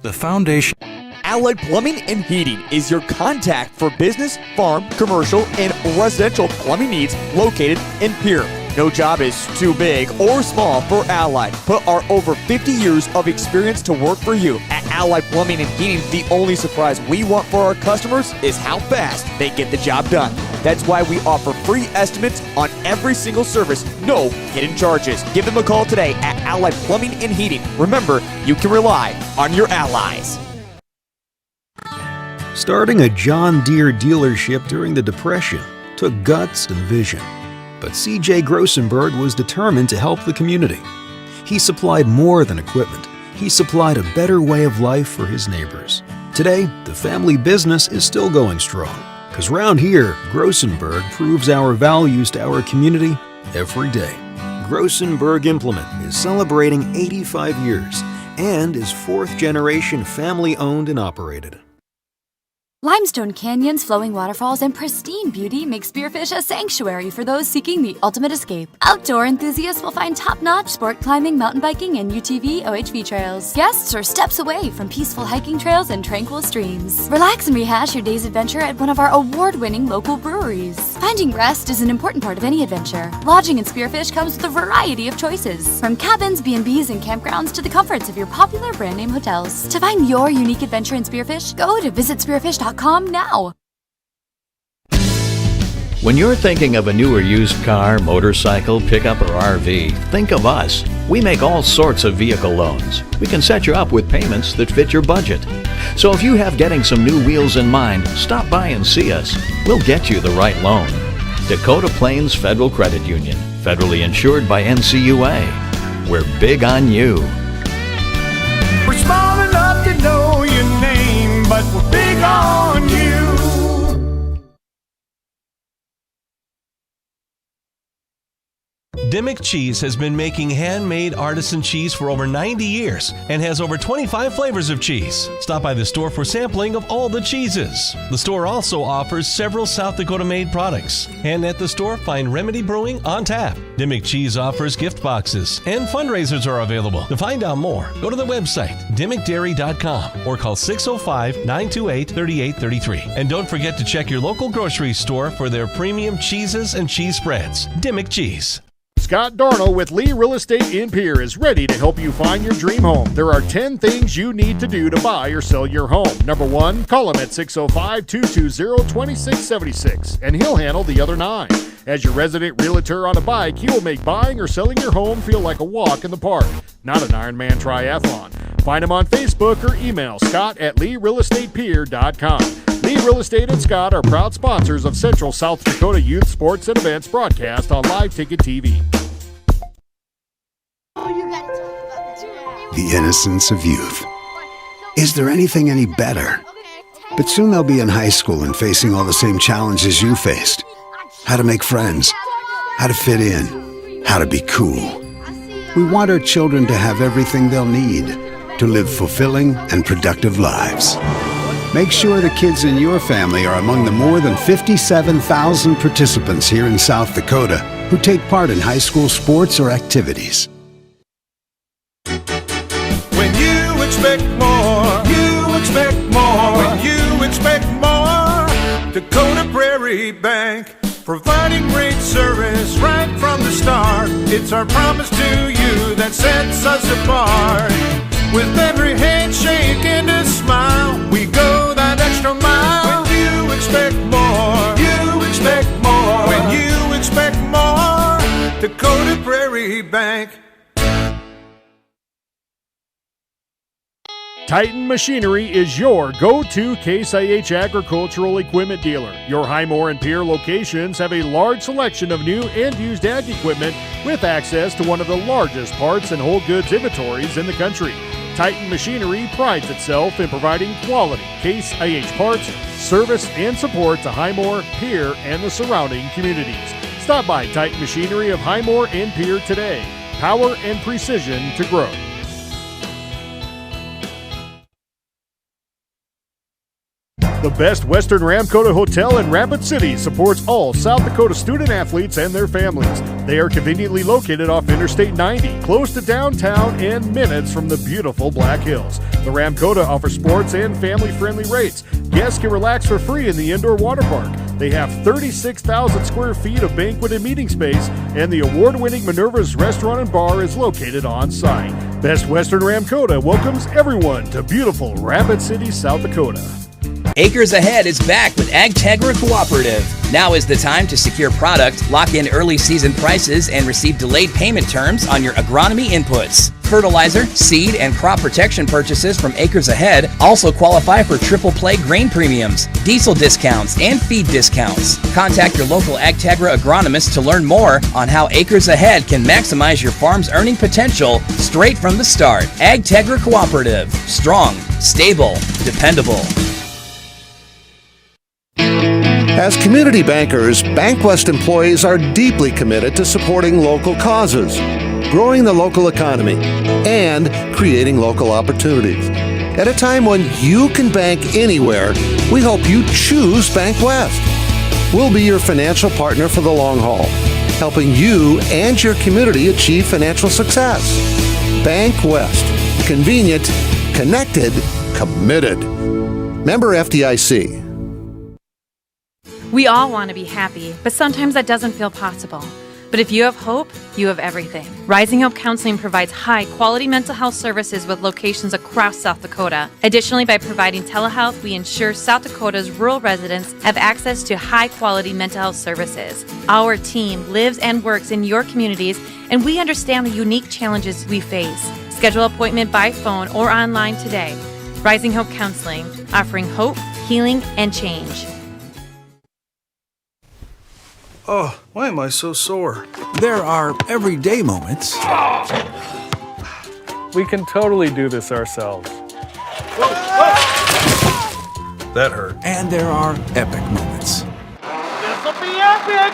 The foundation. Allied Plumbing and Heating is your contact for business, farm, commercial, and residential plumbing needs located in Pierre. No job is too big or small for Allied. Put our over 50 years of experience to work for you. At Allied Plumbing and Heating, the only surprise we want for our customers is how fast they get the job done. That's why we offer free estimates on every single service, no hidden charges. Give them a call today at Allied Plumbing and Heating. Remember, you can rely on your allies. Starting a John Deere dealership during the Depression took guts and vision. But C.J. Grossenberg was determined to help the community. He supplied more than equipment. He supplied a better way of life for his neighbors. Today, the family business is still going strong. Because round here, Grossenberg proves our values to our community every day. Grossenberg Implement is celebrating 85 years and is fourth-generation family-owned and operated. Limestone canyons, flowing waterfalls, and pristine beauty make Spearfish a sanctuary for those seeking the ultimate escape. Outdoor enthusiasts will find top-notch sport climbing, mountain biking, and UTV OHV trails. Guests are steps away from peaceful hiking trails and tranquil streams. Relax and rehash your day's adventure at one of our award-winning local breweries. Finding rest is an important part of any adventure. Lodging in Spearfish comes with a variety of choices, from cabins, B&Bs, and campgrounds to the comforts of your popular brand-name hotels. To find your unique adventure in Spearfish, go to visitspearfish.com now. When you're thinking of a new or used car, motorcycle, pickup, or RV, think of us. We make all sorts of vehicle loans. We can set you up with payments that fit your budget. So if you have getting some new wheels in mind, stop by and see us. We'll get you the right loan. Dakota Plains Federal Credit Union, federally insured by NCUA. We're big on you. We're small enough to know your name, but we're big on you. Dimmick Cheese has been making handmade artisan cheese for over 90 years and has over 25 flavors of cheese. Stop by the store for sampling of all the cheeses. The store also offers several South Dakota made products. And at the store, find Remedy Brewing on tap. Dimmick Cheese offers gift boxes and fundraisers are available. To find out more, go to the website dimmickdairy.com or call 605-928-3833. And don't forget to check your local grocery store for their premium cheeses and cheese spreads. Dimmick Cheese. Scott Darno with Lee Real Estate in Pierre is ready to help you find your dream home. There are 10 things you need to do to buy or sell your home. Number 1, call him at 605-220-2676, and he'll handle the other 9. As your resident realtor on a bike, he will make buying or selling your home feel like a walk in the park, not an Ironman triathlon. Find him on Facebook or email scott@LeeRealEstatePierre.com. Lee Real Estate and Scott are proud sponsors of Central South Dakota Youth Sports and Events broadcast on Live Ticket TV. The innocence of youth. Is there anything any better? But soon they'll be in high school and facing all the same challenges you faced. How to make friends, how to fit in, how to be cool. We want our children to have everything they'll need to live fulfilling and productive lives. Make sure the kids in your family are among the more than 57,000 participants here in South Dakota who take part in high school sports or activities. When you expect more, you expect more. When you expect more, Dakota Prairie Bank, providing great service right from the start. It's our promise to you that sets us apart. With every handshake and a smile, we go that extra mile. When you expect more, you expect more. When you expect more, Dakota Prairie Bank. Titan Machinery is your go-to Case IH agricultural equipment dealer. Your Highmore and Pierre locations have a large selection of new and used ag equipment with access to one of the largest parts and whole goods inventories in the country. Titan Machinery prides itself in providing quality Case IH parts, service, and support to Highmore, Pierre, and the surrounding communities. Stop by Titan Machinery of Highmore and Pierre today. Power and precision to grow. The Best Western Ramkota Hotel in Rapid City supports all South Dakota student athletes and their families. They are conveniently located off Interstate 90, close to downtown and minutes from the beautiful Black Hills. The Ramkota offers sports and family-friendly rates. Guests can relax for free in the indoor water park. They have 36,000 square feet of banquet and meeting space, and the award-winning Minerva's Restaurant and Bar is located on site. Best Western Ramkota welcomes everyone to beautiful Rapid City, South Dakota. Acres Ahead is back with AgTegra Cooperative. Now is the time to secure product, lock in early season prices, and receive delayed payment terms on your agronomy inputs. Fertilizer, seed, and crop protection purchases from Acres Ahead also qualify for triple play grain premiums, diesel discounts, and feed discounts. Contact your local AgTegra agronomist to learn more on how Acres Ahead can maximize your farm's earning potential straight from the start. AgTegra Cooperative. Strong, stable, dependable. As community bankers, BankWest employees are deeply committed to supporting local causes, growing the local economy, and creating local opportunities. At a time when you can bank anywhere, we hope you choose BankWest. We'll be your financial partner for the long haul, helping you and your community achieve financial success. BankWest. Convenient, connected, committed. Member FDIC. We all want to be happy, but sometimes that doesn't feel possible. But if you have hope, you have everything. Rising Hope Counseling provides high-quality mental health services with locations across South Dakota. Additionally, by providing telehealth, we ensure South Dakota's rural residents have access to high-quality mental health services. Our team lives and works in your communities, and we understand the unique challenges we face. Schedule an appointment by phone or online today. Rising Hope Counseling, offering hope, healing, and change. Oh, why am I so sore? There are everyday moments. We can totally do this ourselves. That hurt. And there are epic moments. This'll be epic!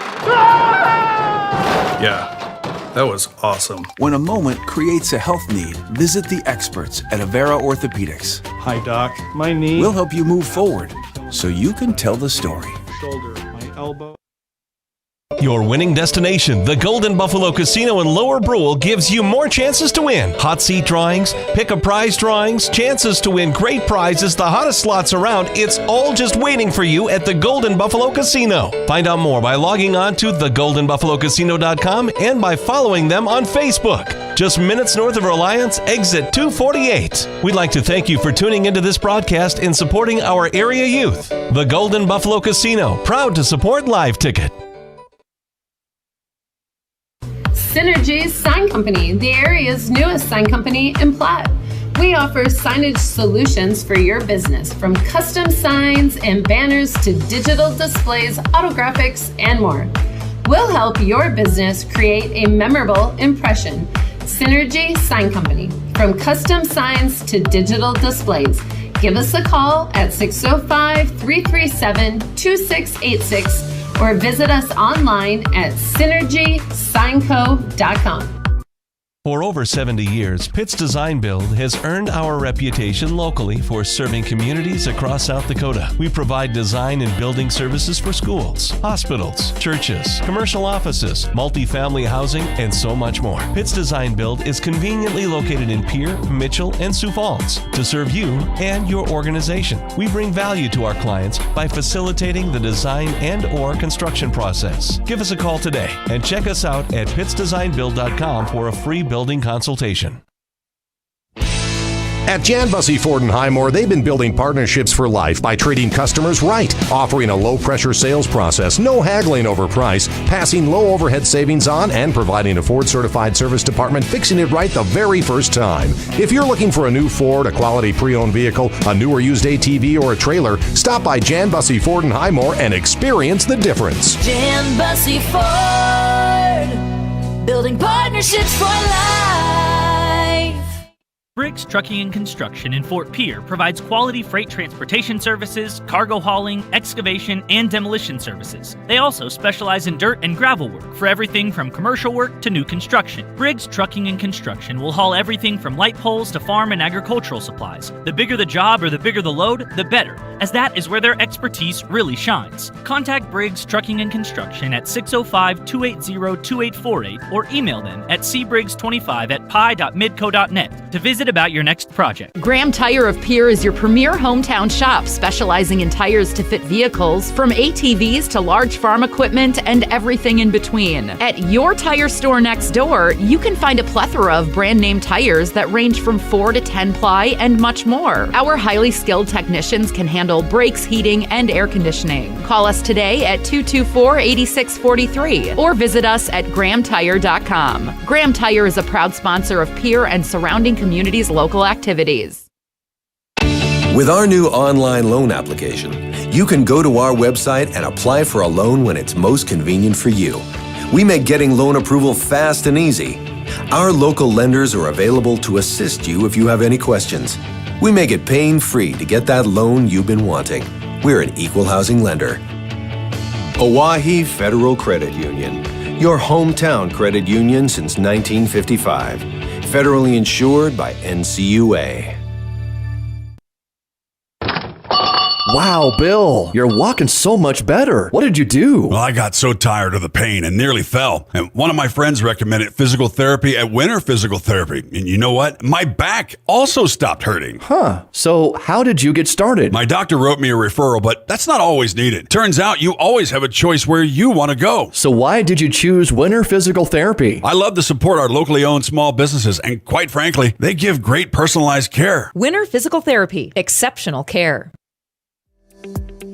Yeah, that was awesome. When a moment creates a health need, visit the experts at Avera Orthopedics. Hi, Doc. My knee. We'll help you move forward so you can tell the story. Shoulder, my elbow. Your winning destination, the Golden Buffalo Casino in Lower Brule, gives you more chances to win. Hot seat drawings, pick a prize drawings, chances to win great prizes, the hottest slots around. It's all just waiting for you at the Golden Buffalo Casino. Find out more by logging on to thegoldenbuffalocasino.com and by following them on Facebook. Just minutes north of Reliance, exit 248. We'd like to thank you for tuning into this broadcast and supporting our area youth. The Golden Buffalo Casino, proud to support Live Ticket. Synergy's Sign Company, the area's newest sign company in Platte. We offer signage solutions for your business, from custom signs and banners to digital displays, autographics, and more. We'll help your business create a memorable impression. Synergy Sign Company, from custom signs to digital displays. Give us a call at 605-337-2686 or visit us online at synergysignco.com. For over 70 years, Pitt's Design Build has earned our reputation locally for serving communities across South Dakota. We provide design and building services for schools, hospitals, churches, commercial offices, multifamily housing, and so much more. Pitt's Design Build is conveniently located in Pierre, Mitchell, and Sioux Falls to serve you and your organization. We bring value to our clients by facilitating the design and/or construction process. Give us a call today and check us out at pittsdesignbuild.com for a free building consultation. At Jan Bussey Ford & Highmore, they've been building partnerships for life by treating customers right, offering a low-pressure sales process, no haggling over price, passing low overhead savings on, and providing a Ford-certified service department fixing it right the very first time. If you're looking for a new Ford, a quality pre-owned vehicle, a new or used ATV, or a trailer, stop by Jan Bussey Ford & Highmore and experience the difference. Jan Bussey Ford, building partnerships for life. Briggs Trucking and Construction in Fort Pierre provides quality freight transportation services, cargo hauling, excavation, and demolition services. They also specialize in dirt and gravel work for everything from commercial work to new construction. Briggs Trucking and Construction will haul everything from light poles to farm and agricultural supplies. The bigger the job or the bigger the load, the better. as that is where their expertise really shines. Contact Briggs Trucking and Construction at 605-280-2848 or email them at cbriggs25@pi.midco.net to visit about your next project. Graham Tire of Pierre is your premier hometown shop, specializing in tires to fit vehicles, from ATVs to large farm equipment and everything in between. At your tire store next door, you can find a plethora of brand name tires that range from 4 to 10 ply and much more. Our highly skilled technicians can handle brakes, heating, and air conditioning. Call us today at 224-8643 or visit us at grahamtire.com. Graham Tire is a proud sponsor of Pierre and surrounding communities' local activities. With our new online loan application, you can go to our website and apply for a loan when it's most convenient for you. We make getting loan approval fast and easy. Our local lenders are available to assist you if you have any questions. We make it pain-free to get that loan you've been wanting. We're an equal housing lender. Oahe Federal Credit Union, your hometown credit union since 1955. Federally insured by NCUA. Wow, Bill, you're walking so much better. What did you do? Well, I got so tired of the pain and nearly fell. And one of my friends recommended physical therapy at Winter Physical Therapy. And you know what? My back also stopped hurting. Huh. So how did you get started? My doctor wrote me a referral, but that's not always needed. Turns out you always have a choice where you want to go. So why did you choose Winter Physical Therapy? I love to support our locally owned small businesses, and quite frankly, they give great personalized care. Winter Physical Therapy. Exceptional care.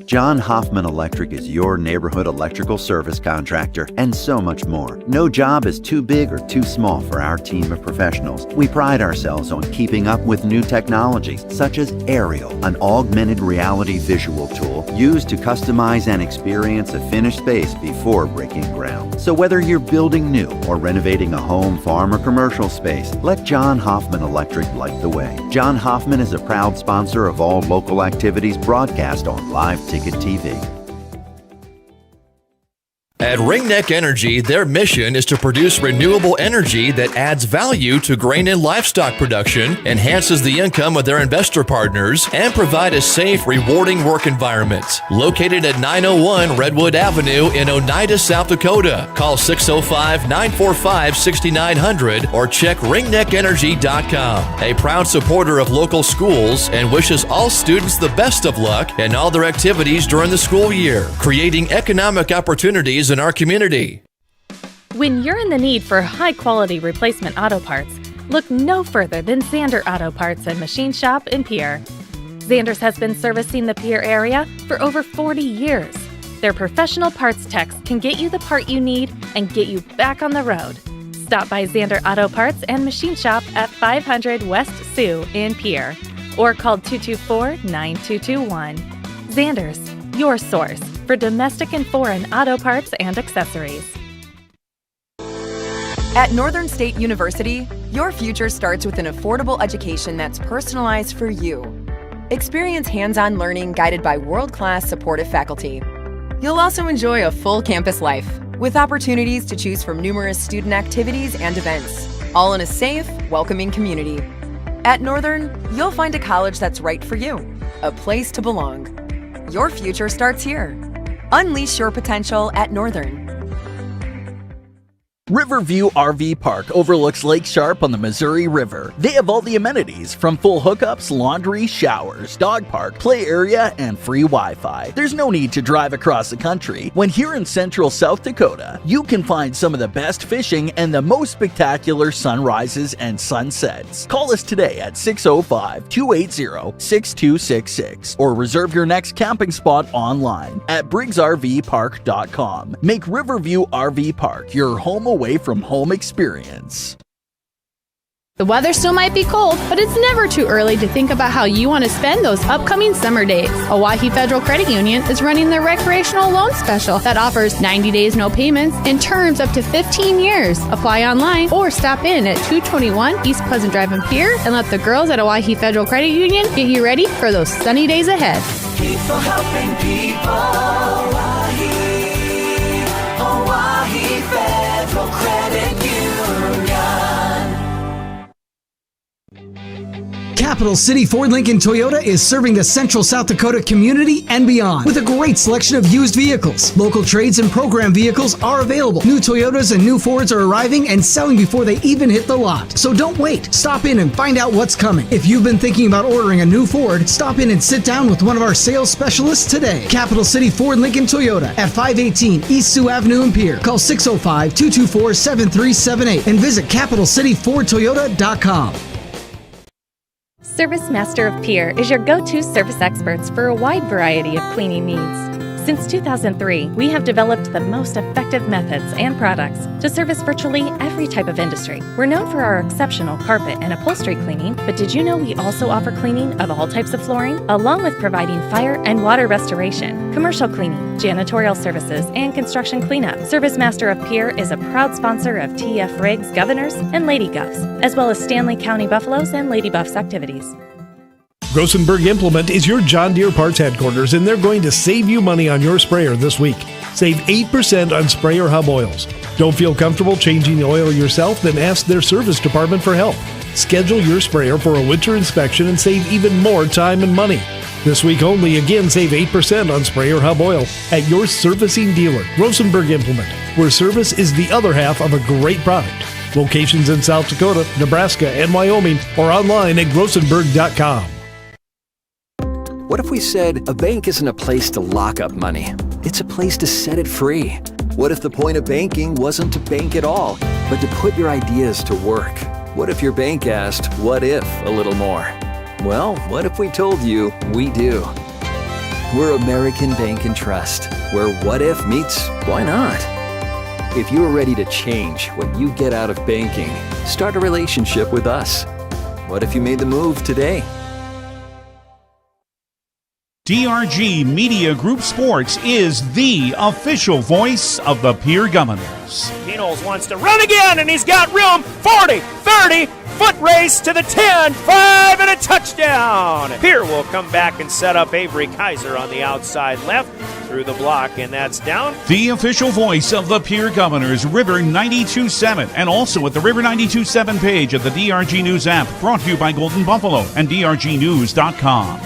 John Hoffman Electric is your neighborhood electrical service contractor, and so much more. No job is too big or too small for our team of professionals. We pride ourselves on keeping up with new technologies, such as Aerial, an augmented reality visual tool used to customize and experience a finished space before breaking ground. So whether you're building new or renovating a home, farm, or commercial space, let John Hoffman Electric light the way. John Hoffman is a proud sponsor of all local activities broadcast on Live Ticket TV. At Ringneck Energy, their mission is to produce renewable energy that adds value to grain and livestock production, enhances the income of their investor partners, and provide a safe, rewarding work environment. Located at 901 Redwood Avenue in Oneida, South Dakota. Call 605-945-6900 or check ringneckenergy.com. A proud supporter of local schools and wishes all students the best of luck in all their activities during the school year, creating economic opportunities in our community. When you're in the need for high-quality replacement auto parts, look no further than Zander Auto Parts and Machine Shop in Pierre. Zander's has been servicing the Pierre area for over 40 years. Their professional parts techs can get you the part you need and get you back on the road. Stop by Zander Auto Parts and Machine Shop at 500 West Sioux in Pierre or call 224-9221. Zander's, your source for domestic and foreign auto parts and accessories. At Northern State University, your future starts with an affordable education that's personalized for you. Experience hands-on learning guided by world-class supportive faculty. You'll also enjoy a full campus life with opportunities to choose from numerous student activities and events, all in a safe, welcoming community. At Northern, you'll find a college that's right for you, a place to belong. Your future starts here. Unleash your potential at Northern. Riverview RV Park overlooks Lake Sharp on the Missouri River. They have all the amenities from full hookups, laundry, showers, dog park, play area, and free Wi-Fi. There's no need to drive across the country. When here in central South Dakota, you can find some of the best fishing and the most spectacular sunrises and sunsets. Call us today at 605-280-6266 or reserve your next camping spot online at briggsrvpark.com. Make Riverview RV Park your home away from home experience. The weather still might be cold, but it's never too early to think about how you want to spend those upcoming summer days. Oahe Federal Credit Union is running their recreational loan special that offers 90 days no payments and terms up to 15 years. Apply online or stop in at 221 East Pleasant Drive in Pierre and let the girls at Oahe Federal Credit Union get you ready for those sunny days ahead. People helping people. Oahe Federal Credit Union. Capital City Ford Lincoln Toyota is serving the central South Dakota community and beyond with a great selection of used vehicles. Local trades and program vehicles are available. New Toyotas and new Fords are arriving and selling before they even hit the lot. So don't wait. Stop in and find out what's coming. If you've been thinking about ordering a new Ford, stop in and sit down with one of our sales specialists today. Capital City Ford Lincoln Toyota at 518 East Sioux Avenue in Pierre. Call 605-224-7378 and visit CapitalCityFordToyota.com. Service Master of Pierre is your go-to service experts for a wide variety of cleaning needs. Since 2003, we have developed the most effective methods and products to service virtually every type of industry. We're known for our exceptional carpet and upholstery cleaning, but did you know we also offer cleaning of all types of flooring, along with providing fire and water restoration, commercial cleaning, janitorial services, and construction cleanup. Service Master of Pierre is a proud sponsor of TF Riggs Governors and Lady Govs, as well as Stanley County Buffaloes and Lady Buffs activities. Grossenberg Implement is your John Deere parts headquarters, and they're going to save you money on your sprayer this week. Save 8% on sprayer hub oils. Don't feel comfortable changing the oil yourself? Then ask their service department for help. Schedule your sprayer for a winter inspection and save even more time and money. This week only, again, save 8% on sprayer hub oil at your servicing dealer, Grossenberg Implement, where service is the other half of a great product. Locations in South Dakota, Nebraska, and Wyoming, or online at grossenberg.com. What if we said a bank isn't a place to lock up money? It's a place to set it free. What if the point of banking wasn't to bank at all, but to put your ideas to work? What if your bank asked, what if, a little more? Well, what if we told you we do? We're American Bank and Trust, where what if meets why not? If you're ready to change what you get out of banking, start a relationship with us. What if you made the move today? DRG Media Group Sports is the official voice of the Pierre Governors. Knowles wants to run again, and he's got room. 40, 30, foot race to the 10, 5, and a touchdown. Pierre will come back and set up Avery Kaiser on the outside left through the block, and that's down. The official voice of the Pierre Governors, River 92.7, and also at the River 92.7 page of the DRG News app, brought to you by Golden Buffalo and DRGnews.com.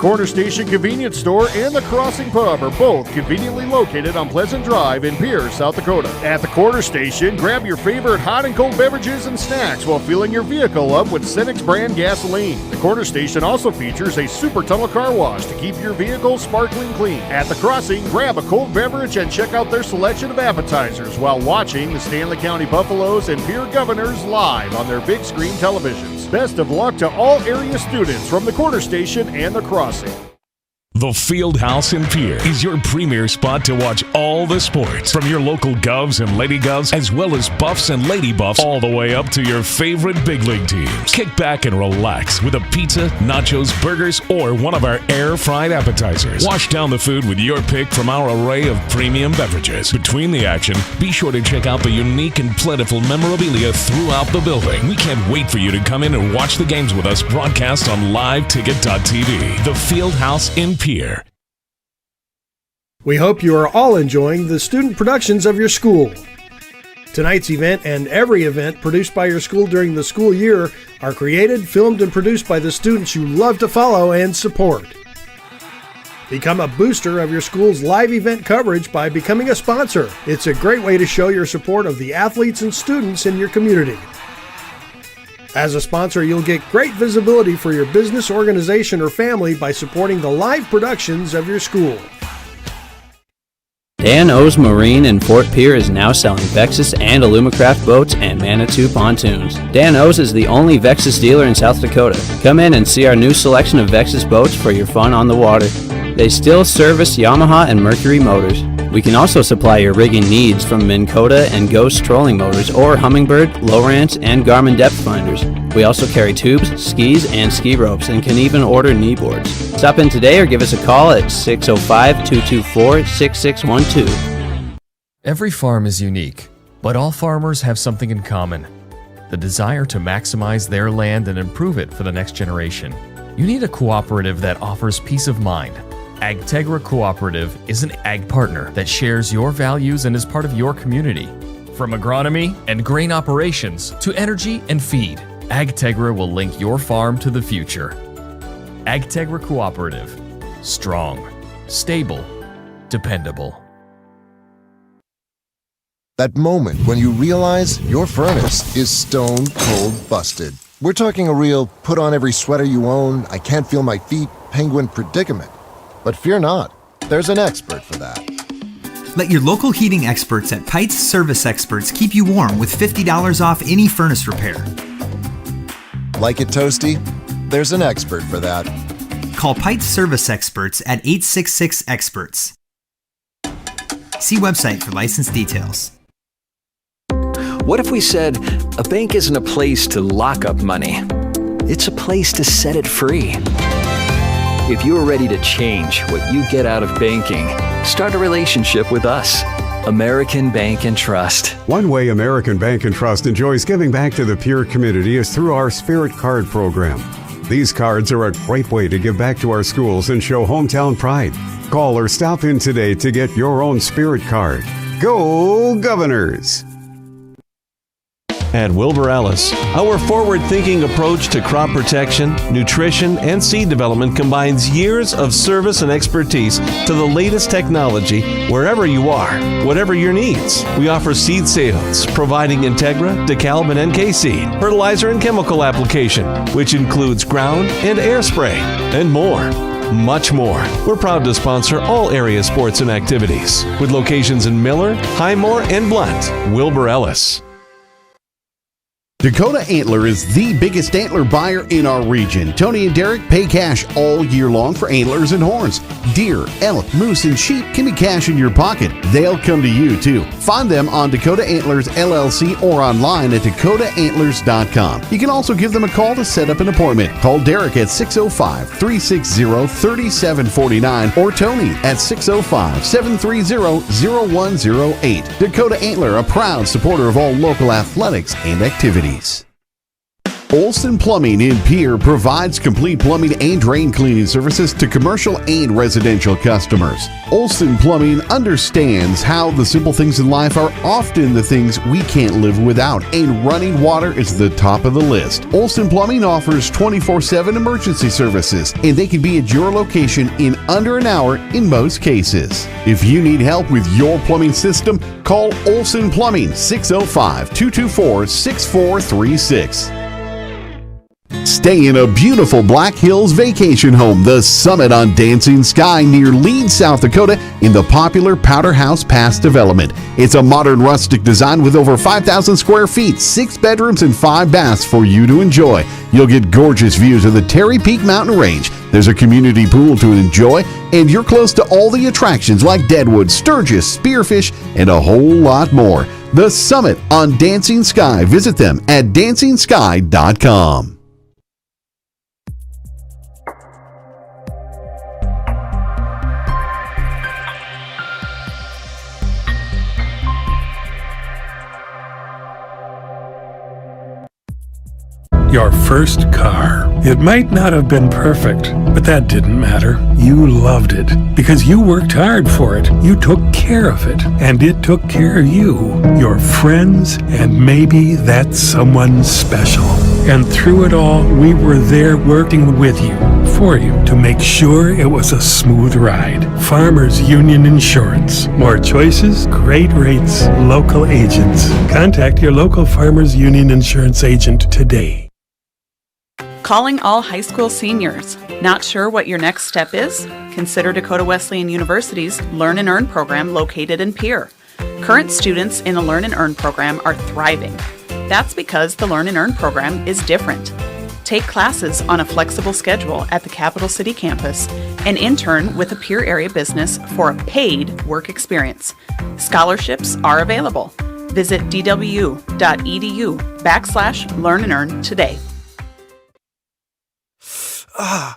Corner Station Convenience Store and the Crossing Pub are both conveniently located on Pleasant Drive in Pierre, South Dakota. At the Corner Station, grab your favorite hot and cold beverages and snacks while filling your vehicle up with Cenex brand gasoline. The Corner Station also features a super tunnel car wash to keep your vehicle sparkling clean. At the Crossing, grab a cold beverage and check out their selection of appetizers while watching the Stanley County Buffaloes and Pierre Governors live on their big screen televisions. Best of luck to all area students from the Corner Station and the Crossing. The Field House in Pierre is your premier spot to watch all the sports, from your local Govs and Lady Govs, as well as Buffs and Lady Buffs, all the way up to your favorite big league teams. Kick back and relax with a pizza, nachos, burgers, or one of our air-fried appetizers. Wash down the food with your pick from our array of premium beverages. Between the action, be sure to check out the unique and plentiful memorabilia throughout the building. We can't wait for you to come in and watch the games with us broadcast on liveticket.tv. The Field House in Pierre. We hope you are all enjoying the student productions of your school. Tonight's event and every event produced by your school during the school year are created, filmed, and produced by the students you love to follow and support. Become a booster of your school's live event coverage by becoming a sponsor. It's a great way to show your support of the athletes and students in your community. As a sponsor, you'll get great visibility for your business, organization, or family by supporting the live productions of your school. Dan O's Marine in Fort Pierre is now selling Vexus and Alumacraft boats and Manitou pontoons. Dan O's is the only Vexus dealer in South Dakota. Come in and see our new selection of Vexus boats for your fun on the water. They still service Yamaha and Mercury motors. We can also supply your rigging needs from Minn Kota and Ghost trolling motors or Hummingbird, Lowrance, and Garmin depth finders. We also carry tubes, skis, and ski ropes and can even order knee boards. Stop in today or give us a call at 605-224-6612. Every farm is unique, but all farmers have something in common: the desire to maximize their land and improve it for the next generation. You need a cooperative that offers peace of mind. AgTegra Cooperative is an ag partner that shares your values and is part of your community. From agronomy and grain operations to energy and feed, AgTegra will link your farm to the future. AgTegra Cooperative. Strong, stable, dependable. That moment when you realize your furnace is stone cold busted. We're talking a real put on every sweater you own, I can't feel my feet, penguin predicament. But fear not, there's an expert for that. Let your local heating experts at Pites Service Experts keep you warm with $50 off any furnace repair. Like it toasty? There's an expert for that. Call Pites Service Experts at 866-EXPERTS. See website for license details. What if we said a bank isn't a place to lock up money? It's a place to set it free. If you're ready to change what you get out of banking, start a relationship with us. American Bank and Trust. One way American Bank and Trust enjoys giving back to the Pierre community is through our Spirit Card program. These cards are a great way to give back to our schools and show hometown pride. Call or stop in today to get your own Spirit Card. Go Governors! At Wilbur Ellis, our forward-thinking approach to crop protection, nutrition, and seed development combines years of service and expertise to the latest technology wherever you are, whatever your needs. We offer seed sales, providing Integra, DeKalb, and NK seed, fertilizer and chemical application, which includes ground and air spray, and more. Much more. We're proud to sponsor all area sports and activities, with locations in Miller, Highmore, and Blunt. Wilbur Ellis. Dakota Antler is the biggest antler buyer in our region. Tony and Derek pay cash all year long for antlers and horns. Deer, elk, moose, and sheep can be cash in your pocket. They'll come to you too. Find them on Dakota Antlers LLC or online at dakotaantlers.com. You can also give them a call to set up an appointment. Call Derek at 605-360-3749 or Tony at 605-730-0108. Dakota Antler, a proud supporter of all local athletics and activities. Olson Plumbing in Pierre provides complete plumbing and drain cleaning services to commercial and residential customers. Olson Plumbing understands how the simple things in life are often the things we can't live without, and running water is the top of the list. Olson Plumbing offers 24/7 emergency services, and they can be at your location in under an hour in most cases. If you need help with your plumbing system, call Olson Plumbing 605-224-6436. Stay in a beautiful Black Hills vacation home, the Summit on Dancing Sky near Leeds, South Dakota, in the popular Powder House Pass development. It's a modern rustic design with over 5,000 square feet, 6 bedrooms, and 5 baths for you to enjoy. You'll get gorgeous views of the Terry Peak Mountain Range. There's a community pool to enjoy, and you're close to all the attractions like Deadwood, Sturgis, Spearfish, and a whole lot more. The Summit on Dancing Sky. Visit them at DancingSky.com. Your first car. It might not have been perfect, but that didn't matter. You loved it because you worked hard for it. You took care of it, and it took care of you, your friends, and maybe that someone special. And through it all, we were there working with you, for you, to make sure it was a smooth ride. Farmers Union Insurance. More choices, great rates, local agents. Contact your local Farmers Union Insurance agent today. Calling all high school seniors. Not sure what your next step is? Consider Dakota Wesleyan University's Learn and Earn program located in Pierre. Current students in the Learn and Earn program are thriving. That's because the Learn and Earn program is different. Take classes on a flexible schedule at the Capital City campus and intern with a Pierre area business for a paid work experience. Scholarships are available. Visit dwu.edu/learn and earn today. Why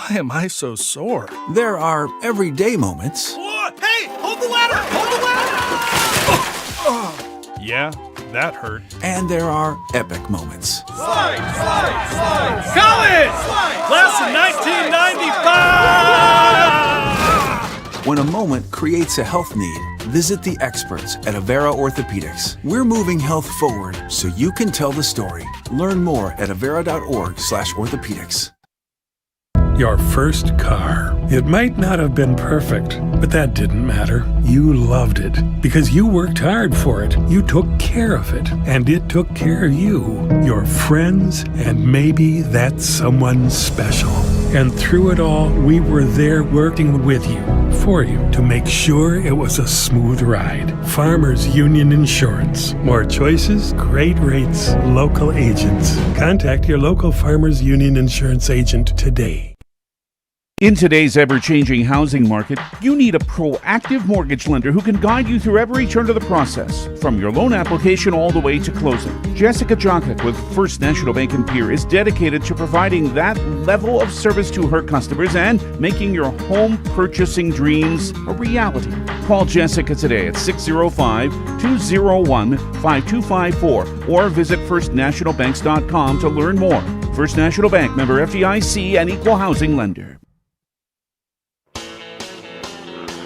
am I so sore? There are everyday moments. Hey, hold the ladder! Hold the ladder! Yeah, that hurt. And there are epic moments. Slide, slide, slide! College! Class of 1995! When a moment creates a health need, visit the experts at Avera Orthopedics. We're moving health forward so you can tell the story. Learn more at avera.org/orthopedics. Your first car. It might not have been perfect, but that didn't matter. You loved it because you worked hard for it. You took care of it, and it took care of you, your friends, and maybe that someone special. And through it all, we were there working with you, for you, to make sure it was a smooth ride. Farmers Union Insurance. More choices, great rates, local agents. Contact your local Farmers Union Insurance agent today. In today's ever-changing housing market, you need a proactive mortgage lender who can guide you through every turn of the process, from your loan application all the way to closing. Jessica Jokic with First National Bank in Pierre is dedicated to providing that level of service to her customers and making your home purchasing dreams a reality. Call Jessica today at 605-201-5254 or visit firstnationalbanks.com to learn more. First National Bank, member FDIC, and equal housing lender.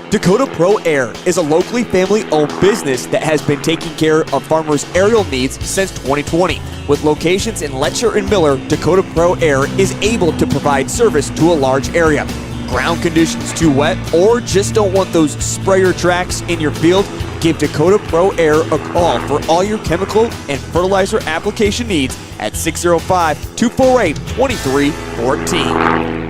Dakota Pro Air is a locally family-owned business that has been taking care of farmers' aerial needs since 2020. With locations in Letcher and Miller, Dakota Pro Air is able to provide service to a large area. Ground conditions too wet, or just don't want those sprayer tracks in your field? Give Dakota Pro Air a call for all your chemical and fertilizer application needs at 605-248-2314.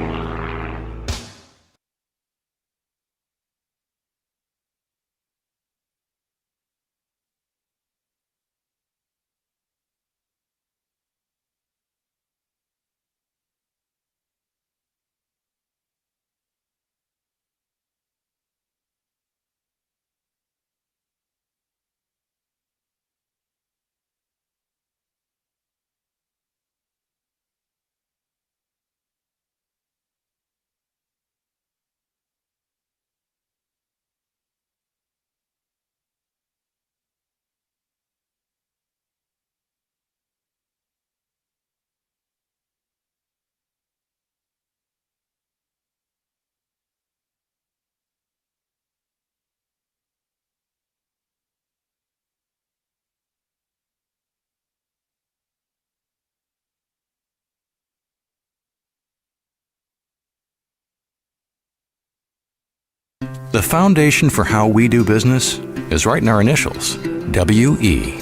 The foundation for how we do business is right in our initials, W-E.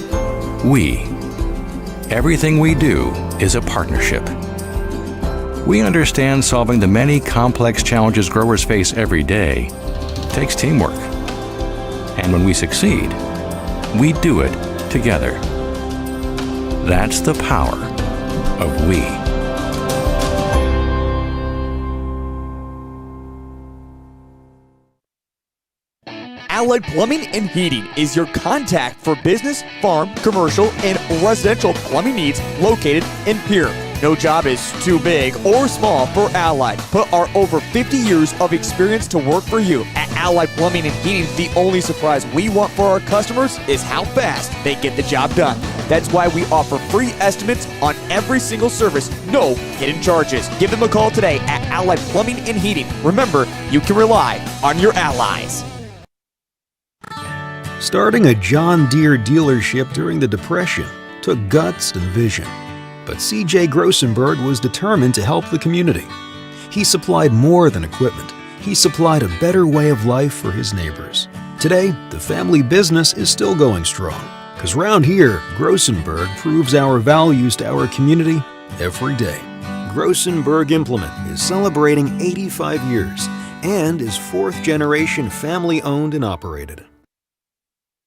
We. Everything we do is a partnership. We understand solving the many complex challenges growers face every day takes teamwork. And when we succeed, we do it together. That's the power of we. Allied Plumbing and Heating is your contact for business, farm, commercial, and residential plumbing needs located in Pierre. No job is too big or small for Allied. Put our over 50 years of experience to work for you. At Allied Plumbing and Heating, the only surprise we want for our customers is how fast they get the job done. That's why we offer free estimates on every single service, no hidden charges. Give them a call today at Allied Plumbing and Heating. Remember, you can rely on your allies. Starting a John Deere dealership during the Depression took guts and vision. But C.J. Grossenberg was determined to help the community. He supplied more than equipment. He supplied a better way of life for his neighbors. Today, the family business is still going strong. Because round here, Grossenberg proves our values to our community every day. Grossenberg Implement is celebrating 85 years and is fourth-generation family-owned and operated.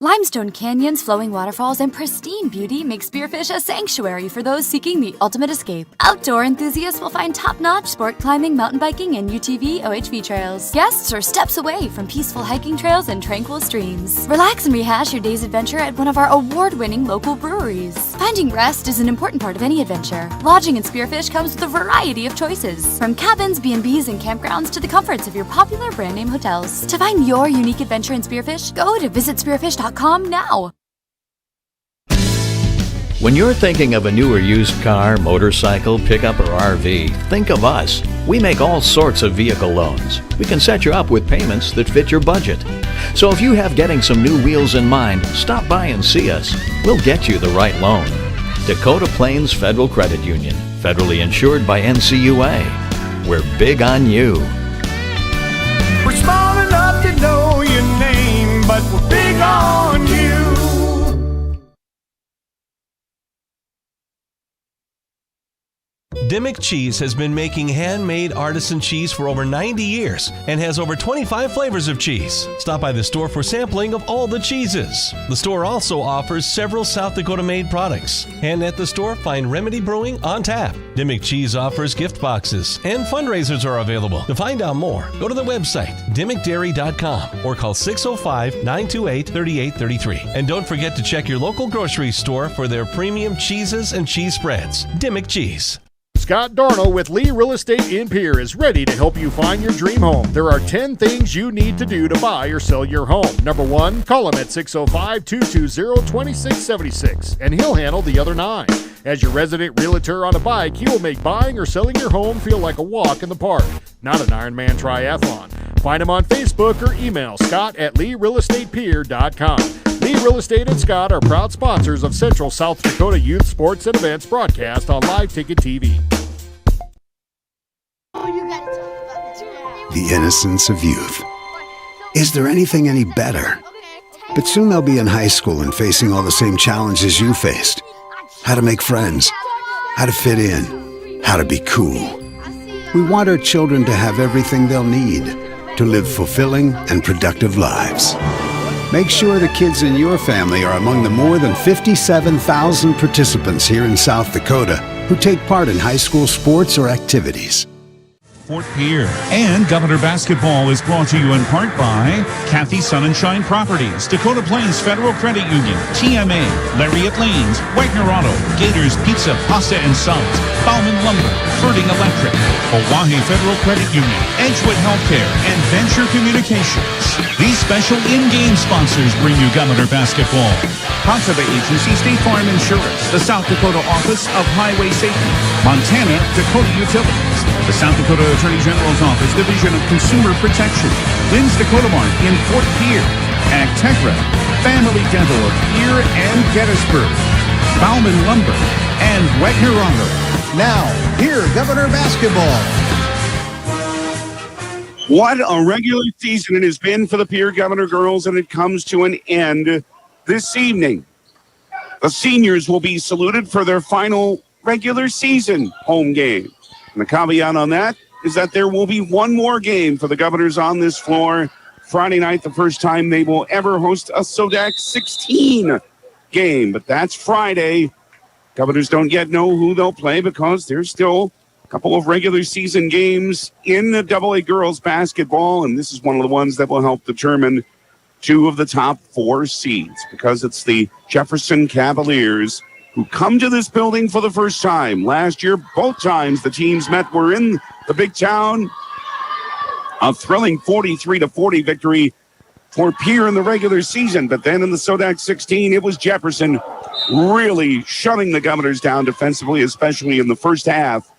Limestone canyons, flowing waterfalls, and pristine beauty make Spearfish a sanctuary for those seeking the ultimate escape. Outdoor enthusiasts will find top-notch sport climbing, mountain biking, and UTV OHV trails. Guests are steps away from peaceful hiking trails and tranquil streams. Relax and rehash your day's adventure at one of our award-winning local breweries. Finding rest is an important part of any adventure. Lodging in Spearfish comes with a variety of choices, from cabins, B&Bs, and campgrounds to the comforts of your popular brand-name hotels. To find your unique adventure in Spearfish, go to visitspearfish.com now. When you're thinking of a new or used car, motorcycle, pickup, or RV, think of us. We make all sorts of vehicle loans. We can set you up with payments that fit your budget. So if you have getting some new wheels in mind, stop by and see us. We'll get you the right loan. Dakota Plains Federal Credit Union, federally insured by NCUA. We're big on you. We're small enough to know your name, but we're big on you. Dimmick Cheese has been making handmade artisan cheese for over 90 years and has over 25 flavors of cheese. Stop by the store for sampling of all the cheeses. The store also offers several South Dakota-made products. And at the store, find Remedy Brewing on tap. Dimmick Cheese offers gift boxes, and fundraisers are available. To find out more, go to the website, dimmickdairy.com, or call 605-928-3833. And don't forget to check your local grocery store for their premium cheeses and cheese spreads. Dimmick Cheese. Scott Darno with Lee Real Estate in Pierre is ready to help you find your dream home. There are 10 things you need to do to buy or sell your home. Number 1, call him at 605-220-2676, and he'll handle the other 9. As your resident realtor on a bike, he will make buying or selling your home feel like a walk in the park, not an Ironman triathlon. Find him on Facebook or email scott@LeeRealEstatePierre.com. Lee Real Estate and Scott are proud sponsors of Central South Dakota Youth Sports and Events broadcast on Live Ticket TV. The innocence of youth. Is there anything any better? But soon they'll be in high school and facing all the same challenges you faced. How to make friends, how to fit in, how to be cool. We want our children to have everything they'll need to live fulfilling and productive lives. Make sure the kids in your family are among the more than 57,000 participants here in South Dakota who take part in high school sports or activities. Fort Pierre. And Governor Basketball is brought to you in part by Kathy Sun and Shine Properties, Dakota Plains Federal Credit Union, TMA, Lariat Lanes, Wagner Auto, Gators Pizza, Pasta and Subs, Bauman Lumber, Ferding Electric, Oahe Federal Credit Union, Edgewood Healthcare, and Venture Communications. These special in-game sponsors bring you Governor Basketball. Consuva Agency, State Farm Insurance, the South Dakota Office of Highway Safety, Montana Dakota Utilities, the South Dakota Attorney General's Office, Division of Consumer Protection, Lynn's Dakota Mart in Fort Pierre, Actegra, Family Dental of Pierre and Gettysburg, Bauman Lumber, and Wagner Auto. Now, here, Governor Basketball. What a regular season it has been for the Pierre Governor girls, and it comes to an end this evening. The seniors will be saluted for their final regular season home game. And the caveat on that is that there will be one more game for the Governors on this floor Friday night, the first time they will ever host a SODAC 16 game. But that's Friday. Governors don't yet know who they'll play because there's still a couple of regular season games in the AA girls basketball, and this is one of the ones that will help determine 2 of the top 4 seeds, because it's the Jefferson Cavaliers who come to this building for the first time. Last year, both times the teams met were in the big town. A thrilling 43-40 victory for Pierre in the regular season, but then in the SODAC 16, it was Jefferson really shutting the Governors down defensively, especially in the first half,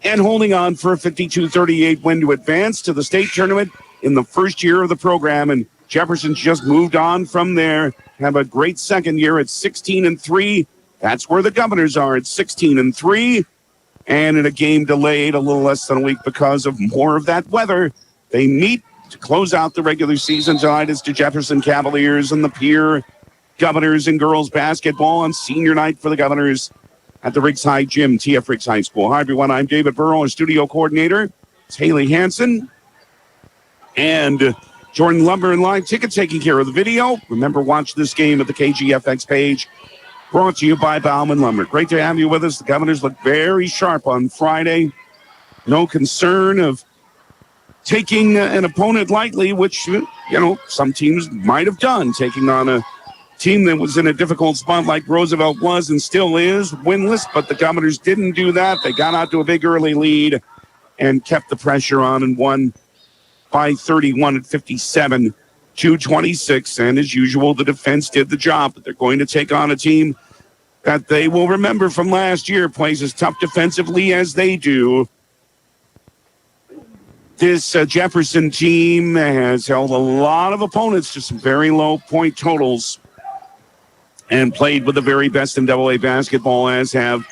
and holding on for a 52-38 win to advance to the state tournament in the first year of the program. And Jefferson's just moved on from there, have a great second year at 16-3. That's where the Governors are at 16-3. And in a game delayed a little less than a week because of more of that weather, they meet to close out the regular season tonight as the Jefferson Cavaliers and the Pierre Governors in girls basketball on senior night for the Governors at the Riggs High Gym, TF Riggs High School. Hi, everyone. I'm David Burrow, our studio coordinator. It's Haley Hansen. And Jordan Lumber and Live Ticket taking care of the video. Remember, watch this game at the KGFX page. Brought to you by Bauman Lumber. Great to have you with us. The Governors looked very sharp on Friday. No concern of taking an opponent lightly, which, some teams might have done, taking on a team that was in a difficult spot like Roosevelt was and still is, winless, but the Governors didn't do that. They got out to a big early lead and kept the pressure on and won by 31 at 57-26. And as usual, the defense did the job. But they're going to take on a team that they will remember from last year, plays as tough defensively as they do. This Jefferson team has held a lot of opponents to some very low point totals and played with the very best in AA basketball, as have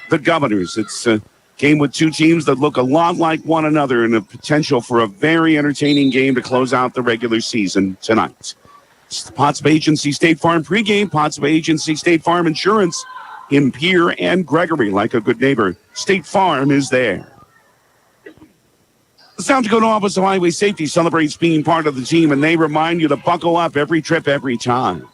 the Governors. It's a game with two teams that look a lot like one another and a potential for a very entertaining game to close out the regular season tonight. It's the Pottsville Agency State Farm pregame. Pottsville Agency State Farm Insurance in Pierre and Gregory. Like a good neighbor, State Farm is there. The South Dakota Office of Highway Safety celebrates being part of the team, and they remind you to buckle up every trip, every time.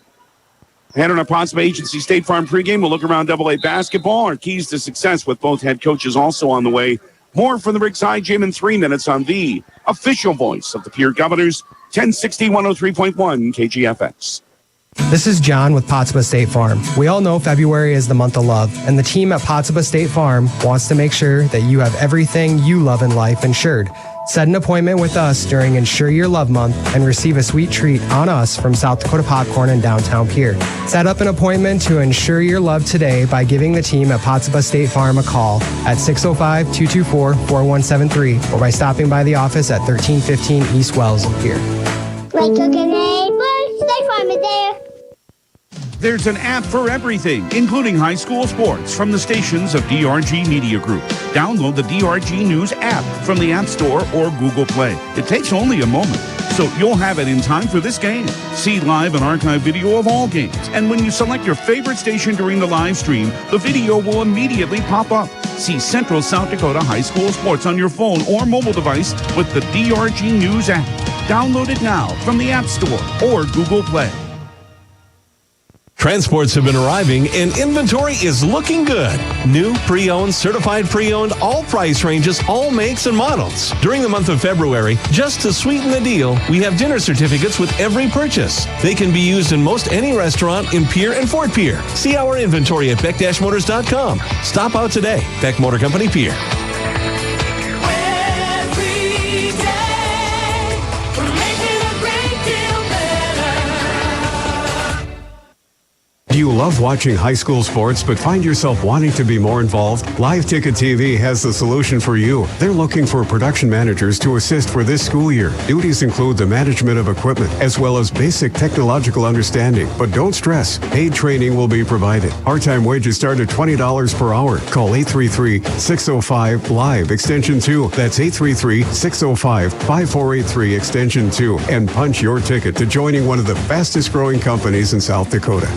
And on our Pottsville Agency State Farm pregame, we'll look around AA basketball. Our keys to success with both head coaches also on the way. More from the Rigside Gym in 3 minutes on the official voice of the Pierre Governors, 1060 103.1 KGFX. This is John with Pottsville State Farm. We all know February is the month of love, and the team at Pottsville State Farm wants to make sure that you have everything you love in life insured. Set an appointment with us during Insure Your Love Month and receive a sweet treat on us from South Dakota Popcorn in downtown Pierre. Set up an appointment to insure your love today by giving the team at Pottsville State Farm a call at 605-224-4173 or by stopping by the office at 1315 East Wells in Pierre. Like cooking egg, State Farm is there. There's an app for everything, including high school sports from the stations of DRG Media Group. Download the DRG News app from the App Store or Google Play. It takes only a moment, so you'll have it in time for this game. See live and archive video of all games. And when you select your favorite station during the live stream, the video will immediately pop up. See Central South Dakota High School Sports on your phone or mobile device with the DRG News app. Download it now from the App Store or Google Play. Transports have been arriving and inventory is looking good. New, pre-owned, certified pre-owned, all price ranges, all makes and models. During the month of February, just to sweeten the deal, we have dinner certificates with every purchase. They can be used in most any restaurant in Pierre and Fort Pierre. See our inventory at beck-motors.com. Stop out today. Beck Motor Company, Pierre. Do you love watching high school sports but find yourself wanting to be more involved? Live Ticket TV has the solution for you. They're looking for production managers to assist for this school year. Duties include the management of equipment as well as basic technological understanding. But don't stress, paid training will be provided. Part-time wages start at $20 per hour. Call 833-605-LIVE extension 2. That's 833-605-5483 extension 2 and punch your ticket to joining one of the fastest growing companies in South Dakota.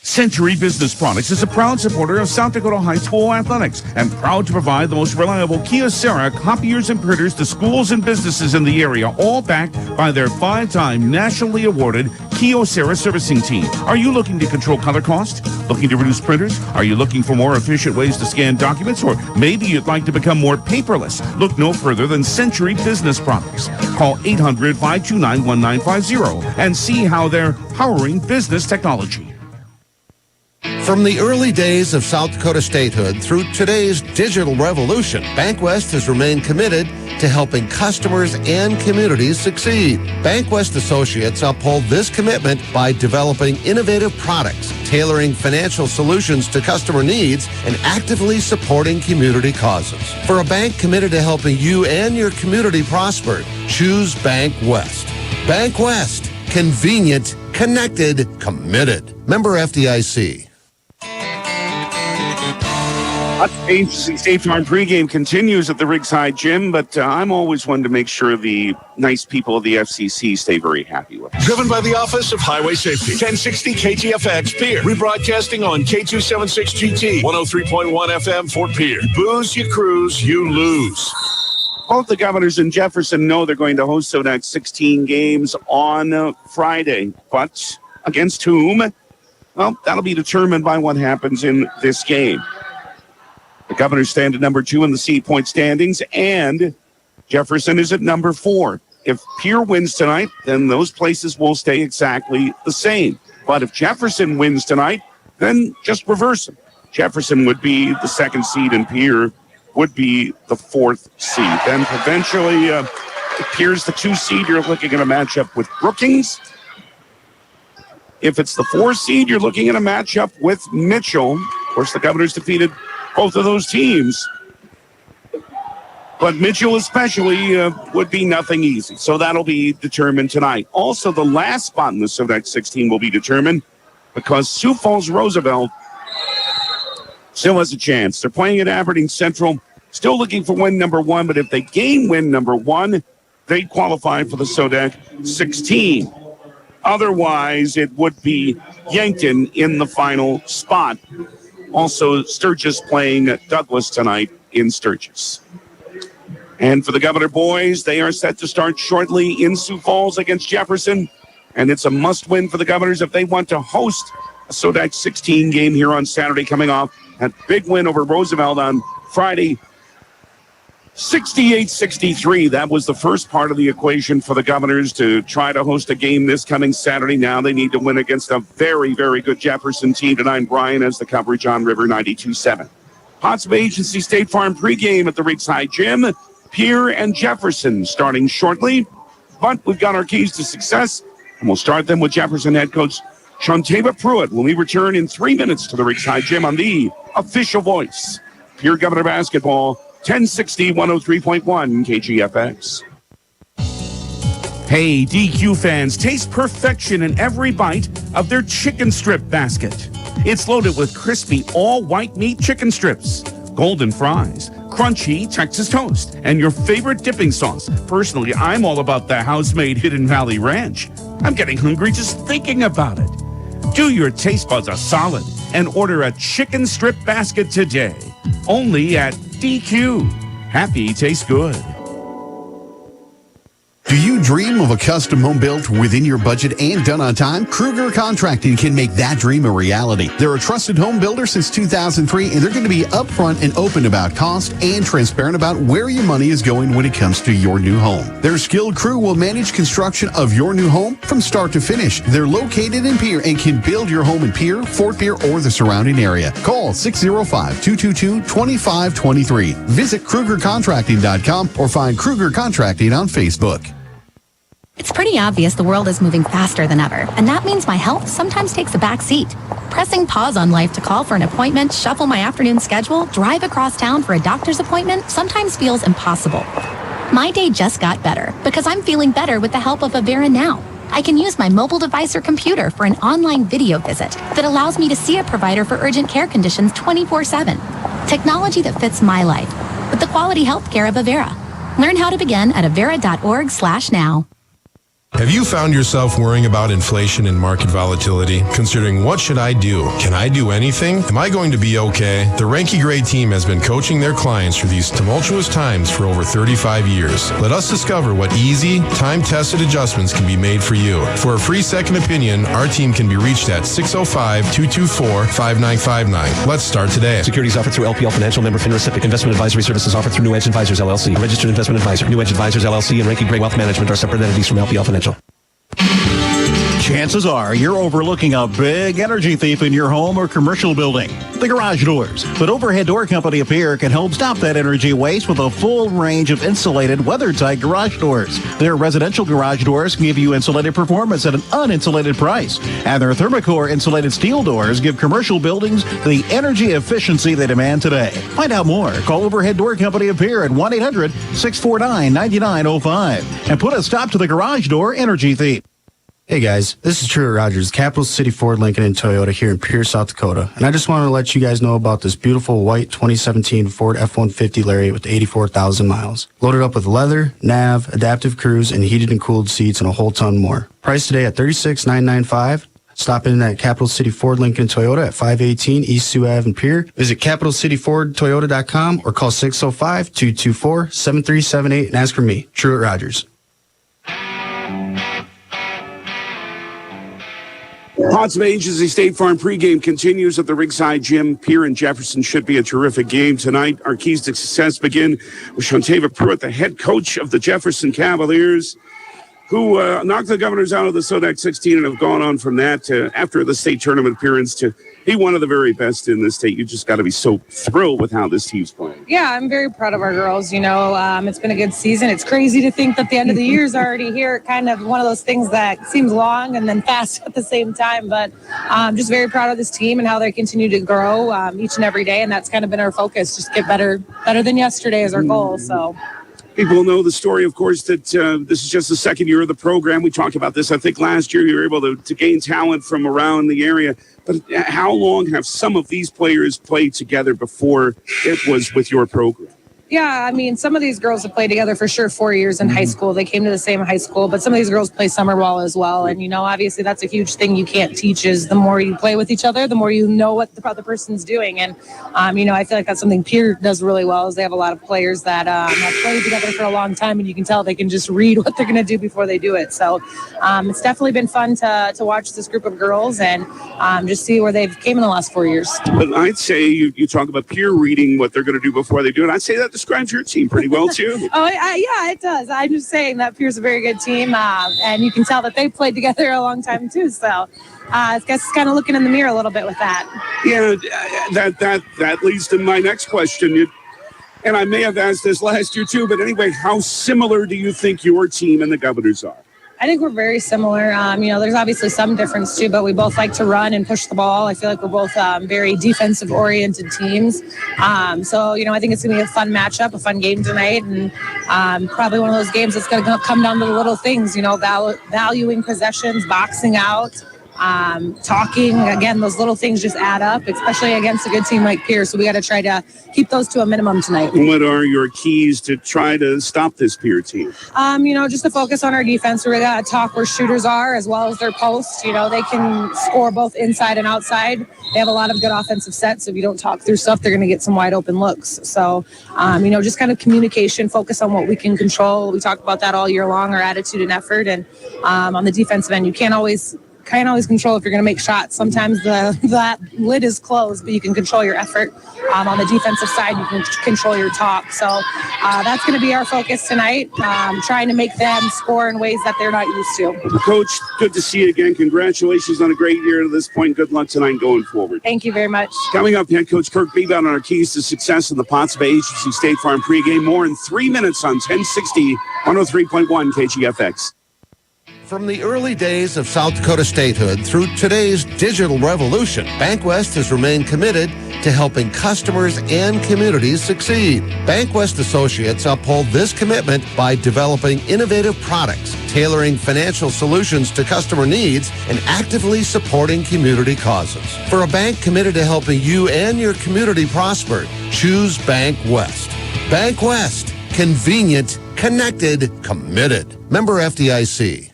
Century Business Products is a proud supporter of South Dakota High School athletics and proud to provide the most reliable Kyocera copiers and printers to schools and businesses in the area, all backed by their 5-time nationally awarded Kyocera servicing team. Are you looking to control color cost? Looking to reduce printers? Are you looking for more efficient ways to scan documents? Or maybe you'd like to become more paperless? Look no further than Century Business Products. Call 800-529-1950 and see how they're powering business technology. From the early days of South Dakota statehood through today's digital revolution, BankWest has remained committed to helping customers and communities succeed. BankWest Associates uphold this commitment by developing innovative products, tailoring financial solutions to customer needs, and actively supporting community causes. For a bank committed to helping you and your community prosper, choose BankWest. BankWest. Convenient, connected, committed. Member FDIC. Agency State Farm pregame continues at the Rigside Gym, but I'm always one to make sure the nice people of the FCC stay very happy with us. Driven by the Office of Highway Safety. 1060 KGFX Pierre. Rebroadcasting on K276GT. 103.1 FM Fort Pierre. You booze, you cruise, you lose. Both the Governors and Jefferson know they're going to host Sodec 16 games on Friday. But against whom? Well, that'll be determined by what happens in this game. The Governors stand at number 2 in the seed point standings, and Jefferson is at number 4. If Pierre wins tonight, then those places will stay exactly the same. But if Jefferson wins tonight, then just reverse them. Jefferson would be the 2nd seed, and Pierre would be the 4th seed. Then eventually, if Pierre's the 2 seed, you're looking at a matchup with Brookings. If it's the 4 seed, you're looking at a matchup with Mitchell. Of course, the Governors defeated both of those teams. But Mitchell especially would be nothing easy. So that'll be determined tonight. Also, the last spot in the Sodec 16 will be determined because Sioux Falls Roosevelt still has a chance. They're playing at Aberdeen Central, still looking for win number 1. But if they gain win number 1, they qualify for the Sodec 16. Otherwise, it would be Yankton in the final spot. Also, Sturgis playing Douglas tonight in Sturgis. And for the Governor boys, they are set to start shortly in Sioux Falls against Jefferson. And it's a must-win for the Governors if they want to host a Sodec 16 game here on Saturday, coming off that big win over Roosevelt on Friday, 68-63. That was the first part of the equation for the Governors to try to host a game this coming Saturday. Now they need to win against a very, very good Jefferson team tonight. Brian has the coverage on River 92.7. Pottsville Agency State Farm pregame at the Ringside Gym. Pierre and Jefferson starting shortly. But we've got our keys to success, and we'll start them with Jefferson head coach Shantava Pruitt when we return in 3 minutes to the Ringside Gym on the official voice. Pierre Governor Basketball, 1060, 103.1 KGFX. Hey, DQ fans, taste perfection in every bite of their chicken strip basket. It's loaded with crispy, all-white meat chicken strips, golden fries, crunchy Texas toast, and your favorite dipping sauce. Personally, I'm all about the house-made Hidden Valley Ranch. I'm getting hungry just thinking about it. Do your taste buds a solid and order a chicken strip basket today. Only at DQ. Happy tastes good. Do you dream of a custom home built within your budget and done on time? Kruger Contracting can make that dream a reality. They're a trusted home builder since 2003, and they're going to be upfront and open about cost and transparent about where your money is going when it comes to your new home. Their skilled crew will manage construction of your new home from start to finish. They're located in Pierre and can build your home in Pierre, Fort Pierre, or the surrounding area. Call 605-222-2523. Visit KrugerContracting.com or find Kruger Contracting on Facebook. It's pretty obvious the world is moving faster than ever, and that means my health sometimes takes a back seat. Pressing pause on life to call for an appointment, shuffle my afternoon schedule, drive across town for a doctor's appointment sometimes feels impossible. My day just got better because I'm feeling better with the help of Avera Now. I can use my mobile device or computer for an online video visit that allows me to see a provider for urgent care conditions 24/7. Technology that fits my life with the quality health care of Avera. Learn how to begin at avera.org/now. Have you found yourself worrying about inflation and market volatility? Considering what should I do? Can I do anything? Am I going to be okay? The Ranky Gray team has been coaching their clients through these tumultuous times for over 35 years. Let us discover what easy, time-tested adjustments can be made for you. For a free second opinion, our team can be reached at 605-224-5959. Let's start today. Securities offered through LPL Financial, member FINRA SIPC. Investment advisory services offered through New Edge Advisors LLC. A registered investment advisor. New Edge Advisors LLC and Ranky Gray Wealth Management are separate entities from LPL Financial. Chances are you're overlooking a big energy thief in your home or commercial building. The garage doors. But Overhead Door Company of Pierre can help stop that energy waste with a full range of insulated, weather-tight garage doors. Their residential garage doors give you insulated performance at an uninsulated price. And their Thermocore insulated steel doors give commercial buildings the energy efficiency they demand today. Find out more. Call Overhead Door Company of Pierre at 1-800-649-9905 and put a stop to the garage door energy thief. Hey guys, this is Trevor Rogers, Capital City Ford, Lincoln, and Toyota here in Pierre, South Dakota. And I just wanted to let you guys know about this beautiful white 2017 Ford F-150 Lariat with 84,000 miles. Loaded up with leather, nav, adaptive cruise, and heated and cooled seats and a whole ton more. Priced today at $36,995. Stop in at Capital City Ford Lincoln Toyota at 518 East Sioux Ave in Pierre. Visit CapitalCityFordToyota.com or call 605-224-7378 and ask for me, Truett Rogers. Pottsville Agency State Farm pregame continues at the Ringside Gym. Pierre and Jefferson should be a terrific game tonight. Our keys to success begin with Shantava Pruitt, the head coach of the Jefferson Cavaliers, who knocked the Governors out of the Sodak 16 and have gone on from that to, after the state tournament appearance, to be one of the very best in the state. You just got to be so thrilled with how this team's playing. Yeah, I'm very proud of our girls. It's been a good season. It's crazy to think that the end of the year is already here. Kind of one of those things that seems long and then fast at the same time. But I'm just very proud of this team and how they continue to grow each and every day. And that's kind of been our focus, just get better than yesterday is our goal. So. People know the story, of course, that this is just the second year of the program. We talked about this, I think, last year. You were able to gain talent from around the area. But how long have some of these players played together before it was with your program? Yeah, some of these girls have played together for sure 4 years in high school. They came to the same high school, but some of these girls play summer ball as well. And, obviously that's a huge thing you can't teach is the more you play with each other, the more you know what the other person's doing. And, I feel like that's something Pierre does really well is they have a lot of players that have played together for a long time, and you can tell they can just read what they're going to do before they do it. So it's definitely been fun to watch this group of girls and just see where they've came in the last 4 years. But I'd say you talk about Pierre reading what they're going to do before they do it. I'd say that describes your team pretty well, too. Yeah, it does. I'm just saying that Pierre's a very good team, and you can tell that they played together a long time, too. So I guess it's kind of looking in the mirror a little bit with that. Yeah, that leads to my next question. And I may have asked this last year, too, but anyway, how similar do you think your team and the Governors are? I think we're very similar. There's obviously some difference too, but we both like to run and push the ball. I feel like we're both very defensive-oriented teams. I think it's going to be a fun matchup, a fun game tonight, and probably one of those games that's going to come down to the little things, valuing possessions, boxing out, talking. Again, those little things just add up, especially against a good team like Pierre. So we got to try to keep those to a minimum tonight. What are your keys to try to stop this Pierre team? Just to focus on our defense. We got to talk where shooters are as well as their posts. They can score both inside and outside. They have a lot of good offensive sets. So if you don't talk through stuff, they're going to get some wide open looks. So, just kind of communication, focus on what we can control. We talked about that all year long, our attitude and effort. And on the defensive end, you can't always control if you're going to make shots. Sometimes that lid is closed, but you can control your effort. On the defensive side, you can control your talk. So that's going to be our focus tonight, trying to make them score in ways that they're not used to. Coach, good to see you again. Congratulations on a great year to this point. Good luck tonight going forward. Thank you very much. Coming up, head coach Kirk Beebe on our keys to success in the Pottsville Agency State Farm pregame. More in 3 minutes on 1060, 103.1 KGFX. From the early days of South Dakota statehood through today's digital revolution, BankWest has remained committed to helping customers and communities succeed. BankWest Associates uphold this commitment by developing innovative products, tailoring financial solutions to customer needs, and actively supporting community causes. For a bank committed to helping you and your community prosper, choose BankWest. BankWest. Convenient, connected, committed. Member FDIC.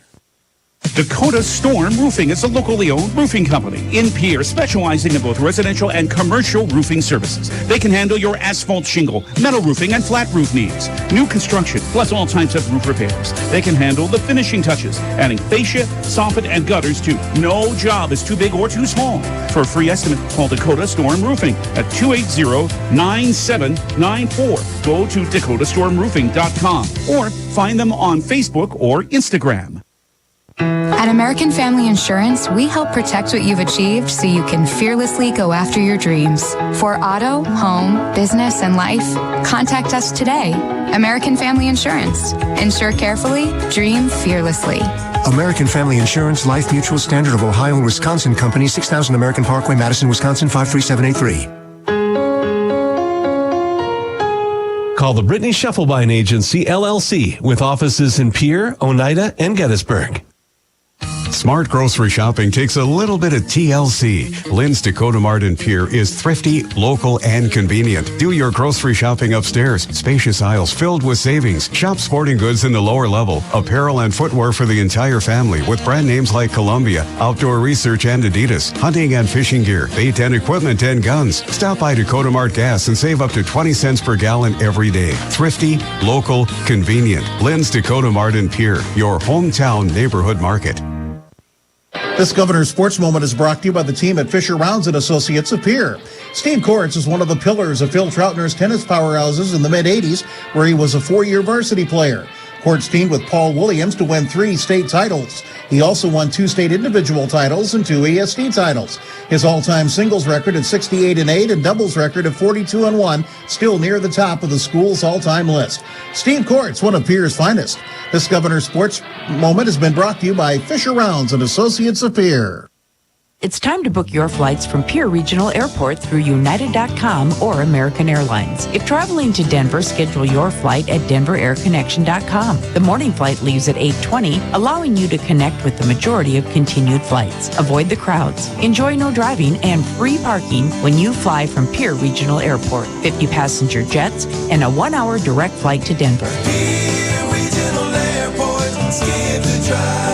Dakota Storm Roofing is a locally owned roofing company in Pierre, specializing in both residential and commercial roofing services. They can handle your asphalt shingle, metal roofing, and flat roof needs. New construction, plus all types of roof repairs. They can handle the finishing touches, adding fascia, soffit, and gutters too. No job is too big or too small. For a free estimate, call Dakota Storm Roofing at 280-9794. Go to dakotaststormroofing.com or find them on Facebook or Instagram. At American Family Insurance, we help protect what you've achieved so you can fearlessly go after your dreams. For auto, home, business, and life, contact us today. American Family Insurance. Insure carefully, dream fearlessly. American Family Insurance, Life Mutual, Standard of Ohio and Wisconsin Company, 6000 American Parkway, Madison, Wisconsin, 53783. Call the Brittany Scheffelbein Agency, LLC, with offices in Pierre, Oneida, and Gettysburg. Smart grocery shopping takes a little bit of TLC. Lynn's Dakota Mart in Pierre is thrifty, local, and convenient. Do your grocery shopping upstairs. Spacious aisles filled with savings. Shop sporting goods in the lower level. Apparel and footwear for the entire family with brand names like Columbia, Outdoor Research, and Adidas. Hunting and fishing gear, bait and equipment, and guns. Stop by Dakota Mart Gas and save up to 20 cents per gallon every day. Thrifty, local, convenient. Lynn's Dakota Mart in Pierre, your hometown neighborhood market. This Governor's Sports Moment is brought to you by the team at Fisher Rounds and Associates of Pierre. Steve Kortz is one of the pillars of Phil Troutner's tennis powerhouses in the mid-'80s, where he was a 4-year varsity player. Kortz teamed with Paul Williams to win 3 state titles. He also won 2 state individual titles and 2 ESD titles. His all-time singles record at 68-8 and doubles record of 42-1, still near the top of the school's all-time list. Steve Kortz, one of Pierre's finest. This Governor's Sports Moment has been brought to you by Fisher Rounds and Associates of Pierre. It's time to book your flights from Pierre Regional Airport through United.com or American Airlines. If traveling to Denver, schedule your flight at DenverAirConnection.com. The morning flight leaves at 8:20, allowing you to connect with the majority of continued flights. Avoid the crowds. Enjoy no driving and free parking when you fly from Pierre Regional Airport. 50 passenger jets and a 1-hour direct flight to Denver. Pierre Regional Airport, scared to drive.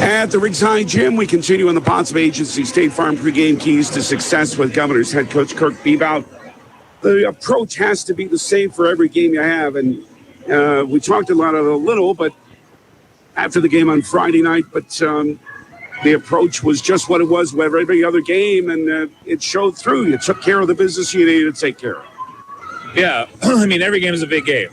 At the Ringside Gym, we continue on the Potsdam Agency State Farm pregame keys to success with Governors head coach Kirk Bebout. The approach has to be the same for every game you have, and we talked a little, but after the game on Friday night, but the approach was just what it was with every other game, and it showed through. You took care of the business you needed to take care of. Yeah, I mean, every game is a big game.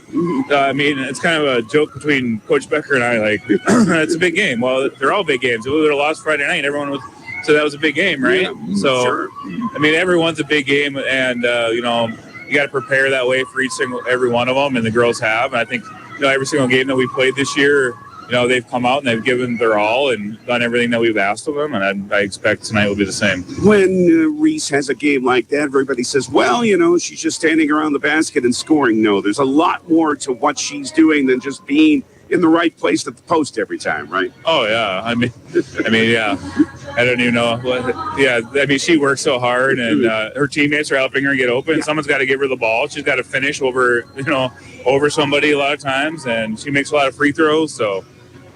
I mean, it's kind of a joke between Coach Becker and I, like, it's a big game. Well, they're all big games. If we would have lost Friday night, everyone would say that was a big game, right? Yeah, so, sure. I mean, everyone's a big game, and, you know, you got to prepare that way for every one of them, and the girls have. And I think, you know, every single game that we played this year, you know, they've come out and they've given their all and done everything that we've asked of them, and I expect tonight will be the same. When Reese has a game like that, everybody says, well, you know, she's just standing around the basket and scoring. No, there's a lot more to what she's doing than just being in the right place at the post every time, right? Oh, yeah. I mean, yeah. I don't even know. Yeah, I mean, she works so hard, and her teammates are helping her get open. Someone's got to give her the ball. She's got to finish over somebody a lot of times, and she makes a lot of free throws, so...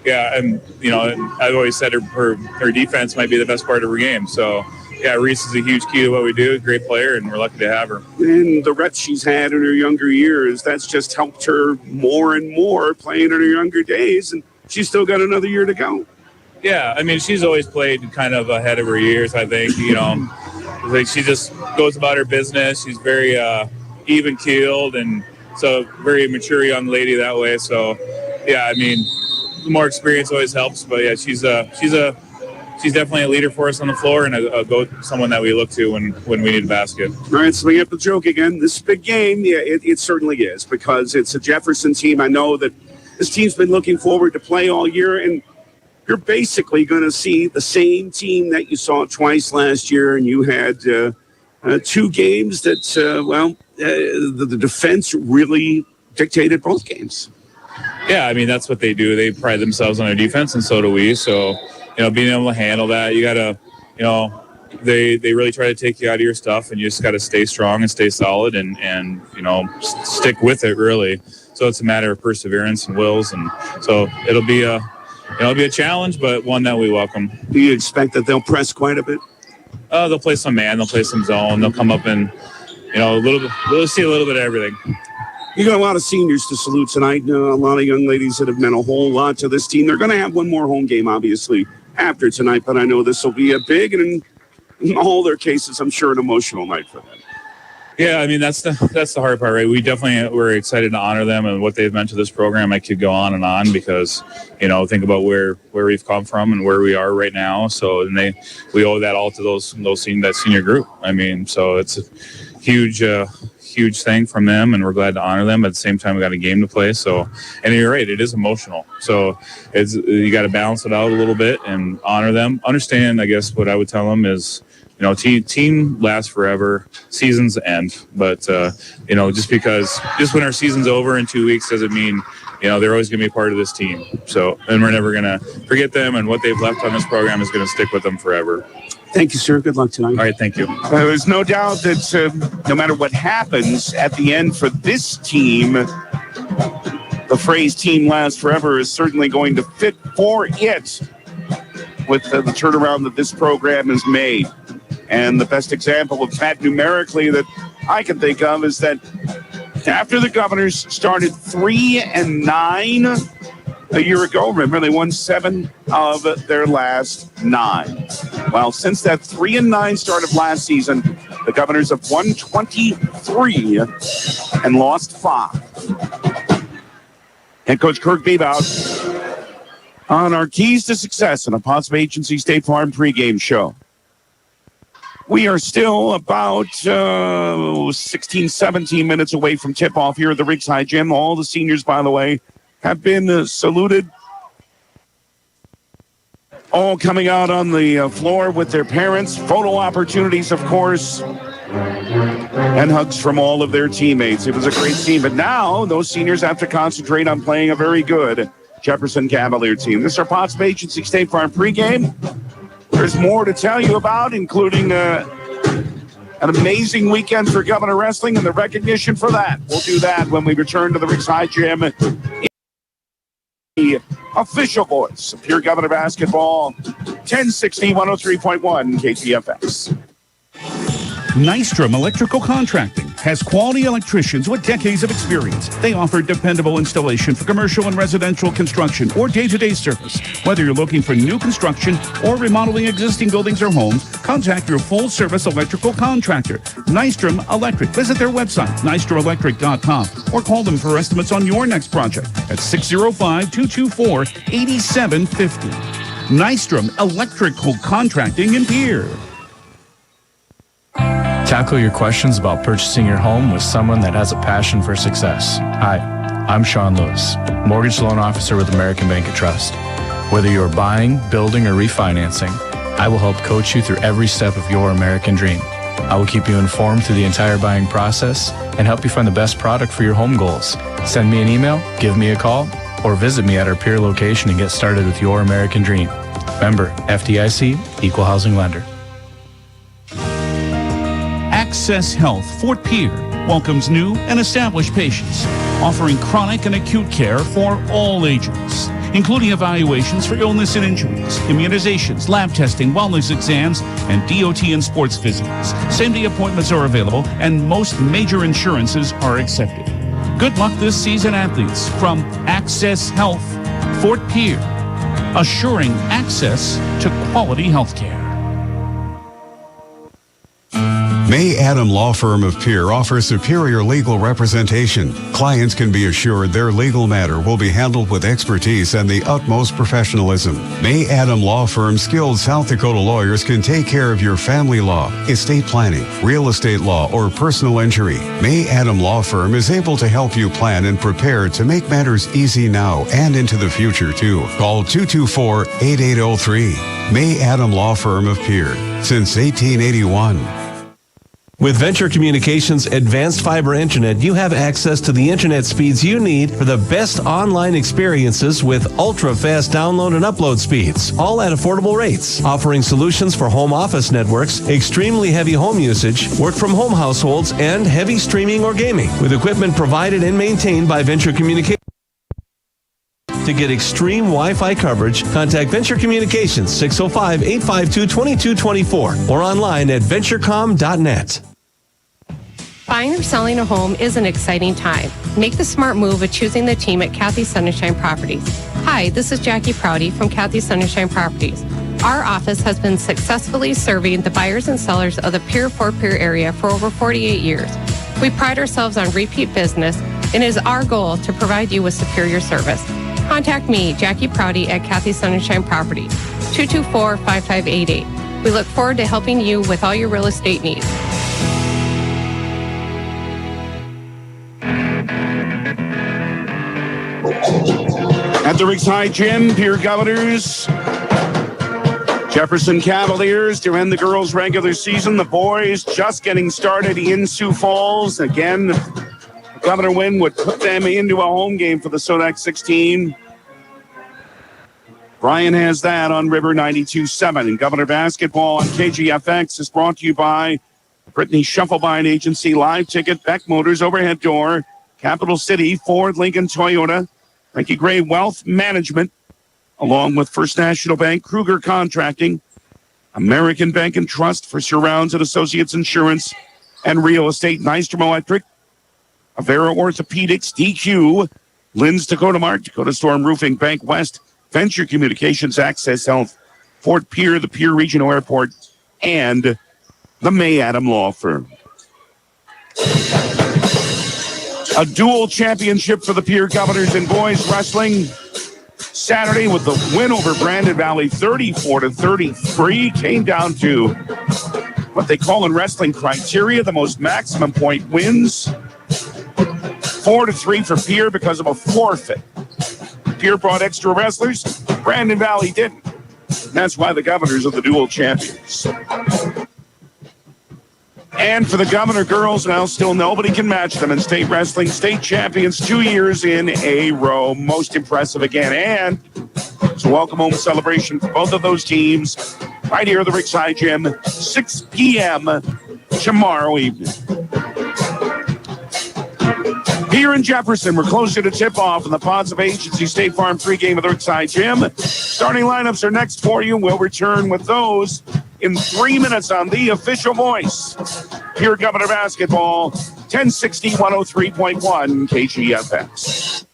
Yeah, and, you know, I've always said her defense might be the best part of her game. So, yeah, Reese is a huge key to what we do. Great player, and we're lucky to have her. And the reps she's had in her younger years, that's just helped her more and more playing in her younger days, and she's still got another year to go. Yeah, I mean, she's always played kind of ahead of her years, I think. You know, like she just goes about her business. She's very even-keeled, and so very mature young lady that way. So, yeah, I mean, more experience always helps, but yeah, she's definitely a leader for us on the floor and someone that we look to when we need a basket. All right, so we have the joke again. This is a big game. Yeah, it certainly is, because it's a Jefferson team. I know that this team's been looking forward to play all year, and you're basically going to see the same team that you saw twice last year, and you had 2 games that, the defense really dictated both games. Yeah, I mean, that's what they do. They pride themselves on their defense, and so do we. So, you know, being able to handle that, you got to, you know, they really try to take you out of your stuff, and you just got to stay strong and stay solid and you know, stick with it, really. So it's a matter of perseverance and wills, and so it'll be a challenge, but one that we welcome. Do you expect that they'll press quite a bit? They'll play some man, they'll play some zone, they'll come up and, you know, we'll see a little bit of everything. You got a lot of seniors to salute tonight. A lot of young ladies that have meant a whole lot to this team. They're going to have one more home game, obviously, after tonight, but I know this will be a big and, in all their cases, I'm sure, an emotional night for them. Yeah, I mean, that's the hard part, right? We definitely were excited to honor them and what they've meant to this program. I could go on and on because, you know, think about where we've come from and where we are right now. So, and we owe that all to that senior group. I mean, so it's a huge thing from them, and we're glad to honor them. At the same time, we got a game to play. So, and you're right, it is emotional. So you got to balance it out a little bit and honor them. Understand, I guess, what I would tell them is team lasts forever. Seasons end, but just when our season's over in 2 weeks doesn't mean they're always going to be part of this team. So, and we're never going to forget them, and what they've left on this program is going to stick with them forever. Thank you, sir. Good luck tonight. All right, thank you. There's no doubt that no matter what happens at the end for this team, the phrase "team lasts forever" is certainly going to fit for it with the turnaround that this program has made. And the best example of that numerically that I can think of is that after the Governors started 3-9 a year ago, remember they won 7 of their last 9. Well, since that 3-9 start of last season, the Governors have won 23 and lost 5. Head coach Kirk Bebout on our keys to success in a Potsdam Agency State Farm pregame show. We are still about 16, 17 minutes away from tip-off here at the Riggs High Gym. All the seniors, by the way, have been saluted. All coming out on the floor with their parents. Photo opportunities, of course, and hugs from all of their teammates. It was a great team. But now those seniors have to concentrate on playing a very good Jefferson Cavalier team. This is our Potsdam Agency State Farm pregame. There's more to tell you about, including an amazing weekend for Governor Wrestling and the recognition for that. We'll do that when we return to the Riggs High Gym. The official voice of Pierre Governor Basketball, 1060, 103.1 KTFX. Nystrom Electrical Contracting has quality electricians with decades of experience. They offer dependable installation for commercial and residential construction or day-to-day service. Whether you're looking for new construction or remodeling existing buildings or homes, contact your full-service electrical contractor, Nystrom Electric. Visit their website, nystromelectric.com, or call them for estimates on your next project at 605-224-8750. Nystrom Electrical Contracting in Pierre. Tackle your questions about purchasing your home with someone that has a passion for success. Hi, I'm Sean Lewis, Mortgage Loan Officer with American Bank and Trust. Whether you're buying, building, or refinancing, I will help coach you through every step of your American dream. I will keep you informed through the entire buying process and help you find the best product for your home goals. Send me an email, give me a call, or visit me at our Pierre location and get started with your American dream. Member, FDIC, Equal Housing Lender. Access Health Fort Pierre welcomes new and established patients, offering chronic and acute care for all ages, including evaluations for illness and injuries, immunizations, lab testing, wellness exams, and DOT and sports visits. Same-day appointments are available, and most major insurances are accepted. Good luck this season, athletes, from Access Health Fort Pierre, assuring access to quality health care. May Adam Law Firm of Pierre offers superior legal representation. Clients can be assured their legal matter will be handled with expertise and the utmost professionalism. May Adam Law Firm's skilled South Dakota lawyers can take care of your family law, estate planning, real estate law, or personal injury. May Adam Law Firm is able to help you plan and prepare to make matters easy now and into the future, too. Call 224-8803. May Adam Law Firm of Pierre, since 1881. With Venture Communications' advanced fiber internet, you have access to the internet speeds you need for the best online experiences with ultra-fast download and upload speeds, all at affordable rates. Offering solutions for home office networks, extremely heavy home usage, work-from-home households, and heavy streaming or gaming. With equipment provided and maintained by Venture Communications. To get extreme Wi-Fi coverage, contact Venture Communications 605-852-2224 or online at venturecom.net. Buying or selling a home is an exciting time. Make the smart move of choosing the team at Kathy Sunshine Properties. Hi, this is Jackie Prouty from Kathy Sunshine Properties. Our office has been successfully serving the buyers and sellers of the Fort Pierre area for over 48 years. We pride ourselves on repeat business, and it is our goal to provide you with superior service. Contact me, Jackie Prouty, at Kathy Sunshine Properties, 224-5588. We look forward to helping you with all your real estate needs. At the Riggs High Gym, Pierre Governors Jefferson Cavaliers to end the girls' regular season. The boys just getting started in Sioux Falls. Again, the Governor win would put them into a home game for the Sodex 16. Brian has that on River 92.7. And Governor Basketball on KGFX is brought to you by Brittany Shufflebine Agency, Live Ticket, Beck Motors, Overhead Door, Capital City, Ford, Lincoln, Toyota, Frankie Gray Wealth Management, along with First National Bank, Kruger Contracting, American Bank and Trust for Surrounds and Associates Insurance and Real Estate, Nystrom Electric, Avera Orthopedics, DQ, Lynn's Dakota Mart, Dakota Storm Roofing, Bank West, Venture Communications, Access Health, Fort Pierre, the Pierre Regional Airport, and the May Adam Law Firm. A dual championship for the Pierre Governors in boys wrestling Saturday with the win over Brandon Valley 34-33. Came down to what they call in wrestling criteria, the most maximum point wins. 4-3 for Pierre because of a forfeit. Pierre brought extra wrestlers. Brandon Valley didn't. That's why the Governors are the dual champions. And for the Governor girls, now still nobody can match them in state wrestling. State champions 2 years in a row. Most impressive again. And it's a welcome home celebration for both of those teams right here at the Rickside Gym, 6 p.m. tomorrow evening. Here in Jefferson, we're closer to tip-off in the Ponds of Agency State Farm pregame of the Rickside Gym. Starting lineups are next for you. We'll return with those in 3 minutes on the official voice. Pierre Governor Basketball, 1060 103.1 KGFX.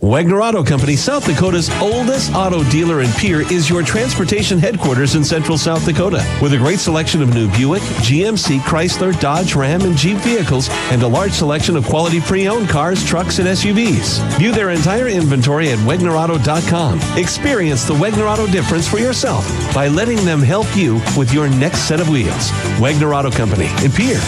Wagner Auto Company, South Dakota's oldest auto dealer in Pierre, is your transportation headquarters in central South Dakota. With a great selection of new Buick, GMC, Chrysler, Dodge, Ram, and Jeep vehicles, and a large selection of quality pre-owned cars, trucks, and SUVs. View their entire inventory at WagnerAuto.com. Experience the Wagner Auto difference for yourself by letting them help you with your next set of wheels. Wagner Auto Company in Pierre.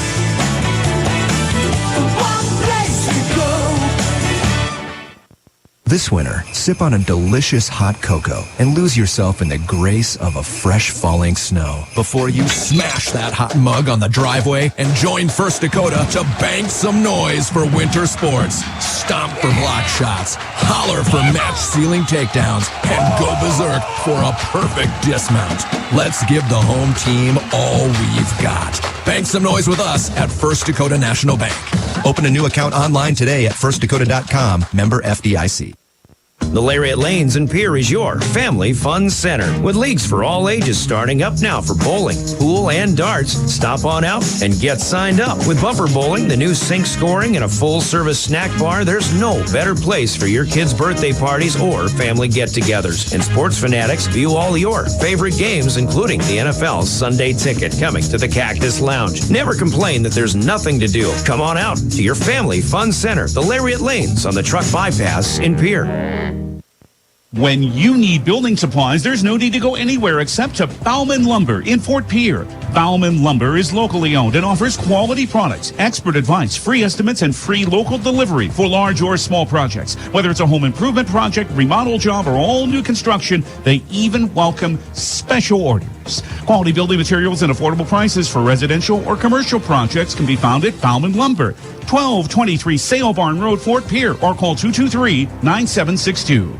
This winter, sip on a delicious hot cocoa and lose yourself in the grace of a fresh falling snow. Before you smash that hot mug on the driveway and join First Dakota to bank some noise for winter sports. Stomp for block shots, holler for match ceiling takedowns, and go berserk for a perfect dismount. Let's give the home team all we've got. Bank some noise with us at First Dakota National Bank. Open a new account online today at firstdakota.com, member FDIC. The Lariat Lanes in Pierre is your family fun center with leagues for all ages starting up now for bowling, pool, and darts. Stop on out and get signed up. With bumper bowling, the new sink scoring, and a full-service snack bar, there's no better place for your kids' birthday parties or family get-togethers. And sports fanatics, view all your favorite games, including the NFL's Sunday Ticket, coming to the Cactus Lounge. Never complain that there's nothing to do. Come on out to your family fun center, the Lariat Lanes on the Truck Bypass in Pierre. When you need building supplies, there's no need to go anywhere except to Bauman Lumber in Fort Pierre. Bauman Lumber is locally owned and offers quality products, expert advice, free estimates, and free local delivery for large or small projects. Whether it's a home improvement project, remodel job, or all new construction, they even welcome special orders. Quality building materials and affordable prices for residential or commercial projects can be found at Bauman Lumber, 1223 Sale Barn Road, Fort Pierre, or call 223-9762.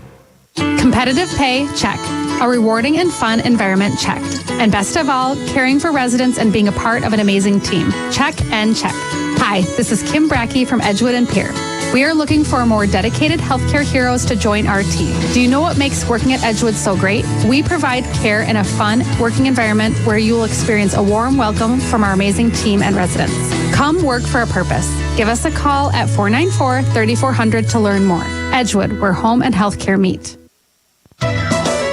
Competitive pay, check. A rewarding and fun environment, checked. And best of all, caring for residents and being a part of an amazing team, check and check. Hi, this is Kim Brackey from Edgewood and Pierre. We are looking for more dedicated healthcare heroes to join our team. Do you know what makes working at Edgewood so great? We provide care in a fun working environment where you will experience a warm welcome from our amazing team and residents. Come work for a purpose. Give us a call at 494-3400 to learn more. Edgewood, where home and healthcare meet.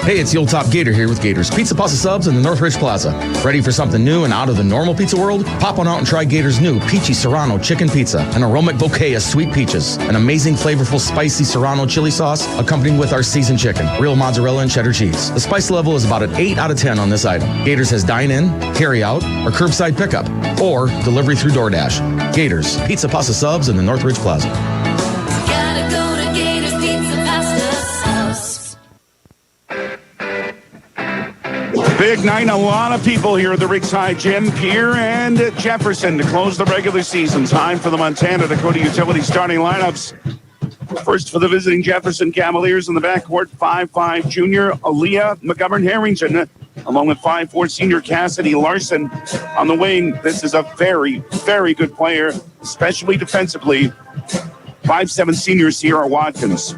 Hey, it's the Old Top Gator here with Gator's Pizza Pasta Subs in the Northridge Plaza. Ready for something new and out of the normal pizza world? Pop on out and try Gator's new Peachy Serrano Chicken Pizza, an aromatic bouquet of sweet peaches, an amazing flavorful spicy Serrano chili sauce, accompanied with our seasoned chicken, real mozzarella and cheddar cheese. The spice level is about an 8 out of 10 on this item. Gator's has dine-in, carry-out, or curbside pickup, or delivery through DoorDash. Gator's Pizza Pasta Subs in the Northridge Plaza. Big night, a lot of people here at the Ringside Gym. Pierre and Jefferson to close the regular season. Time for the Montana Dakota Utility starting lineups. First for the visiting Jefferson Cavaliers in the backcourt, 5'5" junior Aaliyah McGovern-Harrington, along with 5'4" senior Cassidy Larson on the wing. This is a very, very good player, especially defensively. 5'7" senior Sierra Watkins.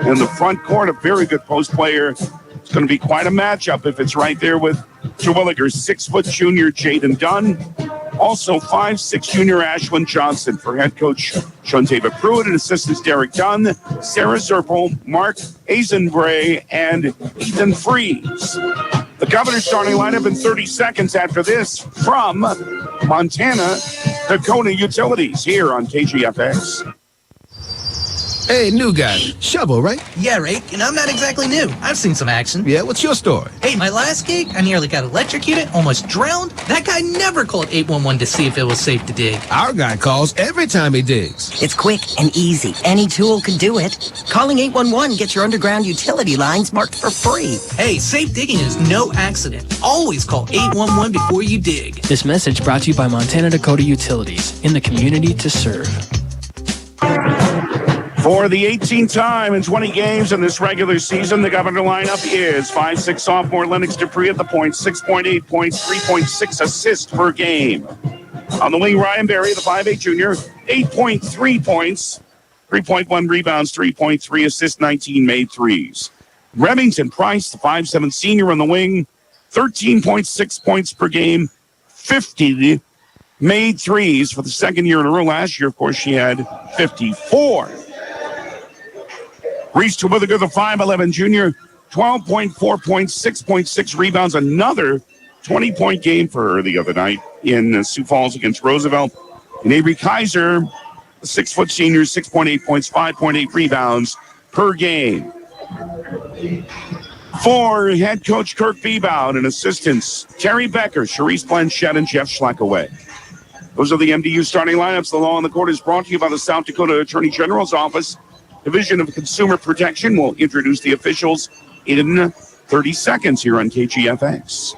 In the front court, a very good post player. It's going to be quite a matchup if it's right there with Terwilliger's 6' junior Jaden Dunn. Also 5'6" junior Ashlyn Johnson for head coach Sean David Pruitt and assistants Derek Dunn, Sarah Zerpel, Mark Azenbray, and Ethan Freeze. The Governor's starting lineup in 30 seconds after this from Montana Dakota Utilities here on KGFX. Hey, new guy. Shovel, right? Yeah, Ray. And I'm not exactly new. I've seen some action. Yeah, what's your story? Hey, my last gig, I nearly got electrocuted, almost drowned. That guy never called 811 to see if it was safe to dig. Our guy calls every time he digs. It's quick and easy. Any tool can do it. Calling 811 gets your underground utility lines marked for free. Hey, safe digging is no accident. Always call 811 before you dig. This message brought to you by Montana Dakota Utilities, in the community to serve. For the 18th time in 20 games in this regular season, the Governor lineup is 5'6" sophomore Lennox Dupree at the point, 6.8 points, 3.6 assists per game. On the wing, Ryan Berry, the 5'8" junior, 8.3 points, 3.1 rebounds, 3.3 assists, 19 made threes. Remington Price, the 5'7" senior on the wing, 13.6 points per game, 50 made threes for the second year in a row. Last year, of course, she had 54. Reese Terwilliger, the 5'11" junior, 12.4 points, 6.6 rebounds, another 20-point game for her the other night in Sioux Falls against Roosevelt. And Avery Kaiser, the 6' senior, 6.8 points, 5.8 rebounds per game. For head coach Kirk Bebout and assistants Terry Becker, Charisse Blanchette, and Jeff Schlackaway. Those are the MDU starting lineups. The Law on the Court is brought to you by the South Dakota Attorney General's Office. Division of Consumer Protection will introduce the officials in 30 seconds here on KGFX.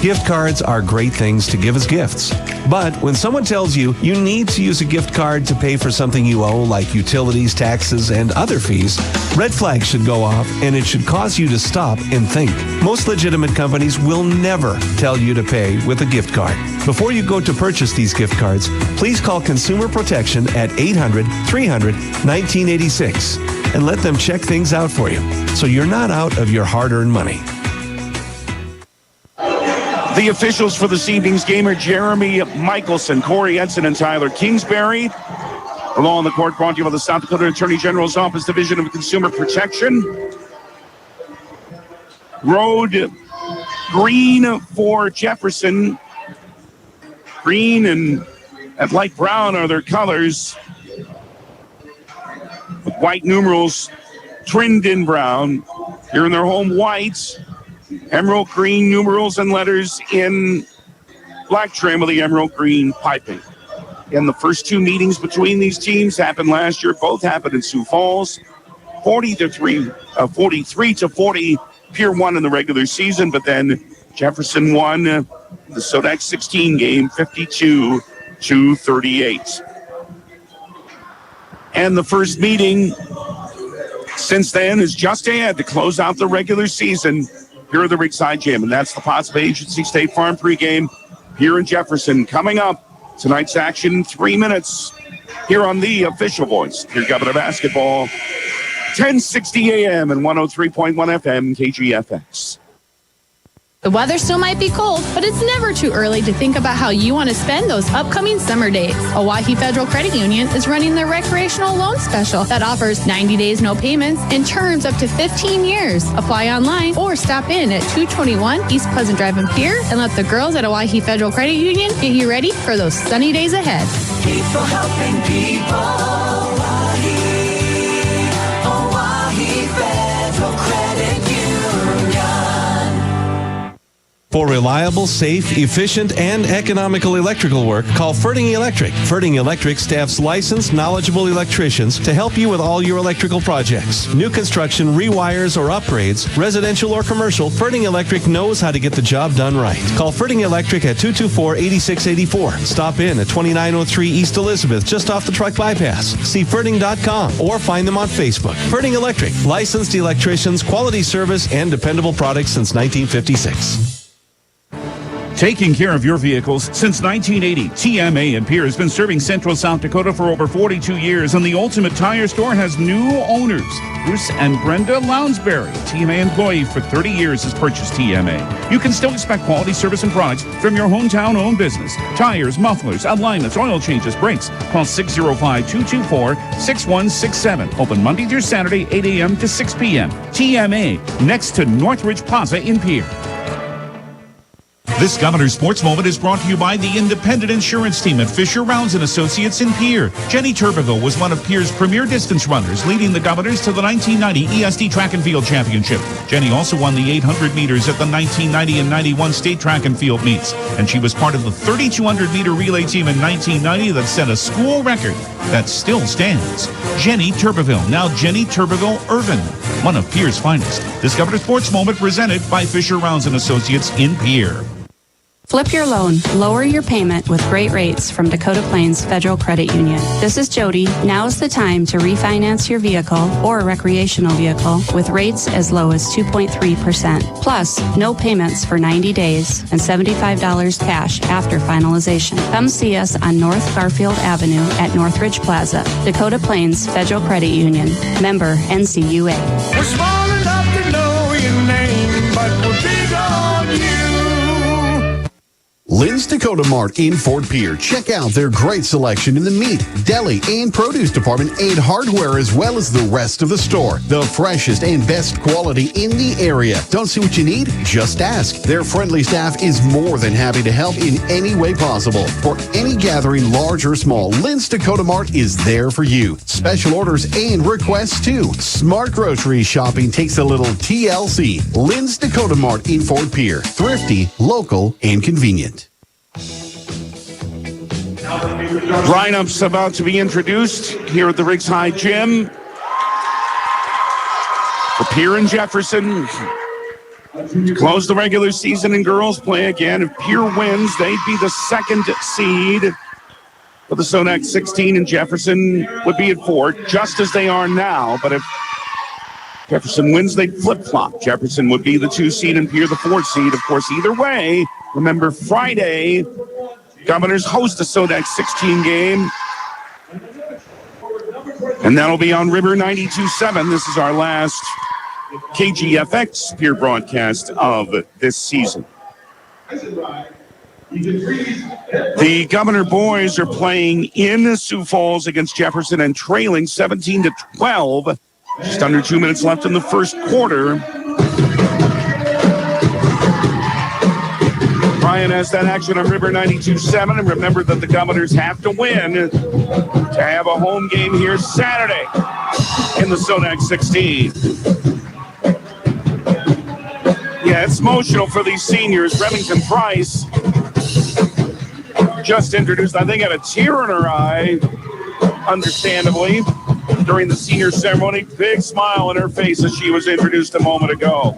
Gift cards are great things to give as gifts. But when someone tells you you need to use a gift card to pay for something you owe, like utilities, taxes, and other fees, red flags should go off, and it should cause you to stop and think. Most legitimate companies will never tell you to pay with a gift card. Before you go to purchase these gift cards, please call Consumer Protection at 800-300-1986 and let them check things out for you so you're not out of your hard-earned money. The officials for this evening's game are Jeremy Michelson, Corey Edson, and Tyler Kingsbury. The Law on the Court brought to you by the South Dakota Attorney General's Office Division of Consumer Protection. Road green for Jefferson. Green and light brown are their colors, with white numerals trimmed in brown. Here in their home white, emerald green numerals and letters in black trim with the emerald green piping. And the first two meetings between these teams happened last year. Both happened in Sioux Falls. 43-40, Pierre won in the regular season, but then Jefferson won the Sodax 16 game, 52-38. And the first meeting since then is just ahead to close out the regular season here at the Ringside Gym, and that's the Potts Bay Agency State Farm pregame here in Jefferson. Coming up, tonight's action in 3 minutes here on the official voice, your Governor Basketball, 1060 AM and 103.1 FM, KGFX. The weather still might be cold, but it's never too early to think about how you want to spend those upcoming summer days. Owyhee Federal Credit Union is running their recreational loan special that offers 90 days no payments and terms up to 15 years. Apply online or stop in at 221 East Pleasant Drive in Pierre and let the girls at Owyhee Federal Credit Union get you ready for those sunny days ahead. People helping people. Owyhee Federal Credit Union. For reliable, safe, efficient, and economical electrical work, call Ferding Electric. Ferding Electric staffs licensed, knowledgeable electricians to help you with all your electrical projects. New construction, rewires, or upgrades, residential or commercial, Ferding Electric knows how to get the job done right. Call Ferding Electric at 224-8684. Stop in at 2903 East Elizabeth, just off the truck bypass. See Ferding.com or find them on Facebook. Ferding Electric, licensed electricians, quality service, and dependable products since 1956. Taking care of your vehicles since 1980, TMA and Pierre has been serving Central South Dakota for over 42 years, and the Ultimate Tire Store has new owners. Bruce and Brenda Lounsbury, TMA employee for 30 years, has purchased TMA. You can still expect quality service and products from your hometown-owned business. Tires, mufflers, alignments, oil changes, brakes. Call 605-224-6167. Open Monday through Saturday, 8 a.m. to 6 p.m. TMA, next to Northridge Plaza in Pierre. This Governor's Sports Moment is brought to you by the independent insurance team at Fisher Rounds & Associates in Pierre. Jenny Turbeville was one of Pierre's premier distance runners, leading the Governors to the 1990 ESD Track and Field Championship. Jenny also won the 800 meters at the 1990 and 91 state track and field meets. And she was part of the 3,200-meter relay team in 1990 that set a school record that still stands. Jenny Turbeville, now Jenny Turbeville Irvin, one of Pierre's finest. This Governor's Sports Moment presented by Fisher Rounds & Associates in Pierre. Flip your loan, lower your payment with great rates from Dakota Plains Federal Credit Union. This is Jody. Now is the time to refinance your vehicle or recreational vehicle with rates as low as 2.3%. Plus, no payments for 90 days and $75 cash after finalization. Come see us on North Garfield Avenue at Northridge Plaza. Dakota Plains Federal Credit Union. Member NCUA. We're small enough to know your name, but we're big on you. Lynn's Dakota Mart in Fort Pierre. Check out their great selection in the meat, deli, and produce department and hardware, as well as the rest of the store. The freshest and best quality in the area. Don't see what you need? Just ask. Their friendly staff is more than happy to help in any way possible. For any gathering, large or small, Lynn's Dakota Mart is there for you. Special orders and requests too. Smart grocery shopping takes a little TLC. Lynn's Dakota Mart in Fort Pierre. Thrifty, local, and convenient. Lineups about to be introduced here at the Riggs High Gym. For Pierre and Jefferson to close the regular season in girls play again. If Pierre wins, they'd be the second seed for the SODAC 16, and Jefferson would be at 4, just as they are now. But if Jefferson wins, they'd flip-flop. Jefferson would be the 2 seed and Pierre the 4 seed. Of course, either way, remember Friday, Governors host a SODAC 16 game. And that'll be on River 92.7. This is our last KGFX Pierre broadcast of this season. The Governor boys are playing in Sioux Falls against Jefferson and trailing 17-12. Just under 2 minutes left in the first quarter. Ryan has that action on River 92.7, and remember that the Governors have to win to have a home game here Saturday in the SODAC 16. Yeah, it's emotional for these seniors. Remington Price just introduced, I think, had a tear in her eye, understandably, during the senior ceremony. Big smile on her face as she was introduced a moment ago.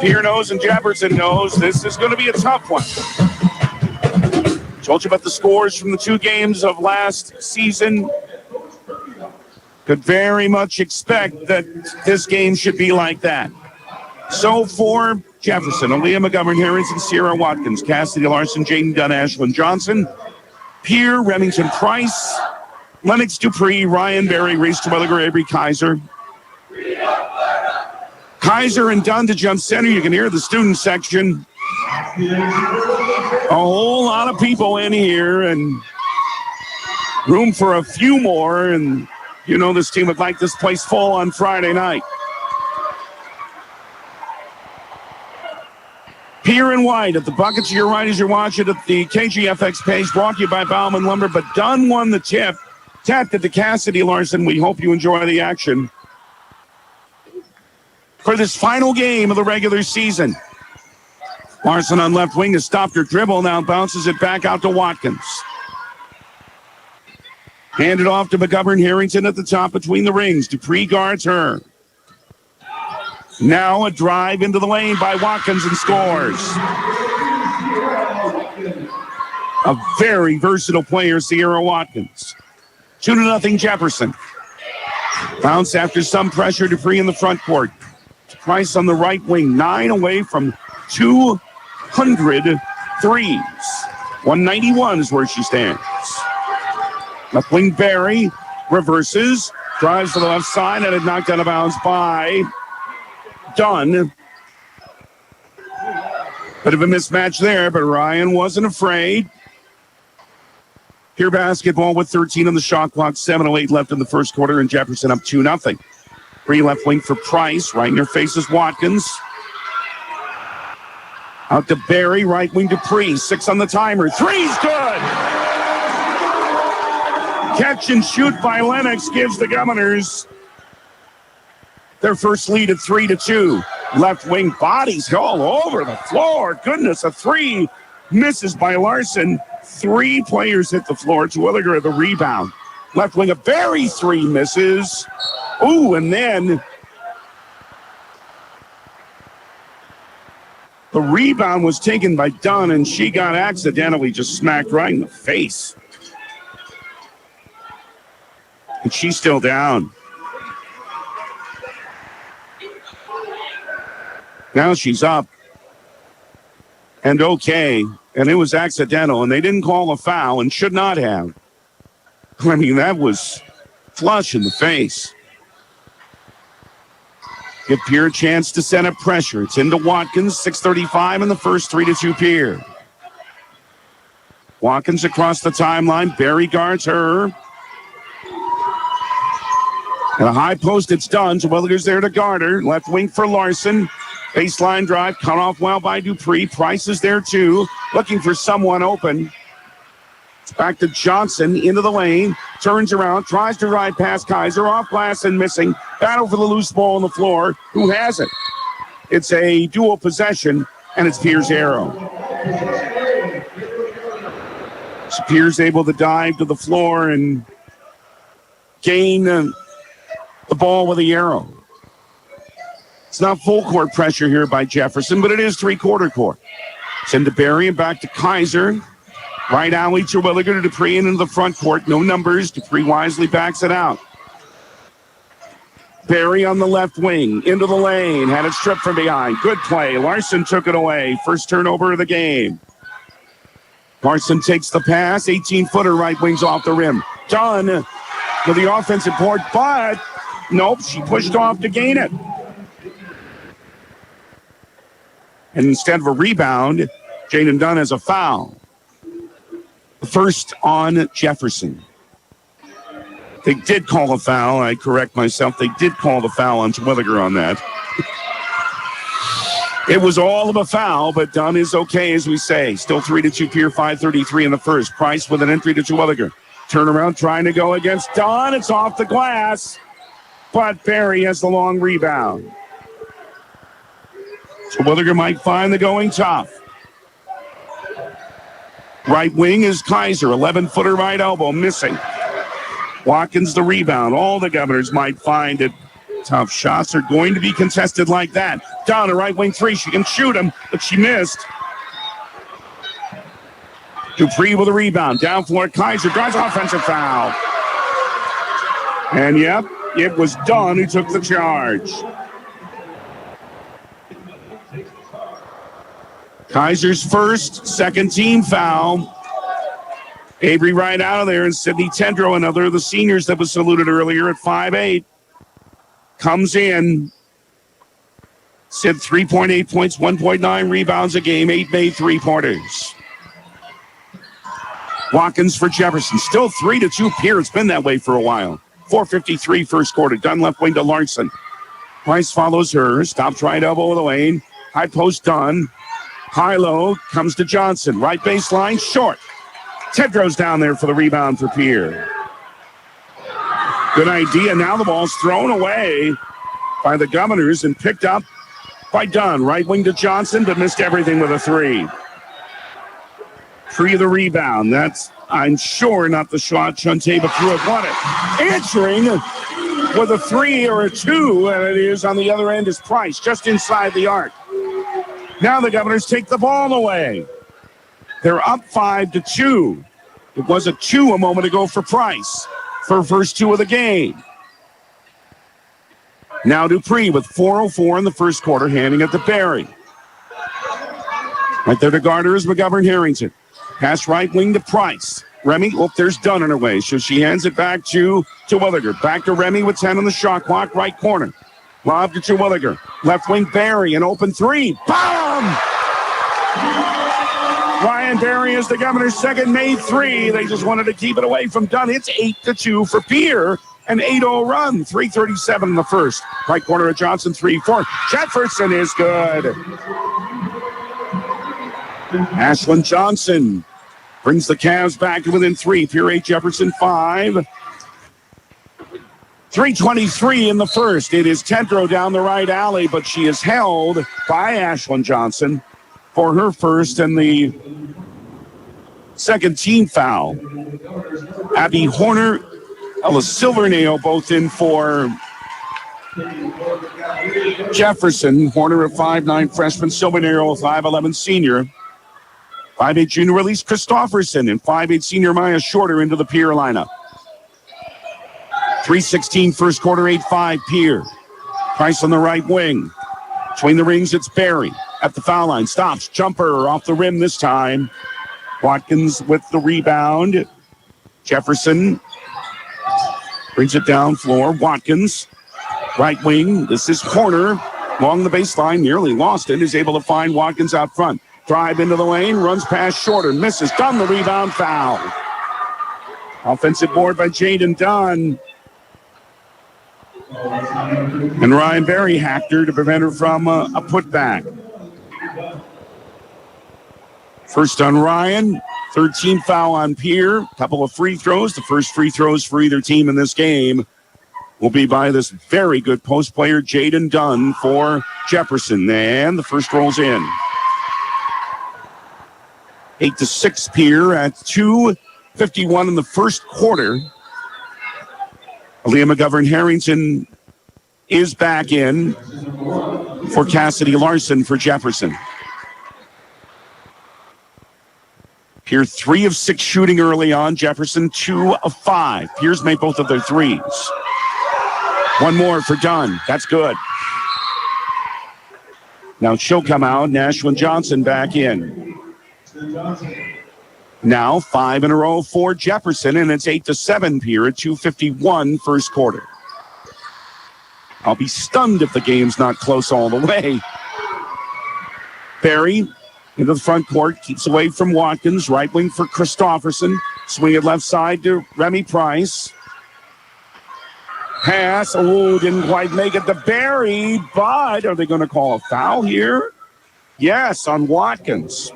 Pierre knows and Jefferson knows this is going to be a tough one. Told you about the scores from the 2 games of last season. Could very much expect that this game should be like that. So for Jefferson, Aaliyah McGovern Harris and Sierra Watkins, Cassidy Larson, Jaden Dunn, Ashlyn Johnson, Pierre, Remington Price, Lennox Dupree, Ryan Berry, Reese Terwilliger, Avery Kaiser. Kaiser and Dunn to jump center. You can hear the student section. A whole lot of people in here and room for a few more. And you know this team would like this place full on Friday night. Pierre and White at the buckets to your right as you're watching at the KGFX page, brought to you by Bauman Lumber. But Dunn won the tip. Tapped it to Cassidy Larson. We hope you enjoy the action. for this final game of the regular season. Larson on left wing has stopped her dribble. Now bounces it back out to Watkins. Handed off to McGovern. Harrington at the top between the rings. Dupree guards her. Now a drive into the lane by Watkins and scores. A very versatile player, Sierra Watkins. 2-0 Jefferson. Bounce after some pressure. Dupree in the front court. Price on the right wing. 9 away from 200 threes. 191 is where she stands. Left wing Barry reverses. Drives to the left side and it knocked out of bounds by Dunn. Bit of a mismatch there, but Ryan wasn't afraid. Here basketball with 13 on the shot clock, 7:08 left in the first quarter, and Jefferson up 2-0. Free left wing for Price. Right in her face is Watkins. Out to Barry, right wing Dupree. 6 on the timer. Three's good! Catch and shoot by Lennox gives the Governors their first lead at 3-2. Left wing bodies all over the floor. Goodness, a 3 misses by Larson. 3 players hit the floor. Terwilliger the rebound. Left wing of Barry, 3 misses. Ooh, and then the rebound was taken by Dunn, and she got accidentally just smacked right in the face. And she's still down. Now she's up. And okay. And it was accidental, and they didn't call a foul and should not have. I mean, that was flush in the face. Give Pierre a chance to set up pressure. It's into Watkins, 6:35 in the first, 3-2 Pierre. Watkins across the timeline. Barry guards her. And a high post, it's done. Terwilliger's there to guard her. Left wing for Larson. Baseline drive, cut off well by Dupree. Price is there too, looking for someone open. It's back to Johnson into the lane. Turns around, tries to ride past Kaiser. Off glass and missing. Battle for the loose ball on the floor. Who has it? It's a dual possession, and it's Pierre's arrow. So Pierre's able to dive to the floor and gain the ball with the arrow. It's not full court pressure here by Jefferson, but it is 3/4 court. It's into Barry and back to Kaiser. Right alley, Terwilliger to Dupree and into the front court. No numbers. Dupree wisely backs it out. Barry on the left wing, into the lane. Had it stripped from behind. Good play. Larson took it away. First turnover of the game. Larson takes the pass. 18-footer right wings off the rim. Dunn with the offensive board, but nope, she pushed off to gain it. And instead of a rebound, Jaden Dunn has a foul. First on Jefferson. They did call a foul. I correct myself. They did call the foul on Terwilliger on that. It was all of a foul, but Dunn is okay, as we say. Still 3-2 Pierre, 5:33 in the first. Price with an entry to Terwilliger. Turnaround trying to go against Dunn. It's off the glass, but Barry has the long rebound. Terwilliger might find the going tough. Right wing is Kaiser, 11-footer right elbow, missing. Watkins the rebound. All the Governors might find it tough. Shots are going to be contested like that. Down a right wing 3. She can shoot him, but she missed. Dupree with a rebound. Down floor, Kaiser drives offensive foul. And yep, it was Dunn who took the charge. Kaiser's first, second team foul. Avery right out of there, and Sydney Tendro, another of the seniors that was saluted earlier at 5'8", comes in. Sid 3.8 points, 1.9 rebounds a game, 8 made three-pointers. Watkins for Jefferson, still 3-2 Pierre. It's been that way for a while. 4:53 first quarter. Dunn left wing to Larson. Price follows her, stops right elbow of the lane. High post Dunn. High-low comes to Johnson. Right baseline, short. Tedrow's down there for the rebound for Pierre. Good idea. Now the ball's thrown away by the Governors and picked up by Dunn. Right wing to Johnson, but missed everything with a three. Free the rebound. That's, I'm sure, not the shot Chuntaba threw it. Won it. Answering with a three or a two, and it is on the other end is Price, just inside the arc. Now the Governors take the ball away. They're up 5-2. It was a 2 a moment ago for Price for first 2 of the game. Now Dupree with 4:04 in the first quarter, handing it to Barry. Right there to Gardner is McGovern Harrington. Pass right wing to Price. Remy, there's Dunn on her way. So she hands it back to Terwilliger. Back to Remy with 10 on the shot clock, right corner. Lob to Terwilliger. Left wing Barry, an open three. Bomb! Ryan Barry is the Governor's second made three. They just wanted to keep it away from Dunn. It's 8-2 for Pierre. An 8-0 run. 3:37 in the first. Right corner of Johnson, 3-4. Jefferson is good. Ashlyn Johnson brings the Cavs back to within 3. Pierre 8, Jefferson 5. 3:23 in the first. It is Tendro down the right alley, but she is held by Ashlyn Johnson for her first and the second team foul. Abby Horner, Ella Silvernail both in for Jefferson. Horner, a 5'9" freshman, Silvernail, a 5'11" senior. 5'8" junior release Christofferson and 5'8" senior Maya Shorter into the Pierre lineup. 3:16 first quarter, 8-5 Pierre. Price on the right wing. Between the rings, it's Barry at the foul line. Stops, jumper off the rim this time. Watkins with the rebound. Jefferson brings it down floor. Watkins, right wing. This is Horner along the baseline. Nearly lost it. Is able to find Watkins out front. Drive into the lane. Runs past Shorter. Misses. Dunn the rebound. Foul. Offensive board by Jaden Dunn. And Ryan Barry hacked her to prevent her from a putback. First on Ryan. 13 foul on Pierre. Couple of free throws. The first free throws for either team in this game will be by this very good post player, Jaden Dunn, for Jefferson. And the first rolls in. 8-6 Pierre at 2:51 in the first quarter. Aaliyah McGovern Harrington is back in for Cassidy Larson for Jefferson. Pierre 3 of 6 shooting early on. Jefferson 2 of 5. Pierre's made both of their threes. One more for Dunn. That's good. Now she'll come out. Ashlyn Johnson back in. Now 5 in a row for Jefferson, and it's 8-7 Pierre at 2:51 first quarter. I'll be stunned if the game's not close all the way. Barry into the front court, keeps away from Watkins. Right wing for Christofferson. Swing it left side to Remy Price. Pass. Oh, didn't quite make it to Barry, but are they going to call a foul here? Yes, on Watkins.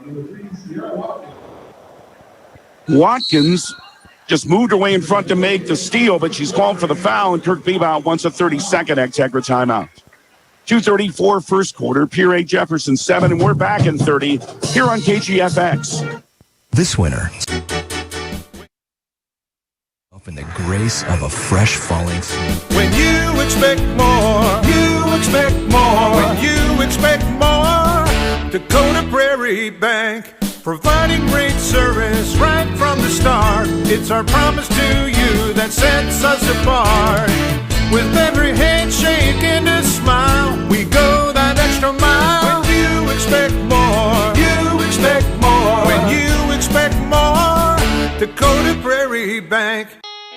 Watkins just moved away in front to make the steal, but she's called for the foul, and Kirk Bebout wants a 30-second Exegra timeout. 2:34 first quarter. Pierre 8, Jefferson 7, and we're back in 30 here on KGFX. This winter, in the grace of a fresh falling snow. When you expect more, you expect more. When you expect more, Dakota Prairie Bank, providing great service right from the start. It's our promise to you that sets us apart. With every handshake and a smile, we go that extra mile. When you expect more, you expect more. When you expect more, Dakota Prairie Bank.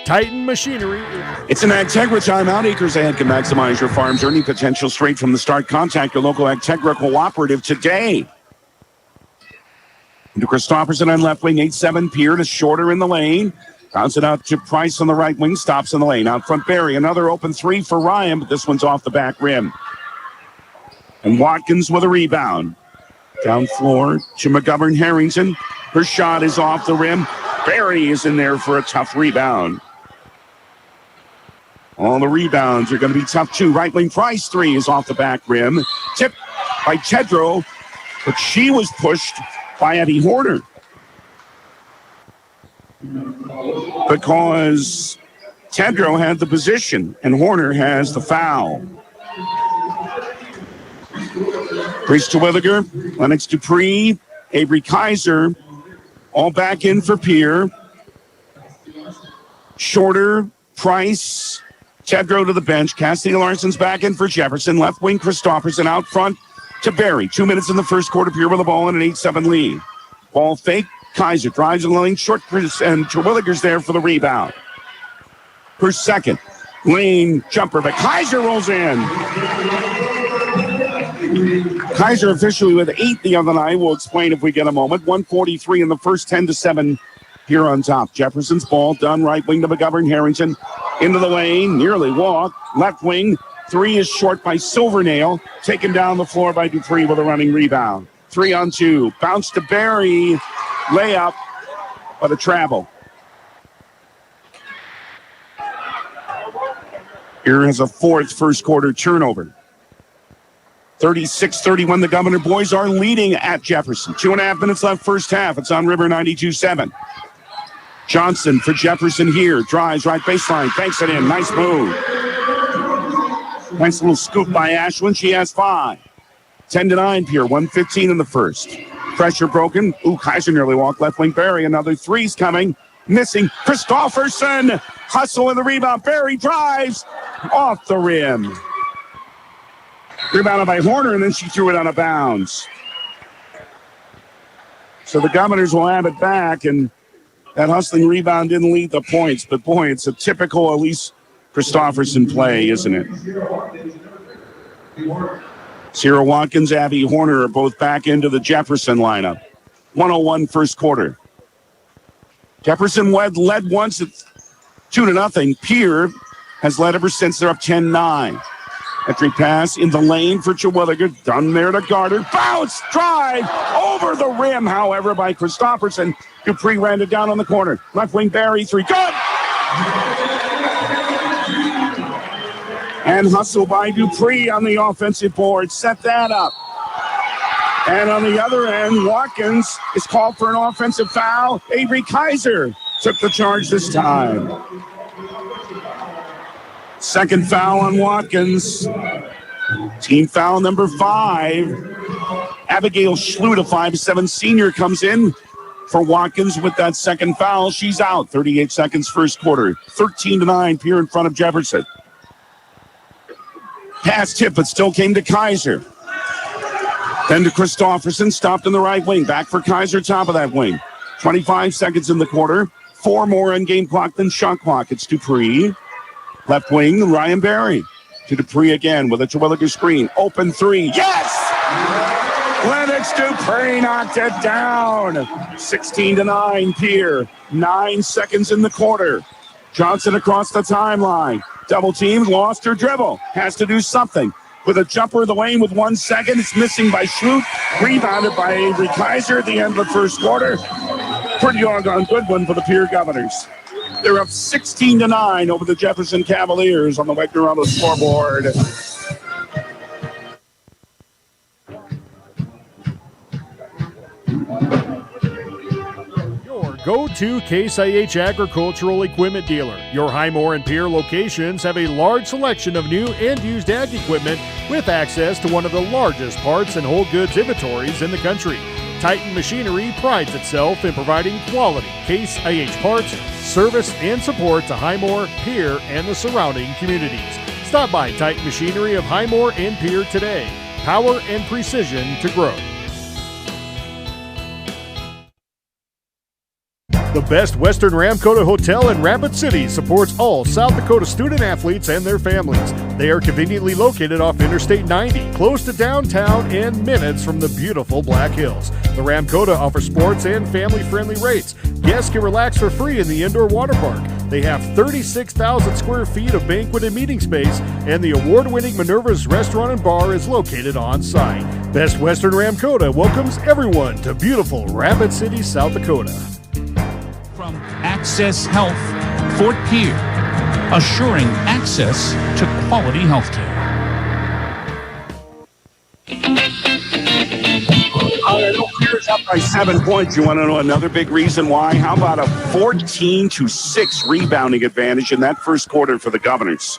Titan Machinery. It's an Agtegra timeout. Acres Ahead can maximize your farm's earning potential straight from the start. Contact your local Agtegra cooperative today. To Christofferson on left wing, 8-7 Pierre to Shorter in the lane. Bounce it out to Price on the right wing, stops in the lane. Out front, Barry. Another open three for Ryan, but this one's off the back rim. And Watkins with a rebound. Down floor to McGovern Harrington. Her shot is off the rim. Barry is in there for a tough rebound. All the rebounds are going to be tough, too. Right wing Price, 3 is off the back rim. Tipped by Tedrow, but she was pushed by Abby Horner. Because Tedrow had the position and Horner has the foul. Grace Terwilliger, Lennox Dupree, Avery Kaiser, all back in for Pierre. Shorter, Price, Tedrow to the bench. Cassidy Larson's back in for Jefferson. Left wing Christopherson out front to Barry. 2 minutes in the first quarter. Pierre with the ball and an 8-7 lead. Ball fake. Kaiser drives in the lane. Short and Terwilliger's there for the rebound. Per second. Lane jumper, but Kaiser rolls in. Kaiser officially with 8 the other night. We'll explain if we get a moment. 1:43 in the first, 10-7 here on top. Jefferson's ball done. Right wing to McGovern. Harrington into the lane. Nearly walked. Left wing. 3 is short by Silvernail. Taken down the floor by Dupree with a running rebound. 3-on-2. Bounce to Barry. Layup, but a travel. Here has a 4th first quarter turnover. 36-31, the Governor boys are leading at Jefferson. 2.5 minutes left first half. It's on River 92.7. Johnson for Jefferson here. Drives right baseline. Banks it in. Nice move. Nice little scoop by Ashwin. She has 5. 10-9 Pierre. 1:15 in the first. Pressure broken. Kaiser nearly walked. Left wing Barry. Another 3's coming. Missing. Christopherson. Hustle in the rebound. Barry drives. Off the rim. Rebounded by Horner, and then she threw it out of bounds. So the Governors will have it back, and that hustling rebound didn't lead the points. But, boy, it's a typical Elise Christopherson play, isn't it? Sierra Watkins, Abby Horner are both back into the Jefferson lineup. 1:01 first quarter. Jefferson led once at 2-0. Pierre has led ever since. They're up 10-9. Entry pass in the lane for Terwilliger. Done there to Garter. Bounce, drive, over the rim, however, by Christopherson. Dupree ran it down on the corner. Left wing Barry, 3. Good! And hustle by Dupree on the offensive board. Set that up. And on the other end, Watkins is called for an offensive foul. Avery Kaiser took the charge this time. Second foul on Watkins. Team foul number 5. Abigail Schluter, 5'7" senior, comes in for Watkins with that second foul. She's out. 38 seconds first quarter. 13-9, Pierre in front of Jefferson. Pass tip, but still came to Kaiser. Then to Christopherson, stopped in the right wing. Back for Kaiser, top of that wing. 25 seconds in the quarter. 4 more on game clock than shot clock. It's Dupree. Left wing, Ryan Barry. To Dupree again with a Terwilliger screen. Open 3. Yes! Lennox Dupree knocked it down. 16-9, Pierre. 9 seconds in the quarter. Johnson across the timeline. Double team, lost her dribble. Has to do something. With a jumper in the lane with 1 second. It's missing by Schluter. Rebounded by Avery Kaiser at the end of the first quarter. Pretty doggone good one for the Pierre Governors. They're up 16-9 over the Jefferson Cavaliers on the Wegner on the scoreboard. Your go-to Case IH agricultural equipment dealer. Your Highmore and Pierre locations have a large selection of new and used ag equipment with access to one of the largest parts and whole goods inventories in the country. Titan Machinery prides itself in providing quality Case IH parts, service, and support to Highmore, Pierre, and the surrounding communities. Stop by Titan Machinery of Highmore and Pierre today. Power and precision to grow. The Best Western Ramkota Hotel in Rapid City supports all South Dakota student athletes and their families. They are conveniently located off Interstate 90, close to downtown and minutes from the beautiful Black Hills. The Ramkota offers sports and family-friendly rates. Guests can relax for free in the indoor water park. They have 36,000 square feet of banquet and meeting space, and the award-winning Minerva's Restaurant and Bar is located on site. Best Western Ramkota welcomes everyone to beautiful Rapid City, South Dakota. From Access Health, Fort Pierre. assuring access to quality health care. Pierre's up by 7 points. You want to know another big reason why? How about a 14-6 rebounding advantage in that first quarter for the Governors?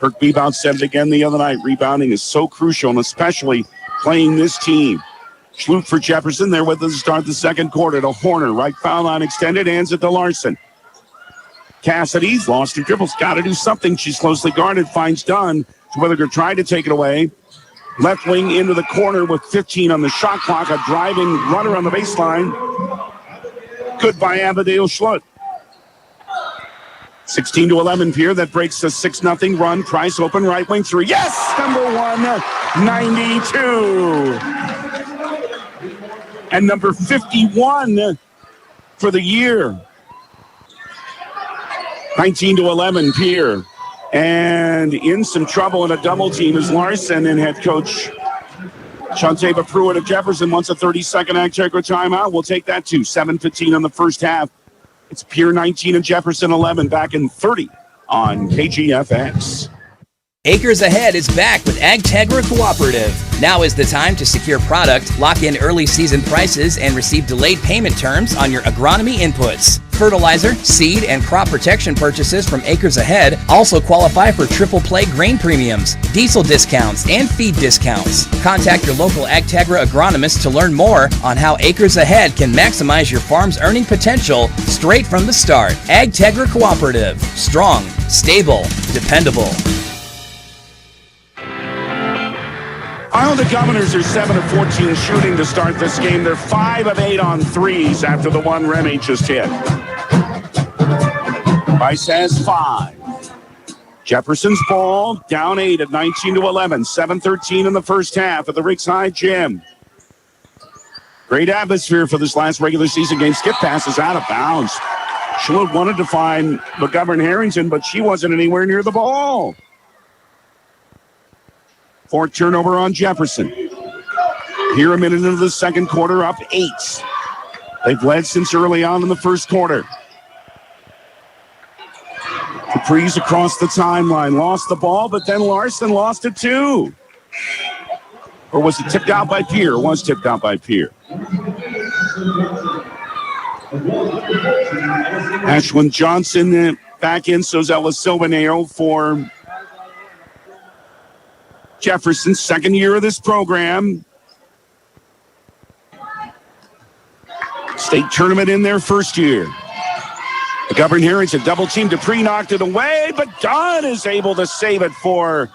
Kirk Bebout said it again the other night. Rebounding is so crucial, and especially playing this team. Schlup for Jefferson. There with us to start the second quarter to Horner. Right foul line extended. Hands it to Larson. Cassidy's lost her dribbles. Got to do something. She's closely guarded. Finds Dunn. Terwilliger tried to take it away. Left wing into the corner with 15 on the shot clock. A driving runner on the baseline. Good by Abigail Schlutt. 16-11 Pierre. That breaks a 6-0 run. Price open right wing three. Yes! Number 192. And number 51 for the year. 19-11 Pierre. And in some trouble in a double team is Larson, and head coach Shantava Pruitt of Jefferson wants a 30-second Ag-Tegra timeout. We'll take that too. 7:15 on the first half. It's Pierre 19 and Jefferson 11 back in 30 on KGFX. Acres Ahead is back with Ag-Tegra Cooperative. Now is the time to secure product, lock in early season prices, and receive delayed payment terms on your agronomy inputs. Fertilizer, seed, and crop protection purchases from Acres Ahead also qualify for triple play grain premiums, diesel discounts, and feed discounts. Contact your local Ag-Tegra agronomist to learn more on how Acres Ahead can maximize your farm's earning potential straight from the start. Ag-Tegra Cooperative. Strong, stable, dependable. The Governors are 7 of 14 shooting to start this game. They're 5 of 8 on threes after the one Remy just hit. Rice has 5. Jefferson's ball down 8 at 19-11. 7:13 in the first half at the Ricks High Gym. Great atmosphere for this last regular season game. Skip pass is out of bounds. Schlup wanted to find McGovern Harrington, but she wasn't anywhere near the ball. Fourth turnover on Jefferson. Here a minute into the second quarter, up 8. They've led since early on in the first quarter. Capri's across the timeline. Lost the ball, but then Larson lost it too. Or was it tipped out by Pierre? It was tipped out by Pierre. Ashwin Johnson back in, so's Ella Silvanero for Jefferson, second year of this program. State tournament in their first year. McGovern Harrington double team. Dupree knocked it away, but Dunn is able to save it for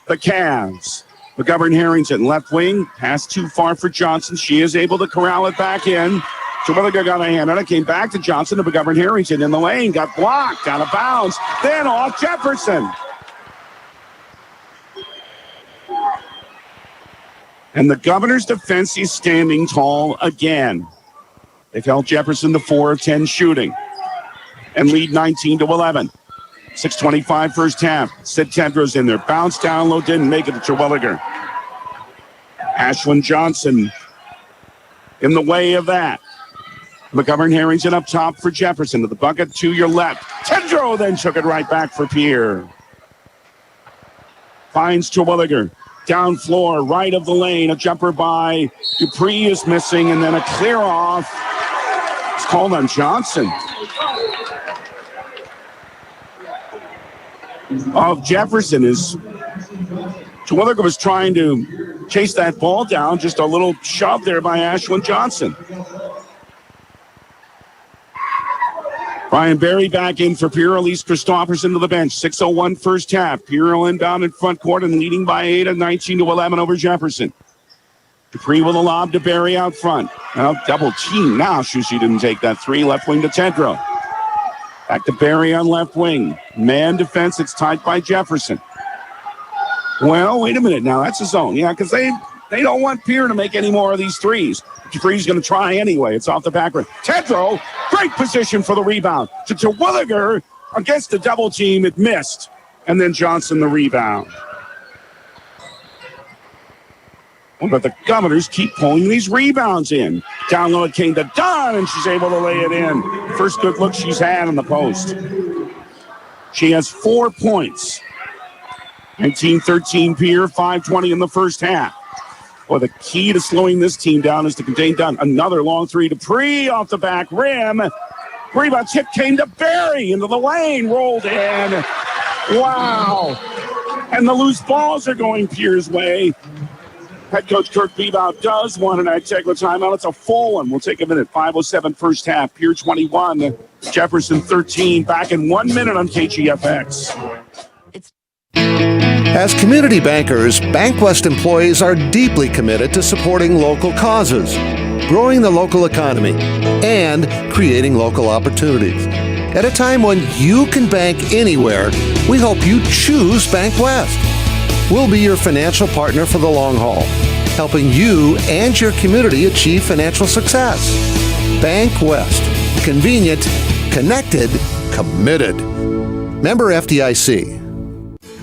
the Cavs. McGovern Harrington, left wing, pass too far for Johnson. She is able to corral it back in. Terwilliger got a hand on it, came back to Johnson to McGovern Harrington in the lane, got blocked, out of bounds, then off Jefferson. And the Governors' defense is standing tall again. They've held Jefferson to 4 of 10 shooting and lead 19-11. 6:25 first half. Sid Tedros in there. Bounce down low, didn't make it to Terwilliger. Ashwin Johnson in the way of that. McGovern Harrington up top for Jefferson to the bucket to your left. Tedro then took it right back for Pierre. Finds Terwilliger. Down floor, right of the lane. A jumper by Dupree is missing, and then a clear off. It's called on Johnson. Of Jefferson is Terwilliger was trying to chase that ball down. Just a little shove there by Ashwin Johnson. Brian Berry back in for Pierre. Elise Christopherson to the bench. 6:01 first half. Pierre inbound in front court and leading by 8 at 19-11 over Jefferson. Dupree with a lob to Berry out front. Now double team now. She didn't take that three. Left wing to Tedro. Back to Berry on left wing. Man defense. It's tied by Jefferson. Well, wait a minute now. That's a zone. Yeah, because they don't want Pierre to make any more of these threes. Dupree's going to try anyway. It's off the back rim. Tedro, great position for the rebound. To Terwilliger against the double team. It missed. And then Johnson the rebound. But the Governors keep pulling these rebounds in. Down low it came to Dunn, and she's able to lay it in. First good look she's had on the post. She has 4 points. 19-13 Pierre, 5:20 in the first half. Well, the key to slowing this team down is to contain Dunn. Another long three to Dupree off the back rim. Rebound tip came to Barry into the lane, rolled in. Wow. And the loose balls are going Pierre's way. Head coach Kirk Bebout does want an Agtegra timeout. It's a full one. We'll take a minute. 5:07 first half. Pierre 21, Jefferson 13. Back in 1 minute on KGFX. As community bankers, BankWest employees are deeply committed to supporting local causes, growing the local economy, and creating local opportunities. At a time when you can bank anywhere, we hope you choose BankWest. We'll be your financial partner for the long haul, helping you and your community achieve financial success. BankWest. Convenient, connected, committed. Member FDIC.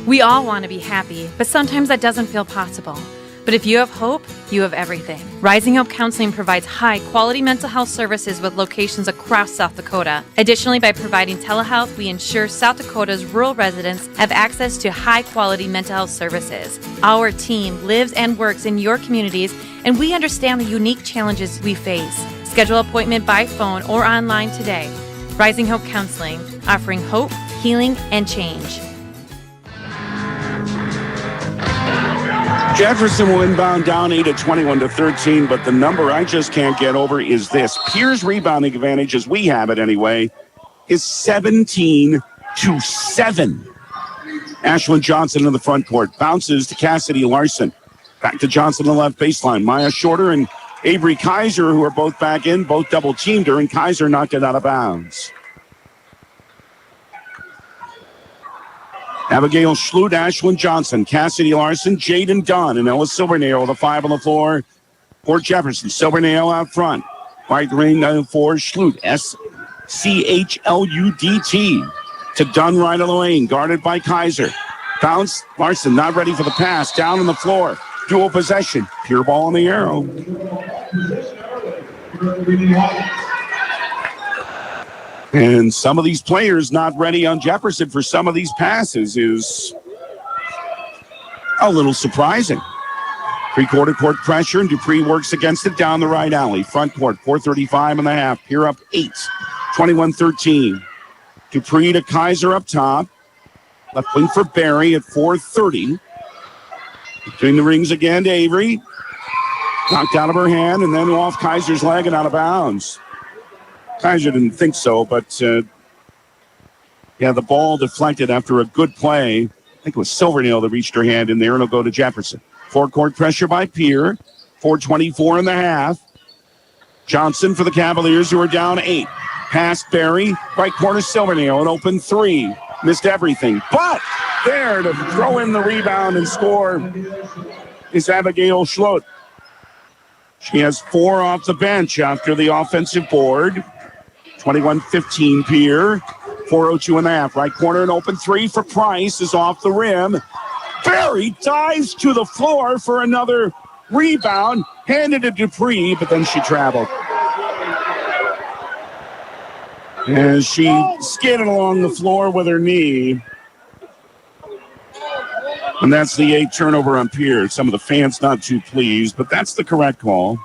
We all want to be happy, but sometimes that doesn't feel possible. But if you have hope, you have everything. Rising Hope Counseling provides high-quality mental health services with locations across South Dakota. Additionally, by providing telehealth, we ensure South Dakota's rural residents have access to high-quality mental health services. Our team lives and works in your communities, and we understand the unique challenges we face. Schedule an appointment by phone or online today. Rising Hope Counseling, offering hope, healing, and change. Jefferson will inbound down 8 at 21-13, but the number I just can't get over is this. Pierre's rebounding advantage, as we have it anyway, is 17-7. Ashlyn Johnson in the front court. Bounces to Cassidy Larson. Back to Johnson on the left baseline. Maya Shorter and Avery Kaiser, who are both back in, both double-teamed her, and Kaiser knocked it out of bounds. Abigail Schlut, Ashlyn Johnson, Cassidy Larson, Jaden Dunn, and Ella Silvernail with a 5 on the floor for Jefferson. Silvernail out front. Right lane for Schlut, S-C-H-L-U-D-T. To Dunn right of the lane, guarded by Kaiser. Bounce, Larson not ready for the pass, down on the floor. Dual possession, pure ball in the arrow. And some of these players not ready on Jefferson for some of these passes is a little surprising. Three-quarter court pressure, and Dupree works against it down the right alley. Front court, 4:35 and a half. Here up 8, 21-13. Dupree to Kaiser up top. Left wing for Barry at 4:30. Between the rings again to Avery. Knocked out of her hand, and then off Kaiser's leg and out of bounds. Kaiser didn't think so, but the ball deflected after a good play. I think it was Silvernail that reached her hand in there, and it'll go to Jefferson. Four-court pressure by Pierre. 4:24 and a half. Johnson for the Cavaliers, who are down 8. Past Barry, right corner Silvernail, an open 3. Missed everything, but there to throw in the rebound and score is Abigail Schlut. She has 4 off the bench after the offensive board. 21-15 Pierre. 4:02 and a half. Right corner, an open 3 for Price is off the rim. Barry dives to the floor for another rebound. Handed to Dupree, but then she traveled. As she skidded along the floor with her knee. And that's the 8th turnover on Pierre. Some of the fans not too pleased, but that's the correct call.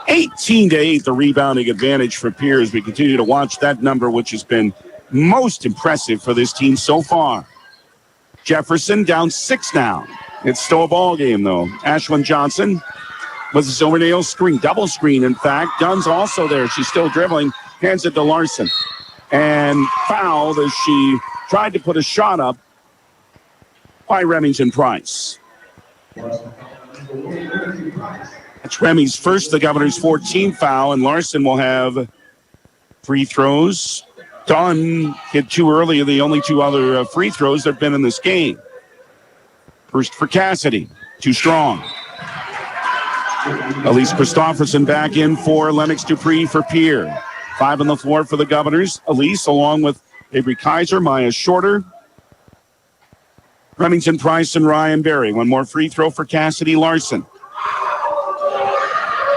18-8, the rebounding advantage for Pierre as we continue to watch that number, which has been most impressive for this team so far. Jefferson down 6 now. It's still a ball game, though. Ashlyn Johnson with the Silvernail screen, double screen, in fact. Dunn's also there. She's still dribbling. Hands it to Larson. And fouled as she tried to put a shot up by Remington Price. That's Remy's first, the Governor's 14th foul, and Larson will have free throws. Dunn hit 2 early, the only 2 other free throws that have been in this game. First for Cassidy, too strong. Elise Christopherson back in for Lennox Dupree for Pierre. 5 on the floor for the Governors. Elise along with Avery Kaiser, Maya Shorter, Remington Price, and Ryan Berry. One more free throw for Cassidy Larson.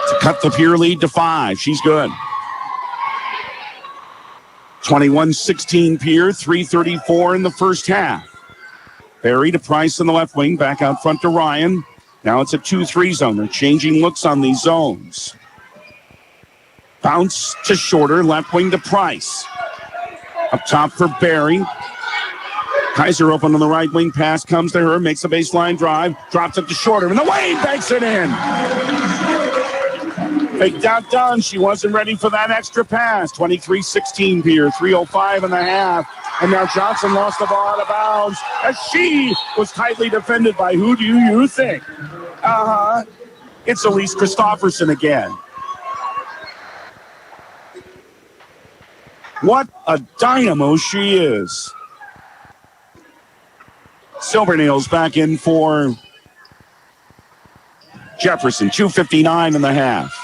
To cut the Pierre lead to 5. She's good. 21-16 Pierre, 3:34 in the first half. Barry to Price in the left wing, back out front to Ryan. Now it's a 2-3 zone. They're changing looks on these zones. Bounce to Shorter, left wing to Price. Up top for Barry. Kaiser open on the right wing, pass comes to her, makes a baseline drive, drops it to Shorter, and the Wayne banks it in. Faked out done. She wasn't ready for that extra pass. 23-16 Pierre, 3:05 in the half. And now Johnson lost the ball out of bounds as she was tightly defended by who do you think? It's Elise Christopherson again. What a dynamo she is. Silvernails back in for Jefferson, 2:59 in the half.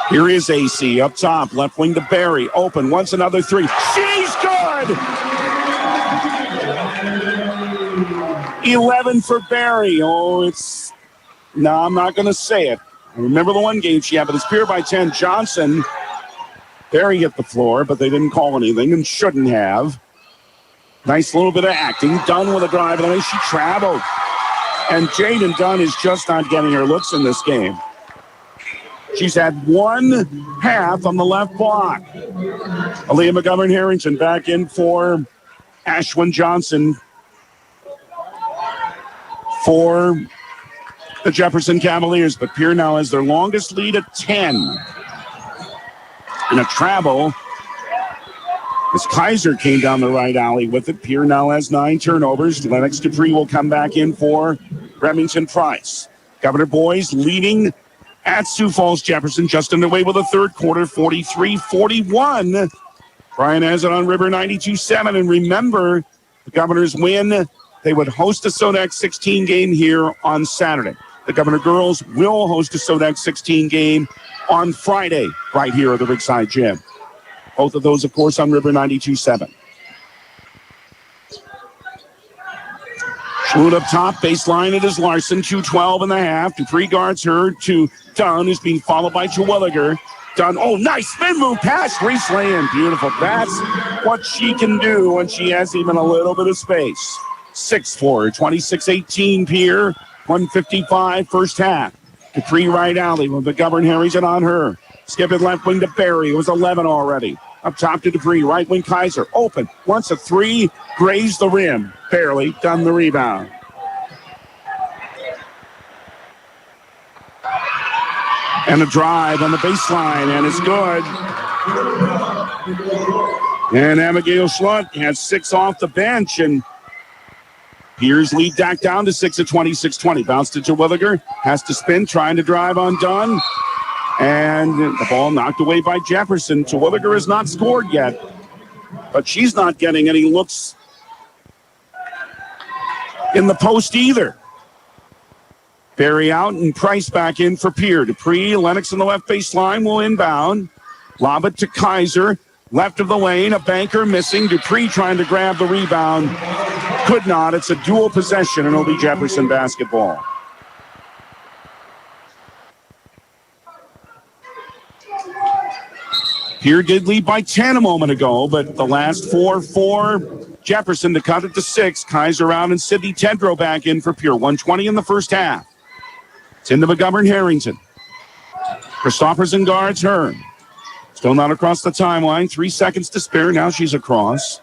Here is AC up top, left wing to Barry, open, wants another three. She's good! 11 for Barry. No, I'm not going to say it. I remember the one game she had, but it's Pierre by 10. Johnson, Barry hit the floor, but they didn't call anything and shouldn't have. Nice little bit of acting. Dunn with a drive, and then she traveled. And Jaden Dunn is just not getting her looks in this game. She's had one half on the left block. Aaliyah McGovern-Harrington back in for Ashwin Johnson for the Jefferson Cavaliers. But Pierre now has their longest lead at 10. And a travel as Kaiser came down the right alley with it. Pierre now has 9 turnovers. Lennox Dupree will come back in for Remington Price. Governor Boys leading at Sioux Falls Jefferson, just underway with the third quarter, 43-41. Brian has it on River 92.7. And remember, the Governors win. They would host a Sodak 16 game here on Saturday. The Governor girls will host a Sodak 16 game on Friday right here at the Rigside Gym. Both of those, of course, on River 92.7. Schmoot up top, baseline, it is Larson, 2:12 in the half. Dupree guards her to Dunn, who's being followed by Terwilliger. Dunn, nice spin move, pass, Reese Land, beautiful. That's what she can do when she has even a little bit of space. 6-4, 26-18 Pierre, 1:55 first half. Dupree right alley with McGovern-Harrington on her. Skip it left wing to Barry, it was 11 already. Up top to Dupree, right wing Kaiser, open, wants a three, grazed the rim, barely, done the rebound. And a drive on the baseline, and it's good. And Abigail Schlutt has 6 off the bench, and Pierre's lead back down to 6 at 26-20. Bounce to Terwilliger, has to spin, trying to drive on Dunn. And the ball knocked away by Jefferson. Terwilliger has not scored yet, but she's not getting any looks in the post either. Barry out and Price back in for Pierre. Dupree, Lennox in the left baseline will inbound. Lob it to Kaiser. Left of the lane, a banker missing. Dupree trying to grab the rebound. Could not. It's a dual possession, and it'll be Jefferson basketball. Pierre did lead by 10 a moment ago, but the last 4 for Jefferson to cut it to 6. Kaiser out and Sydney Tedrow back in for Pierre. 1:20 in the first half. It's into McGovern-Harrington. Christopherson guards her. Still not across the timeline. 3 seconds to spare. Now she's across.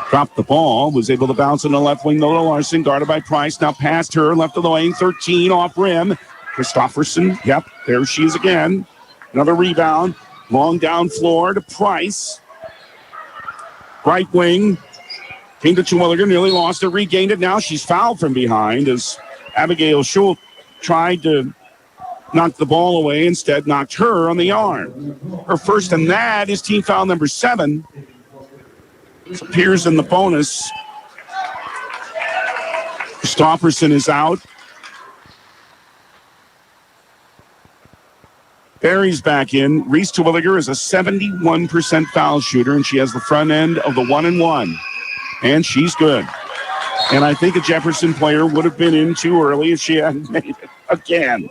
Dropped the ball. Was able to bounce in the left wing. Lola Larson guarded by Price. Now past her. Left of the lane. 13 off rim. Christopherson. Yep. There she is again. Another rebound. Long down floor to Price. Right wing. Came to Terwilliger. Nearly lost it. Regained it. Now she's fouled from behind as Abigail Schultz tried to knock the ball away. Instead knocked her on the arm. Her first, and that is team foul number 7. So Pierre's in the bonus. Christopherson is out. Barry's back in. Reese Terwilliger is a 71% foul shooter, and she has the front end of the 1-and-1. And she's good. And I think a Jefferson player would have been in too early if she hadn't made it again,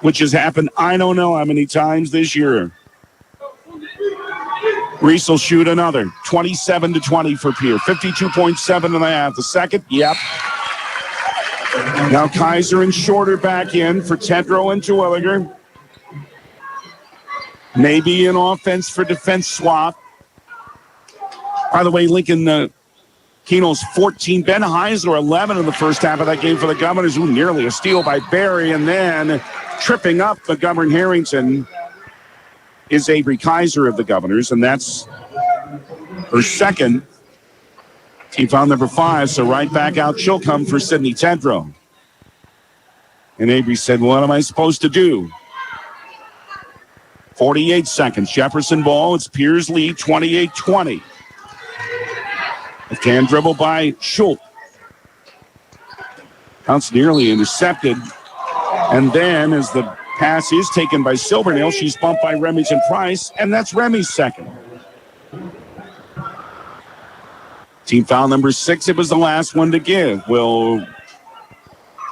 which has happened I don't know how many times this year. Reese will shoot another. 27-20 for Pierre. 52.7 in the half. The second, yep. Now Kaiser and Shorter back in for Tedrow and Terwilliger. Maybe an offense for defense swap. By the way, Lincoln Keno's 14. Ben Heisler 11 in the first half of that game for the Governors. Ooh, nearly a steal by Barry. And then tripping up McGovern Harrington is Avery Kaiser of the Governors. And that's her second. Team foul number 5. So right back out she'll come for Sydney Tedrow. And Avery said, what am I supposed to do? 48 seconds. Jefferson ball. It's Pierre's lead, 28-20. A can dribble by Schultz. Bounce nearly intercepted. And then as the pass is taken by Silvernail, she's bumped by Remington Price, and that's Remy's second. Team foul number 6. It was the last one to give. Will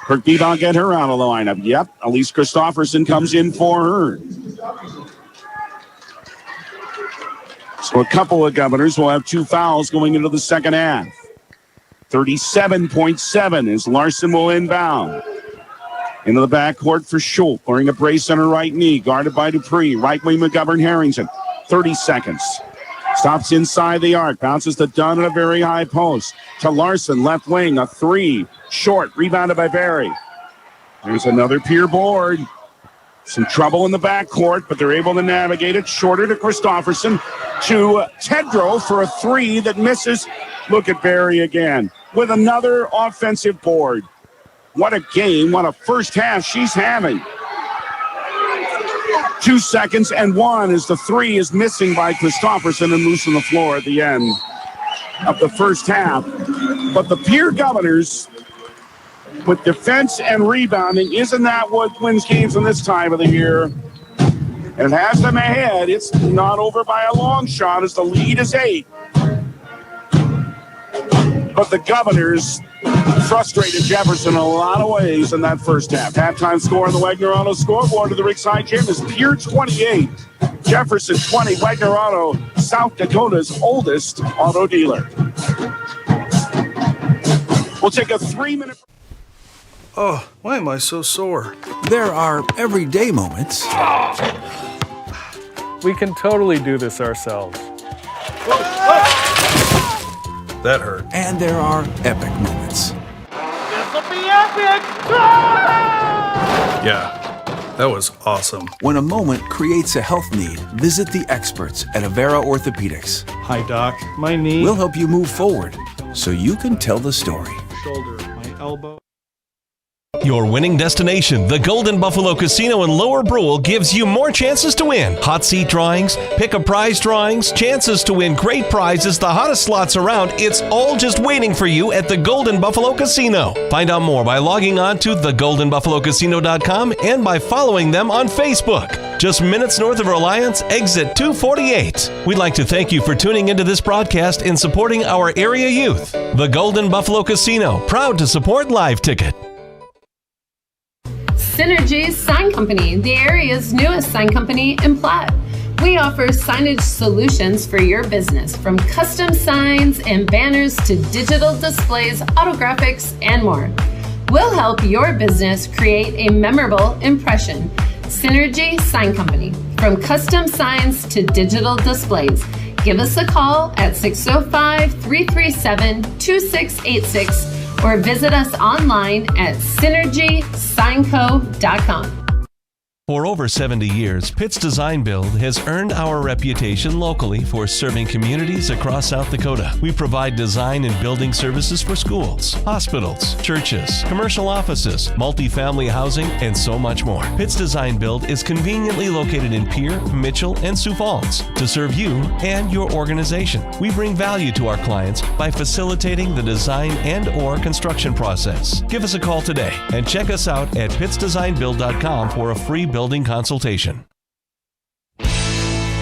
Kirk Bebon get her out of the lineup? Yep. Elise Christofferson comes in for her. So a couple of Governors will have 2 fouls going into the second half. 37.7 as Larson will inbound. Into the backcourt for Schultz, wearing a brace on her right knee, guarded by Dupree. Right wing McGovern Harrington. 30 seconds. Stops inside the arc, bounces to Dunn at a very high post. To Larson, left wing, a 3. Short, rebounded by Barry. There's another Pierre board. Some trouble in the backcourt, but they're able to navigate it. Shorter to Christofferson, to Tedrow for a 3 that misses. Look at Barry again with another offensive board. What a game, what a first half she's having. 2 seconds and 1 as the 3 is missing by Christofferson and loose on the floor at the end of the first half. But the Pierre Governors, with defense and rebounding, isn't that what wins games in this time of the year? And it has them ahead. It's not over by a long shot as the lead is 8. But the Governors frustrated Jefferson in a lot of ways in that first half. Halftime score on the Wagner Auto scoreboard of the Ringside Gym is Pierre 28, Jefferson 20. Wagner Auto, South Dakota's oldest auto dealer. We'll take a 3-minute... Oh, why am I so sore? There are everyday moments. We can totally do this ourselves. That hurt. And there are epic moments. This'll be epic! Yeah, that was awesome. When a moment creates a health need, visit the experts at Avera Orthopedics. Hi, Doc. My knee. We'll help you move forward so you can tell the story. Shoulder, my elbow. Your winning destination, the Golden Buffalo Casino in Lower Brule, gives you more chances to win. Hot seat drawings, pick a prize drawings, chances to win great prizes, the hottest slots around. It's all just waiting for you at the Golden Buffalo Casino. Find out more by logging on to thegoldenbuffalocasino.com and by following them on Facebook. Just minutes north of Reliance, exit 248. We'd like to thank you for tuning into this broadcast and supporting our area youth. The Golden Buffalo Casino, proud to support Live Ticket. Synergy Sign Company, the area's newest sign company in Platte. We offer signage solutions for your business, from custom signs and banners to digital displays, autographics, and more. We'll help your business create a memorable impression. Synergy Sign Company, from custom signs to digital displays. Give us a call at 605-337-2686 or visit us online at synergysignco.com. For over 70 years, Pitt's Design Build has earned our reputation locally for serving communities across South Dakota. We provide design and building services for schools, hospitals, churches, commercial offices, multifamily housing, and so much more. Pitt's Design Build is conveniently located in Pierre, Mitchell, and Sioux Falls to serve you and your organization. We bring value to our clients by facilitating the design and/or construction process. Give us a call today and check us out at pittsdesignbuild.com for a free building consultation.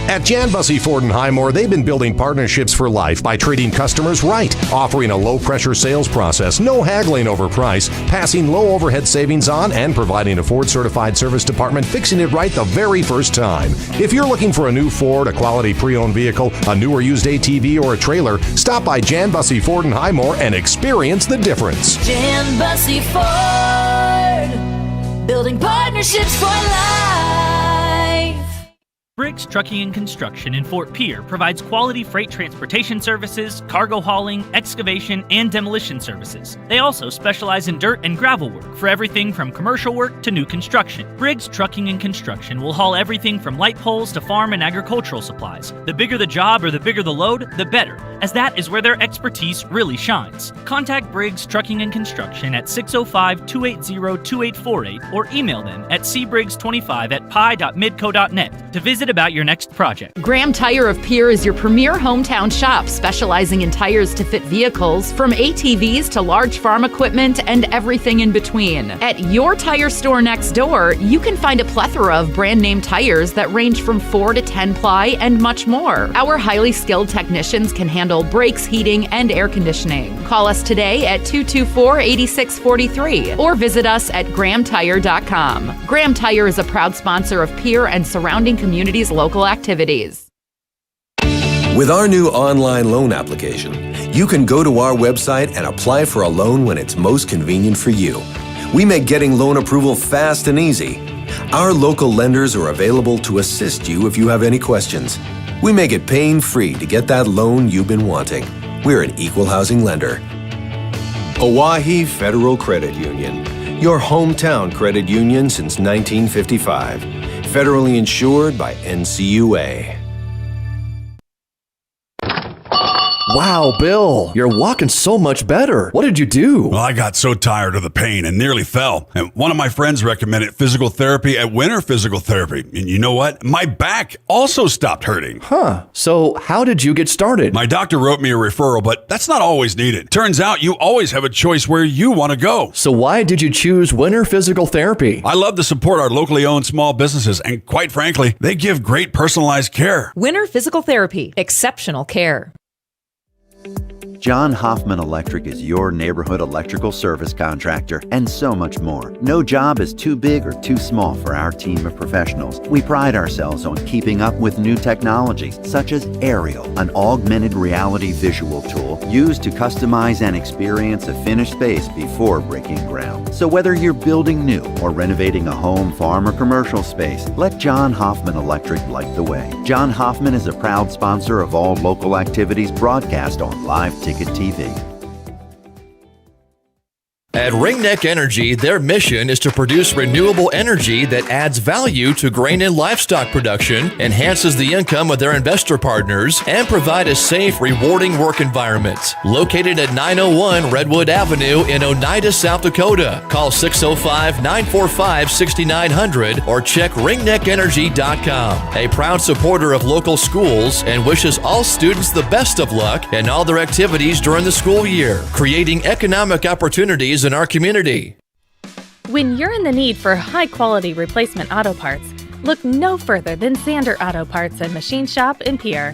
At Jan Bussey Ford and Highmore, they've been building partnerships for life by treating customers right, offering a low-pressure sales process, no haggling over price, passing low overhead savings on, and providing a Ford-certified service department fixing it right the very first time. If you're looking for a new Ford, a quality pre-owned vehicle, a new or used ATV, or a trailer, stop by Jan Bussey Ford and Highmore and experience the difference. Jan Bussey Ford, building partnerships for life. Briggs Trucking and Construction in Fort Pierre provides quality freight transportation services, cargo hauling, excavation, and demolition services. They also specialize in dirt and gravel work for everything from commercial work to new construction. Briggs Trucking and Construction will haul everything from light poles to farm and agricultural supplies. The bigger the job or the bigger the load, the better, as that is where their expertise really shines. Contact Briggs Trucking and Construction at 605-280-2848 or email them at cbriggs25@pi.midco.net to visit about your next project. Graham Tire of Pierre is your premier hometown shop, specializing in tires to fit vehicles, from ATVs to large farm equipment and everything in between. At your tire store next door, you can find a plethora of brand name tires that range from 4 to 10 ply and much more. Our highly skilled technicians can handle brakes, heating, and air conditioning. Call us today at 224-8643 or visit us at grahamtire.com. Graham Tire is a proud sponsor of Pierre and surrounding communities' local activities. With our new online loan application, you can go to our website and apply for a loan when it's most convenient for you. We make getting loan approval fast and easy. Our local lenders are available to assist you if you have any questions. We make it pain-free to get that loan you've been wanting. We're an equal housing lender. Oahe Federal Credit Union, your hometown credit union since 1955. Federally insured by NCUA. Wow, Bill, you're walking so much better. What did you do? Well, I got so tired of the pain and nearly fell. And one of my friends recommended physical therapy at Winter Physical Therapy. And you know what? My back also stopped hurting. Huh. So how did you get started? My doctor wrote me a referral, but that's not always needed. Turns out you always have a choice where you want to go. So why did you choose Winter Physical Therapy? I love to support our locally owned small businesses, and quite frankly, they give great personalized care. Winter Physical Therapy. Exceptional care. John Hoffman Electric is your neighborhood electrical service contractor, and so much more. No job is too big or too small for our team of professionals. We pride ourselves on keeping up with new technologies, such as Aerial, an augmented reality visual tool used to customize and experience a finished space before breaking ground. So whether you're building new or renovating a home, farm, or commercial space, let John Hoffman Electric light the way. John Hoffman is a proud sponsor of all local activities broadcast on Live Ticket TV. At Ringneck Energy, their mission is to produce renewable energy that adds value to grain and livestock production, enhances the income of their investor partners, and provide a safe, rewarding work environment. Located at 901 Redwood Avenue in Oneida, South Dakota. Call 605-945-6900 or check ringneckenergy.com. A proud supporter of local schools and wishes all students the best of luck in all their activities during the school year, creating economic opportunities in our community. When you're in the need for high-quality replacement auto parts, look no further than Zander Auto Parts and Machine Shop in Pierre.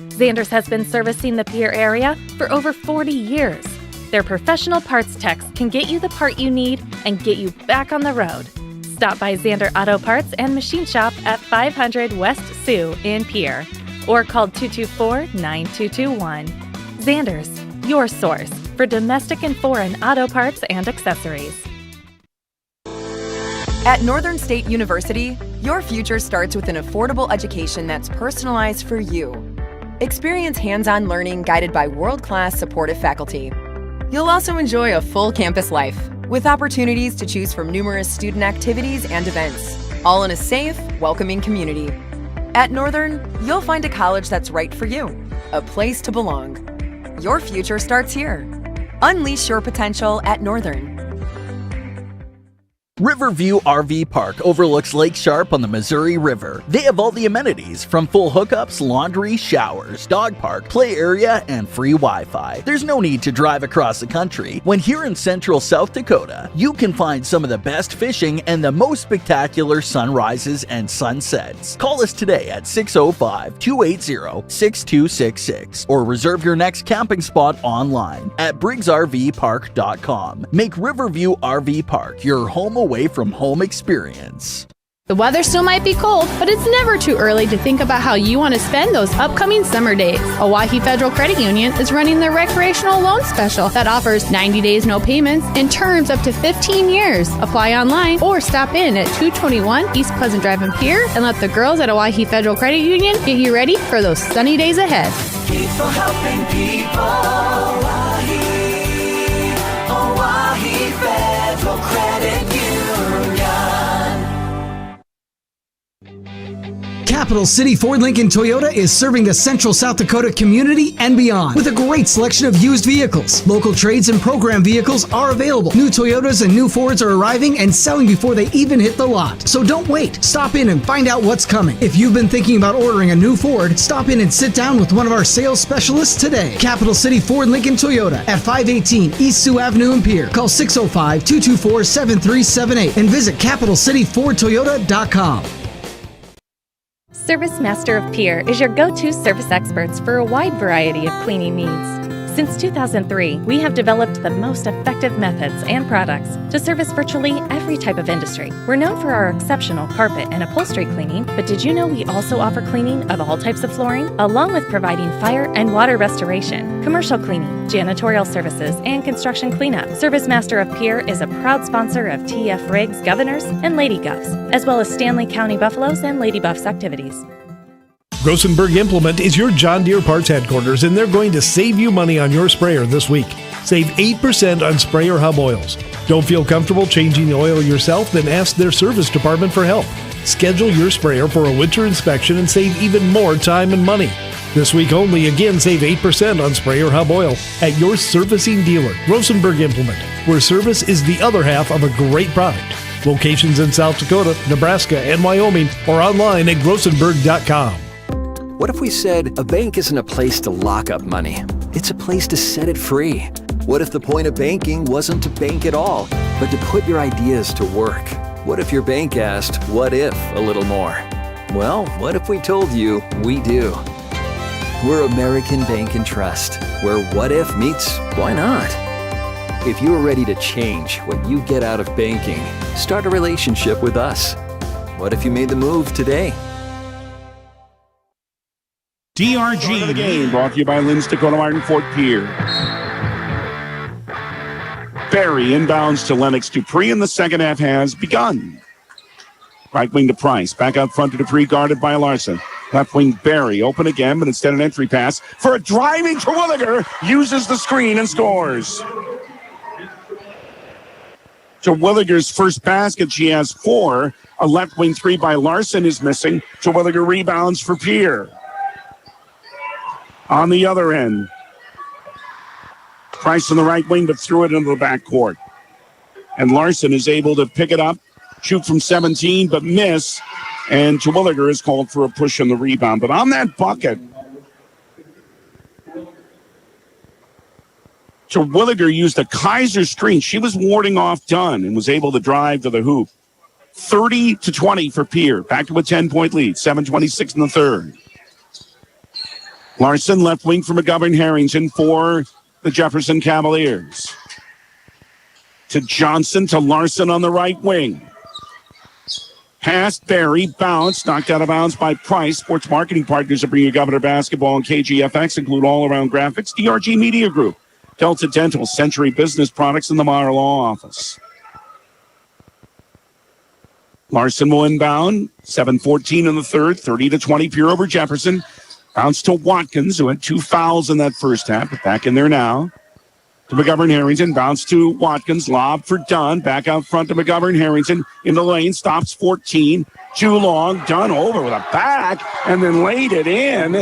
Zander's has been servicing the Pierre area for over 40 years. Their professional parts techs can get you the part you need and get you back on the road. Stop by Zander Auto Parts and Machine Shop at 500 West Sioux in Pierre or call 224-9221. Zander's, your source for domestic and foreign auto parts and accessories. At Northern State University, your future starts with an affordable education that's personalized for you. Experience hands-on learning guided by world-class supportive faculty. You'll also enjoy a full campus life with opportunities to choose from numerous student activities and events, all in a safe, welcoming community. At Northern, you'll find a college that's right for you, a place to belong. Your future starts here. Unleash your potential at Northern. Riverview RV Park overlooks Lake Sharp on the Missouri River. They have all the amenities from full hookups, laundry, showers, dog park, play area, and free Wi-Fi. There's no need to drive across the country. When here in central South Dakota, you can find some of the best fishing and the most spectacular sunrises and sunsets. Call us today at 605-280-6266 or reserve your next camping spot online at briggsrvpark.com. Make Riverview RV Park your home away from home experience. The weather still might be cold, but it's never too early to think about how you want to spend those upcoming summer days. Owyhee Federal Credit Union is running their recreational loan special that offers 90 days no payments and terms up to 15 years. Apply online or stop in at 221 East Pleasant Drive in Pierre and let the girls at Owyhee Federal Credit Union get you ready for those sunny days ahead. People helping people. Owyhee Federal Credit Union. Capital City Ford Lincoln Toyota is serving the central South Dakota community and beyond with a great selection of used vehicles. Local trades and program vehicles are available. New Toyotas and new Fords are arriving and selling before they even hit the lot. So don't wait. Stop in and find out what's coming. If you've been thinking about ordering a new Ford, stop in and sit down with one of our sales specialists today. Capital City Ford Lincoln Toyota at 518 East Sioux Avenue in Pierre. Call 605-224-7378 and visit CapitalCityFordToyota.com. Service Master of Pierre is your go-to service experts for a wide variety of cleaning needs. Since 2003, we have developed the most effective methods and products to service virtually every type of industry. We're known for our exceptional carpet and upholstery cleaning, but did you know we also offer cleaning of all types of flooring, along with providing fire and water restoration, commercial cleaning, janitorial services, and construction cleanup. Service Master of Pierre is a proud sponsor of TF Riggs Governors and Lady Govs, as well as Stanley County Buffaloes and Lady Buffs activities. Grossenberg Implement is your John Deere parts headquarters, and they're going to save you money on your sprayer this week. Save 8% on sprayer hub oils. Don't feel comfortable changing the oil yourself? Then ask their service department for help. Schedule your sprayer for a winter inspection and save even more time and money. This week only, again, save 8% on sprayer hub oil at your servicing dealer, Grossenberg Implement, where service is the other half of a great product. Locations in South Dakota, Nebraska, and Wyoming, or online at grossenberg.com. What if we said a bank isn't a place to lock up money? It's a place to set it free. What if the point of banking wasn't to bank at all, but to put your ideas to work? What if your bank asked, what if, a little more? Well, what if we told you we do? We're American Bank and Trust, where what if meets why not? If you're ready to change what you get out of banking, start a relationship with us. What if you made the move today? DRG of the game brought to you by Lynn's Dakota Martin Fort Pierre. Barry inbounds to Lennox Dupree, and the second half has begun. Right wing to Price, back out front to Dupree, guarded by Larson. Left wing Barry, open again, but instead an entry pass for a driving Terwilliger, uses the screen and scores. Terwilliger's first basket, she has 4. A left wing 3 by Larson is missing. Terwilliger rebounds for Pierre. On the other end, Price on the right wing, but threw it into the backcourt. And Larson is able to pick it up, shoot from 17, but miss. And Terwilliger is called for a push on the rebound. But on that bucket, Terwilliger used a Kaiser screen. She was warding off Dunn and was able to drive to the hoop. 30-20 for Pierre. Back to a 10-point lead. 7:26 in the third. Larson, left wing for McGovern Harrington for the Jefferson Cavaliers. To Johnson, to Larson on the right wing. Past Barry, bounce, knocked out of bounds by Price. Sports marketing partners that bring you Governor Basketball and KGFX include All Around Graphics, DRG Media Group, Delta Dental, Century Business Products, and the Meyer Law Office. Larson will inbound. 7:14 in the third, 30-20 Pierre over Jefferson. Bounce to Watkins, who had 2 fouls in that first half, but back in there now. To McGovern Harrington, bounce to Watkins, lob for Dunn, back out front to McGovern Harrington, in the lane, stops 14, too long, Dunn over with a back, and then laid it in.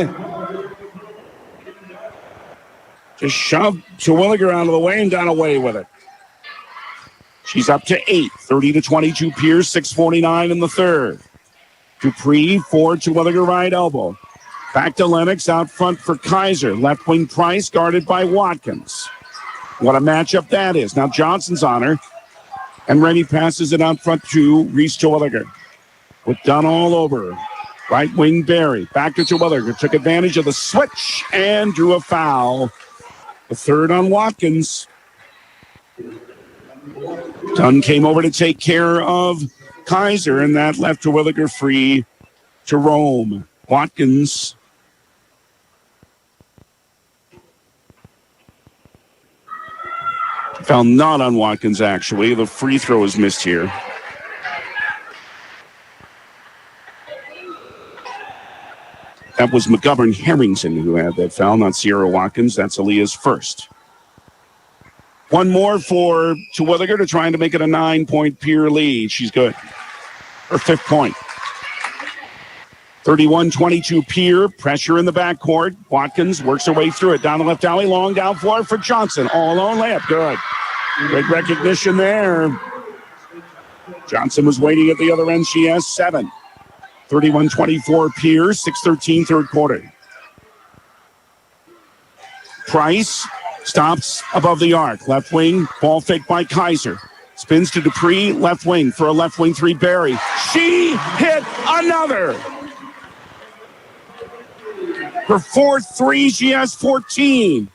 Just shoved Terwilliger out of the way and got away with it. She's up to 8, 30-22 Pierce, 6:49 in the third. Dupree forward to Terwilliger right elbow. Back to Lennox out front for Kaiser. Left wing Price guarded by Watkins. What a matchup that is. Now Johnson's on her. And Rennie passes it out front to Reese Terwilliger. With Dunn all over. Right wing Barry. Back to Terwilliger. Took advantage of the switch and drew a foul. The third on Watkins. Dunn came over to take care of Kaiser, and that left Terwilliger free to roam. Watkins foul not on Watkins, actually. The free throw is missed here. That was McGovern Harrington who had that foul, not Sierra Watkins. That's Aaliyah's first. One more for Terwilliger to trying to make it a 9-point Pierre lead. She's good. Her fifth point. 31-22 Pierre. Pressure in the backcourt. Watkins works her way through it. Down the left alley. Long down floor for Johnson. All alone layup. Good. Great recognition there. Johnson was waiting at the other end. She has 7. 31-24 Pierre. 6:13 third quarter. Price stops above the arc. Left wing. Ball fake by Kaiser. Spins to Dupree. Left wing for a left wing 3. Barry. She hit another. Her fourth 3, she has 14.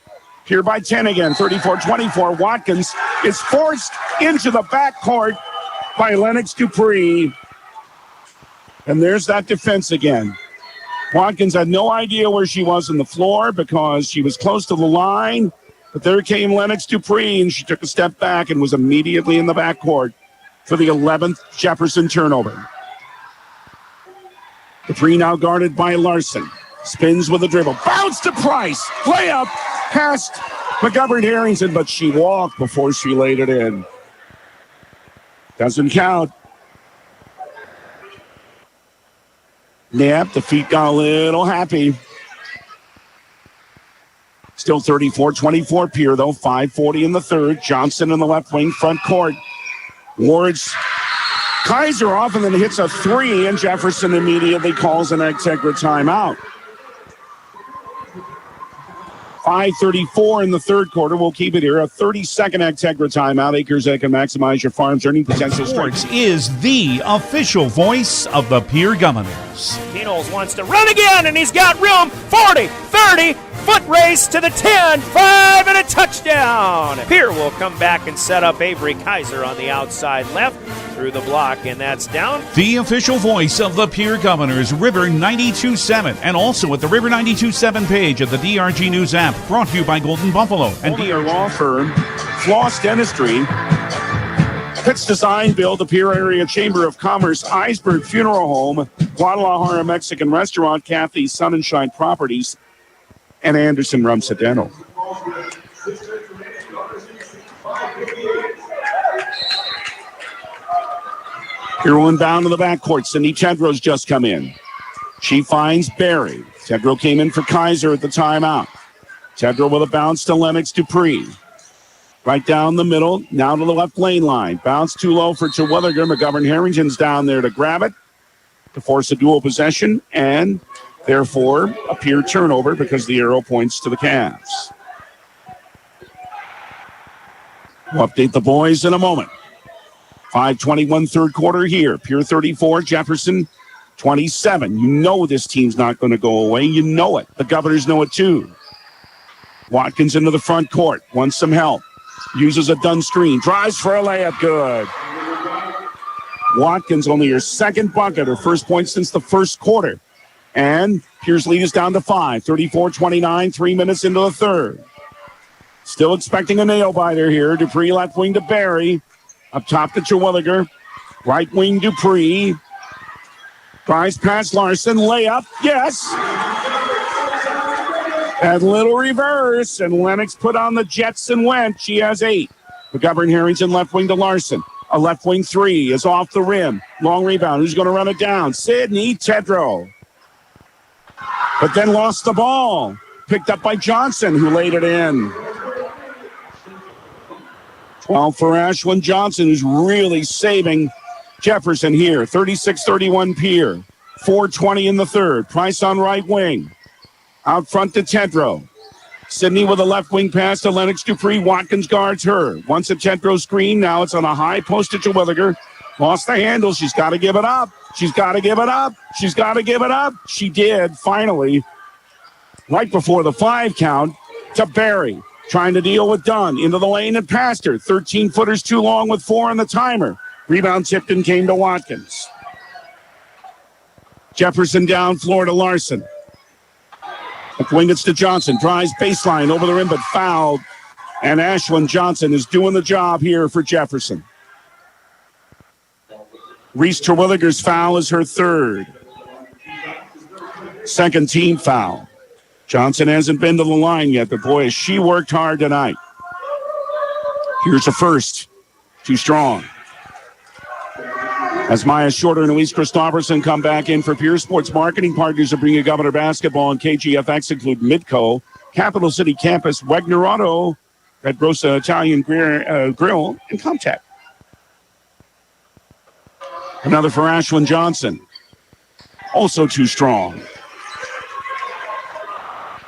Here by 10 again, 34-24. Watkins is forced into the backcourt by Lennox Dupree. And there's that defense again. Watkins had no idea where she was on the floor because she was close to the line. But there came Lennox Dupree, and she took a step back and was immediately in the backcourt for the 11th Jefferson turnover. Dupree now guarded by Larson. Spins with a dribble. Bounce to Price. Layup past McGovern Harrington, but she walked before she laid it in. Doesn't count. Yep, the feet got a little happy. Still 34-24 Pierre, though. 5:40 in the third. Johnson in the left wing front court. Wards Kaiser off and then hits a 3, and Jefferson immediately calls an Integra timeout. 5:34 in the third quarter. We'll keep it here. A 30-second Integra timeout. Acres that can maximize your farm's earning potential. Sports is the official voice of the Pierre Governors. Kenols wants to run again, and he's got room. 40, 30, foot race to the 10, 5, and a touchdown. Pierre will come back and set up Avery Kaiser on the outside left through the block, and that's down. The official voice of the Pierre Governors, River 92.7, and also at the River 92.7 page of the DRG News app, brought to you by Golden Buffalo and DRG Law Firm, Floss Dentistry, Pitts Design Build, the Pierre Area Chamber of Commerce, Iceberg Funeral Home, Guadalajara Mexican Restaurant, Kathy's Sun and Shine Properties, and Anderson Rumsa Dental. Here one bound to the backcourt. Cindy Tedrow's just come in. She finds Barry. Tedrow came in for Kaiser at the timeout. Tedrow with a bounce to Lennox Dupree. Right down the middle, now to the left lane line. Bounce too low for Terwilliger. McGovern Harrington's down there to grab it, to force a dual possession, and therefore a Pierre turnover because the arrow points to the Cavs. We'll update the boys in a moment. 5:21 third quarter here. Pierre 34, Jefferson 27. You know this team's not going to go away. You know it. The Governors know it too. Watkins into the front court. Wants some help. Uses a Dunn screen. Drives for a layup. Good. Watkins only her second bucket. Her first point since the first quarter. And Pierre's lead is down to 5. 34-29. 3 minutes into the third. Still expecting a nail-biter here. Dupree left wing to Barry. Up top to Terwilliger. Right wing Dupree. Tries past Larson. Layup. Yes. And little reverse. And Lennox put on the Jets and went. She has 8. McGovern Harrington left wing to Larson. A left wing 3 is off the rim. Long rebound. Who's going to run it down? Sydney Tedrow. But then lost the ball. Picked up by Johnson, who laid it in. 12 for Ashwin Johnson, who's really saving Jefferson here. 36-31 Pierre. 4:20 in the third. Price on right wing. Out front to Tedrow. Sidney with a left wing pass to Lennox Dupree. Watkins guards her. Once a Tedrow screen. Now it's on a high post to Terwilliger. Lost the handle. She's got to give it up. She's got to give it up. She's got to give it up. She did, finally. Right before the 5 count to Barry. Trying to deal with Dunn. Into the lane and past her. 13-footers too long with 4 on the timer. Rebound tipped and came to Watkins. Jefferson down floor to Larson. Wing it's to Johnson. Drives baseline over the rim, but fouled. And Ashwin Johnson is doing the job here for Jefferson. Reese Terwilliger's foul is her third. Second team foul. Johnson hasn't been to the line yet, but boy, has she worked hard tonight. Here's a first. Too strong. As Maya Shorter and Elise Christopherson come back in for Pierce, sports marketing partners of Bringing Governor Basketball and KGFX include Midco, Capital City Campus, Wegner Auto, Red Rosa Italian Grill, and Comtech. Another for Ashwin Johnson. Also too strong.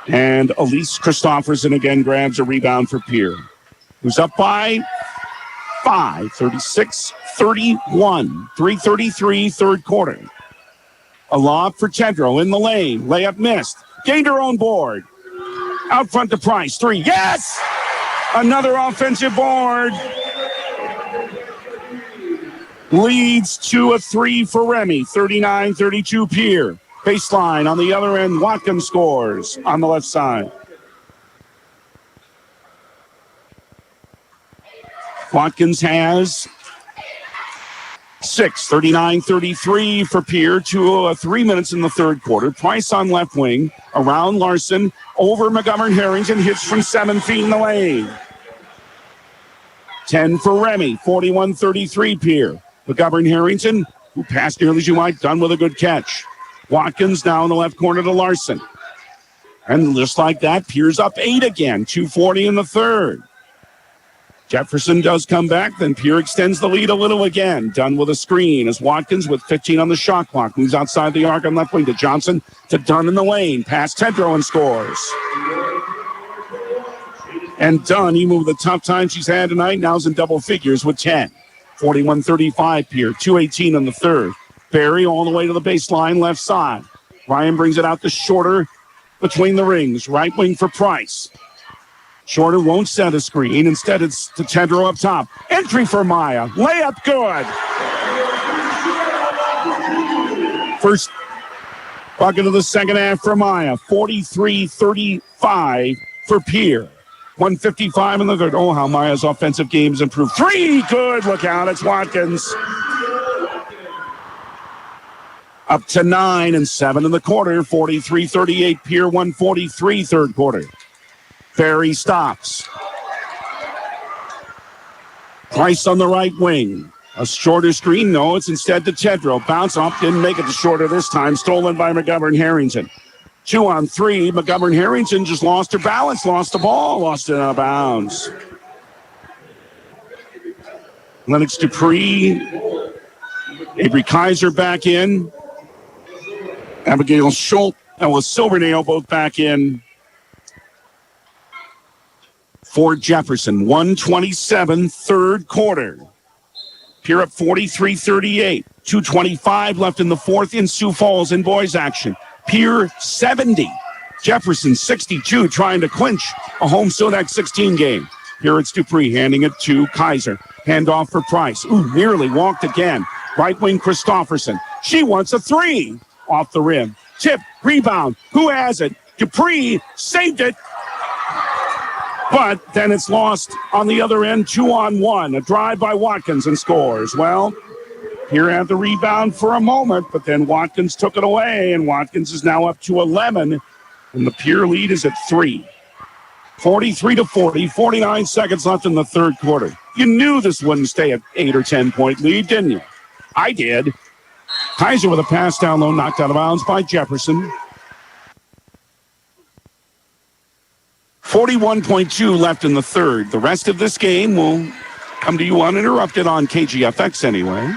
And Elise Christopherson again grabs a rebound for Pierre, who's up by 5, 36-31, 3:33 third quarter. A lob for Tedrow in the lane. Layup missed. Gained her own board. Out front to Price. 3. Yes! Another offensive board. Leads to a 3 for Remy. 39-32 Pierre. Baseline on the other end. Watkins scores on the left side. Watkins has 6, 39-33 for Pierre to 3 minutes in the third quarter. Price on left wing, around Larson, over McGovern Harrington, hits from 7 feet in the lane. 10 for Remy, 41-33 Pierre. McGovern Harrington, who passed nearly as you might, done with a good catch. Watkins now in the left corner to Larson. And just like that, Pierre's up 8 again, 2:40 in the third. Jefferson does come back, then Pierre extends the lead a little again. Done with a screen as Watkins with 15 on the shot clock. Moves outside the arc on left wing to Johnson, to Dunn in the lane. Past Tedrow and scores. And Dunn, he moved the tough time she's had tonight. Now's in double figures with 10. 41-35 Pierre, 2:18 in the third. Barry all the way to the baseline, left side. Ryan brings it out to Shorter between the rings. Right wing for Price. Shorter won't set a screen. Instead, it's to Tedrow up top. Entry for Maya. Layup good. First bucket of the second half for Maya. 43-35 for Pierre. 1:55 in the third. Oh, how Maya's offensive game's improved. 3, good. Look out. It's Watkins. Up to 9 and 7 in the quarter. 43-38 Pierre. 1:43 third quarter. Barry stops. Price on the right wing. A shorter screen. No, it's instead to Tedrow. Bounce off. Didn't make it to Shorter this time. Stolen by McGovern Harrington. 2 on 3. McGovern Harrington just lost her balance. Lost the ball. Lost it out of bounds. Lennox Dupree. Avery Kaiser back in. Abigail Schultz and with Silvernail both back in. For Jefferson, 1:27, third quarter. Pierre up 43-38. 2:25 left in the fourth in Sioux Falls in boys action. Pierre 70. Jefferson 62, trying to clinch a home Sodak 16 game. Here it's Dupree handing it to Kaiser. Handoff for Price. Ooh, nearly walked again. Right wing Christopherson. She wants a 3 off the rim. Tip, rebound. Who has it? Dupree saved it. But then it's lost on the other end, 2-on-1. A drive by Watkins and scores. Well, Pierre had the rebound for a moment, but then Watkins took it away, and Watkins is now up to 11, and the Pierre lead is at 3. 43-40, 49 seconds left in the third quarter. You knew this wouldn't stay at 8 or 10-point lead, didn't you? I did. Kaiser with a pass down low, knocked out of bounds by Jefferson. 41.2 left in the third. The rest of this game will come to you uninterrupted on KGFX anyway.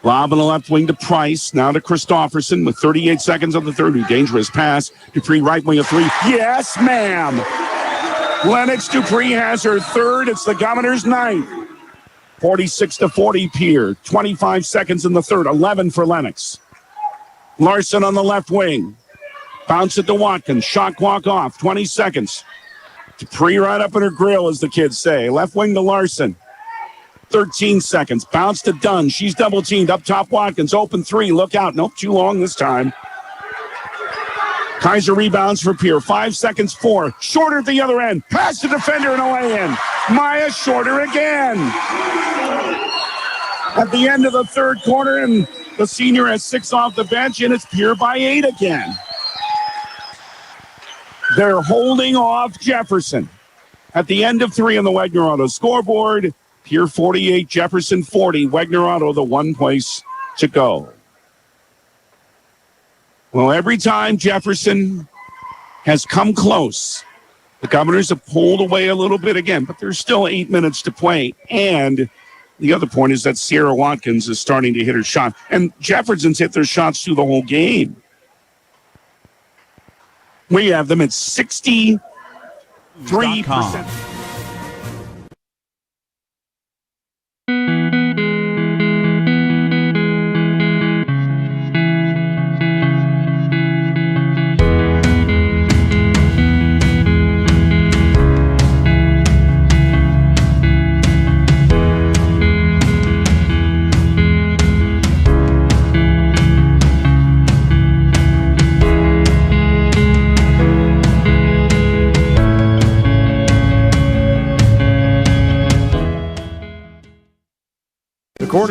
Lob on the left wing to Price. Now to Christofferson with 38 seconds on the third. Dangerous pass. Dupree right wing of three. Yes, ma'am. Lennox Dupree has her third. It's the Governors' ninth. 46-40 Pierre. 25 seconds in the third. 11 for Lennox. Larson on the left wing. Bounce it to Watkins. Shot clock off. 20 seconds. Dupree right up in her grill, as the kids say. Left wing to Larson. 13 seconds. Bounce to Dunn. She's double teamed. Up top, Watkins. Open three. Look out. Nope, too long this time. Kaiser rebounds for Pierre. 5 seconds, 4. Shorter at the other end. Pass to defender and away in. Maya Shorter again. At the end of the third quarter, and the senior has 6 off the bench, and it's Pierre by 8 again. They're holding off Jefferson. At the end of 3 on the Wagner Auto scoreboard, Pierre 48, Jefferson 40. Wagner Auto, the one place to go. Well, every time Jefferson has come close, the Governors have pulled away a little bit again, but there's still 8 minutes to play. And the other point is that Sierra Watkins is starting to hit her shot. And Jefferson's hit their shots through the whole game. We have them at 63%.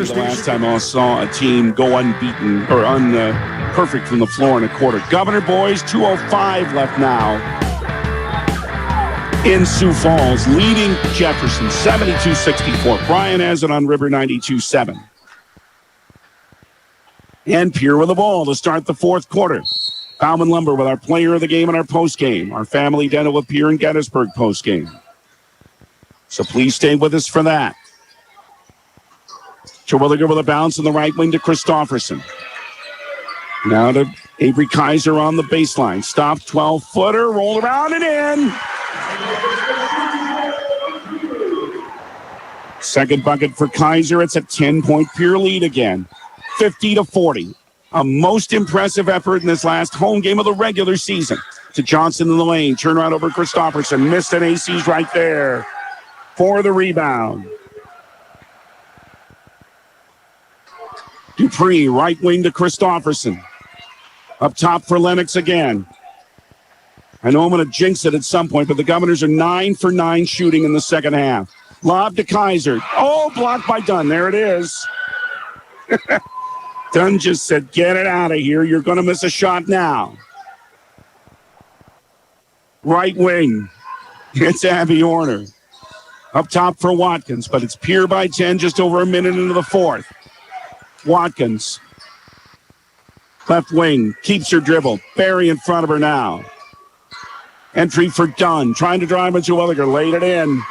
The last time I saw a team go unbeaten or perfect from the floor in a quarter. Governor boys, 2:05 left now in Sioux Falls, leading Jefferson 72-64. Brian has it on River 92.7. And Pierre with the ball to start the fourth quarter. Bauman Lumber with our player of the game and our post game. Our family dental with Pierre and Gettysburg post game. So please stay with us for that. Terwilliger with a bounce in the right wing to Christofferson. Now to Avery Kaiser on the baseline. Stop, 12-footer, roll around and in. Second bucket for Kaiser. It's a 10-point Pierre lead again. 50-40. A most impressive effort in this last home game of the regular season. To Johnson in the lane. Turnaround over Christofferson. Missed an AC's right there for the rebound. Dupree, right wing to Christofferson. Up top for Lennox again. I know I'm going to jinx it at some point, but the Governors are 9 for 9 shooting in the second half. Lob to Kaiser. Oh, blocked by Dunn. There it is. Dunn just said, get it out of here. You're going to miss a shot now. Right wing. It's Abby Orner. Up top for Watkins, but it's Pierre by 10, just over a minute into the fourth. Watkins. Left wing. Keeps her dribble. Barry in front of her now. Entry for Dunn. Trying to drive into Williger. Laid it in.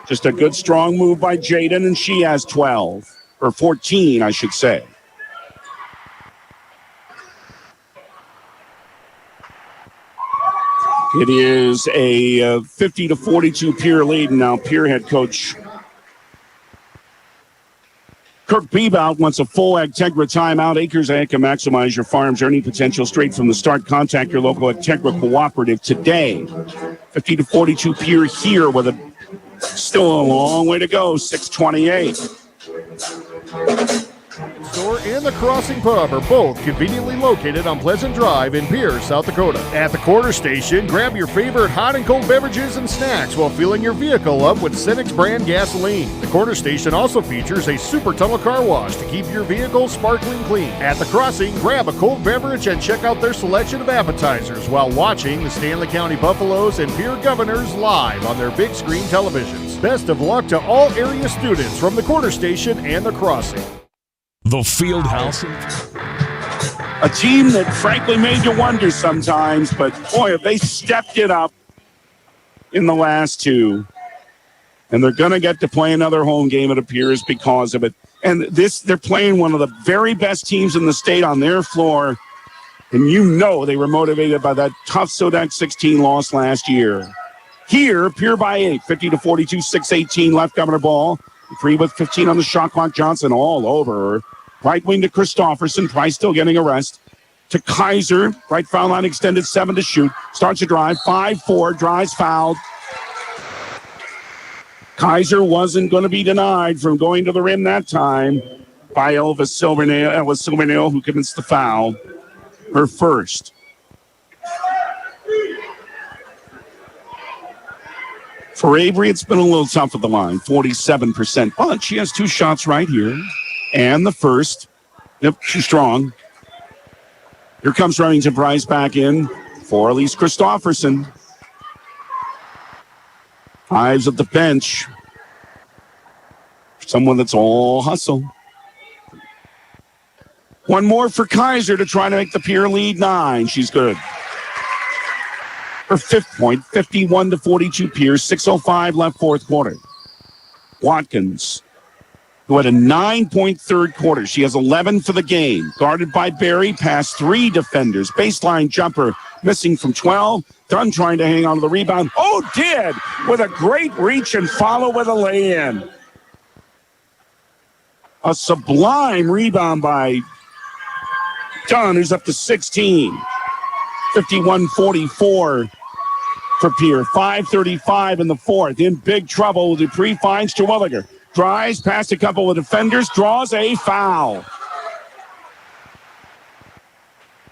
Just a good, strong move by Jaden, and she has 12. Or 14, I should say. It is a 50-42 Pierre lead. Now Pierre head coach Kirk Bebout wants a full Agtegra timeout. Acres Ag can maximize your farm's earning potential straight from the start. Contact your local Agtegra cooperative today. 50-42 Pierre here with still a long way to go. 6:28. Store and the Crossing Pub are both conveniently located on Pleasant Drive in Pierre, South Dakota. At the quarter station, grab your favorite hot and cold beverages and snacks while filling your vehicle up with Cenex brand gasoline. The quarter station also features a super tunnel car wash to keep your vehicle sparkling clean. At the Crossing, grab a cold beverage and check out their selection of appetizers while watching the Stanley County Buffaloes and Pierre Governors live on their big screen televisions. Best of luck to all area students from the quarter station and the Crossing. The Fieldhouse. A team that frankly made you wonder sometimes, but boy, have they stepped it up in the last two. And they're going to get to play another home game, it appears, because of it. And they're playing one of the very best teams in the state on their floor. And you know they were motivated by that tough Sodak 16 loss last year. Here, Pierre by 8, 50-42, 6:18 left, Governor ball. Free with 15 on the shot clock. Johnson all over. Right wing to Christofferson. Price still getting a rest. To Kaiser. Right foul line extended, 7 to shoot. Starts a drive. 5-4. Drives fouled. Kaiser wasn't going to be denied from going to the rim that time by Elvis Silvernail, who commits the foul. Her first. For Avery, it's been a little tough at the line, 47%. But she has 2 shots right here. And the first. Yep, she's strong. Here comes Remington Price back in for Elise Christofferson. Hives at the bench. Someone that's all hustle. One more for Kaiser to try to make the Pierre lead 9. She's good. Her 5th point, 51-42 Pierre, 6:05 left, 4th quarter. Watkins, who had a 9-point third quarter. She has 11 for the game. Guarded by Barry, past 3 defenders. Baseline jumper, missing from 12. Dunn trying to hang on to the rebound. Oh, did! With a great reach and follow with a lay-in. A sublime rebound by Dunn, who's up to 16. 51-44 for Pierre. 5:35 in the 4th. In big trouble. Dupree finds Terwilliger. Drives past a couple of defenders. Draws a foul.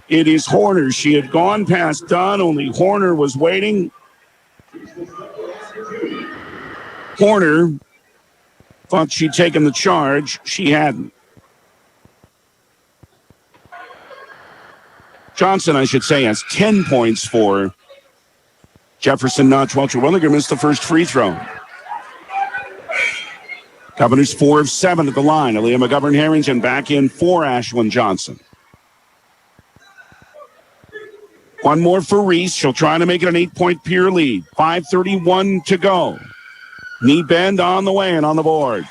It is Horner. She had gone past Dunn. Only Horner was waiting. Horner thought she'd taken the charge. She hadn't. Johnson, I should say, has 10 points for Jefferson Notch. Terwilliger missed the first free throw. Governors 4 of 7 at the line. Aaliyah McGovern-Harrington back in for Ashlyn Johnson. One more for Reese. She'll try to make it an 8-point Pierre lead. 5:31 to go. Knee bend on the way and on the board.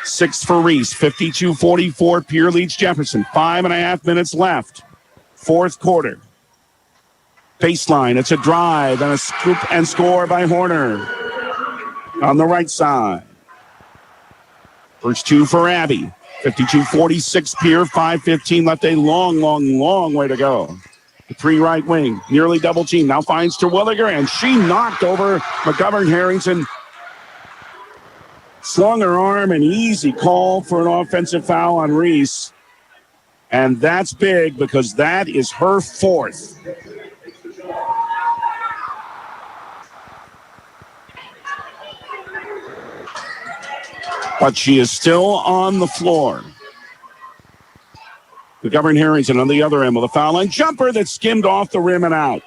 6 for Reese. 52-44. Pierre leads Jefferson. 5.5 minutes left. 4th quarter. Baseline. It's a drive and a scoop and score by Horner on the right side. First 2 for Abby. 52-46 Pierre. 5:15 left. A long way to go. The 3 right wing. Nearly double team. Now finds Terwilliger, and she knocked over McGovern-Harrington. Slung her arm, an easy call for an offensive foul on Reese. And that's big because that is her 4th. But she is still on the floor. McGovern-Harrington on the other end with a foul line jumper that skimmed off the rim and out.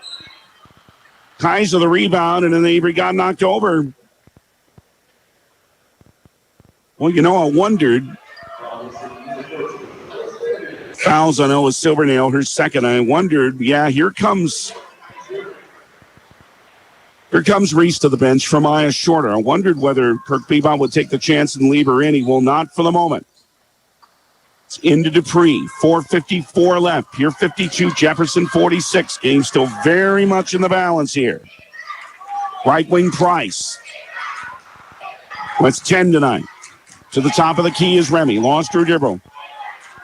Kaiser the rebound, and then Avery got knocked over. Well, I wondered. Fouls on Ella Silvernail, her second. I wondered, here comes Reese to the bench from Maya Shorter. I wondered whether Kirk Bebon would take the chance and leave her in. He will not for the moment. It's into Dupree. 4:54 left. Pierre 52, Jefferson 46. Game still very much in the balance here. Right wing Price. That's 10 tonight. To the top of the key is Remy. Lost her dribble.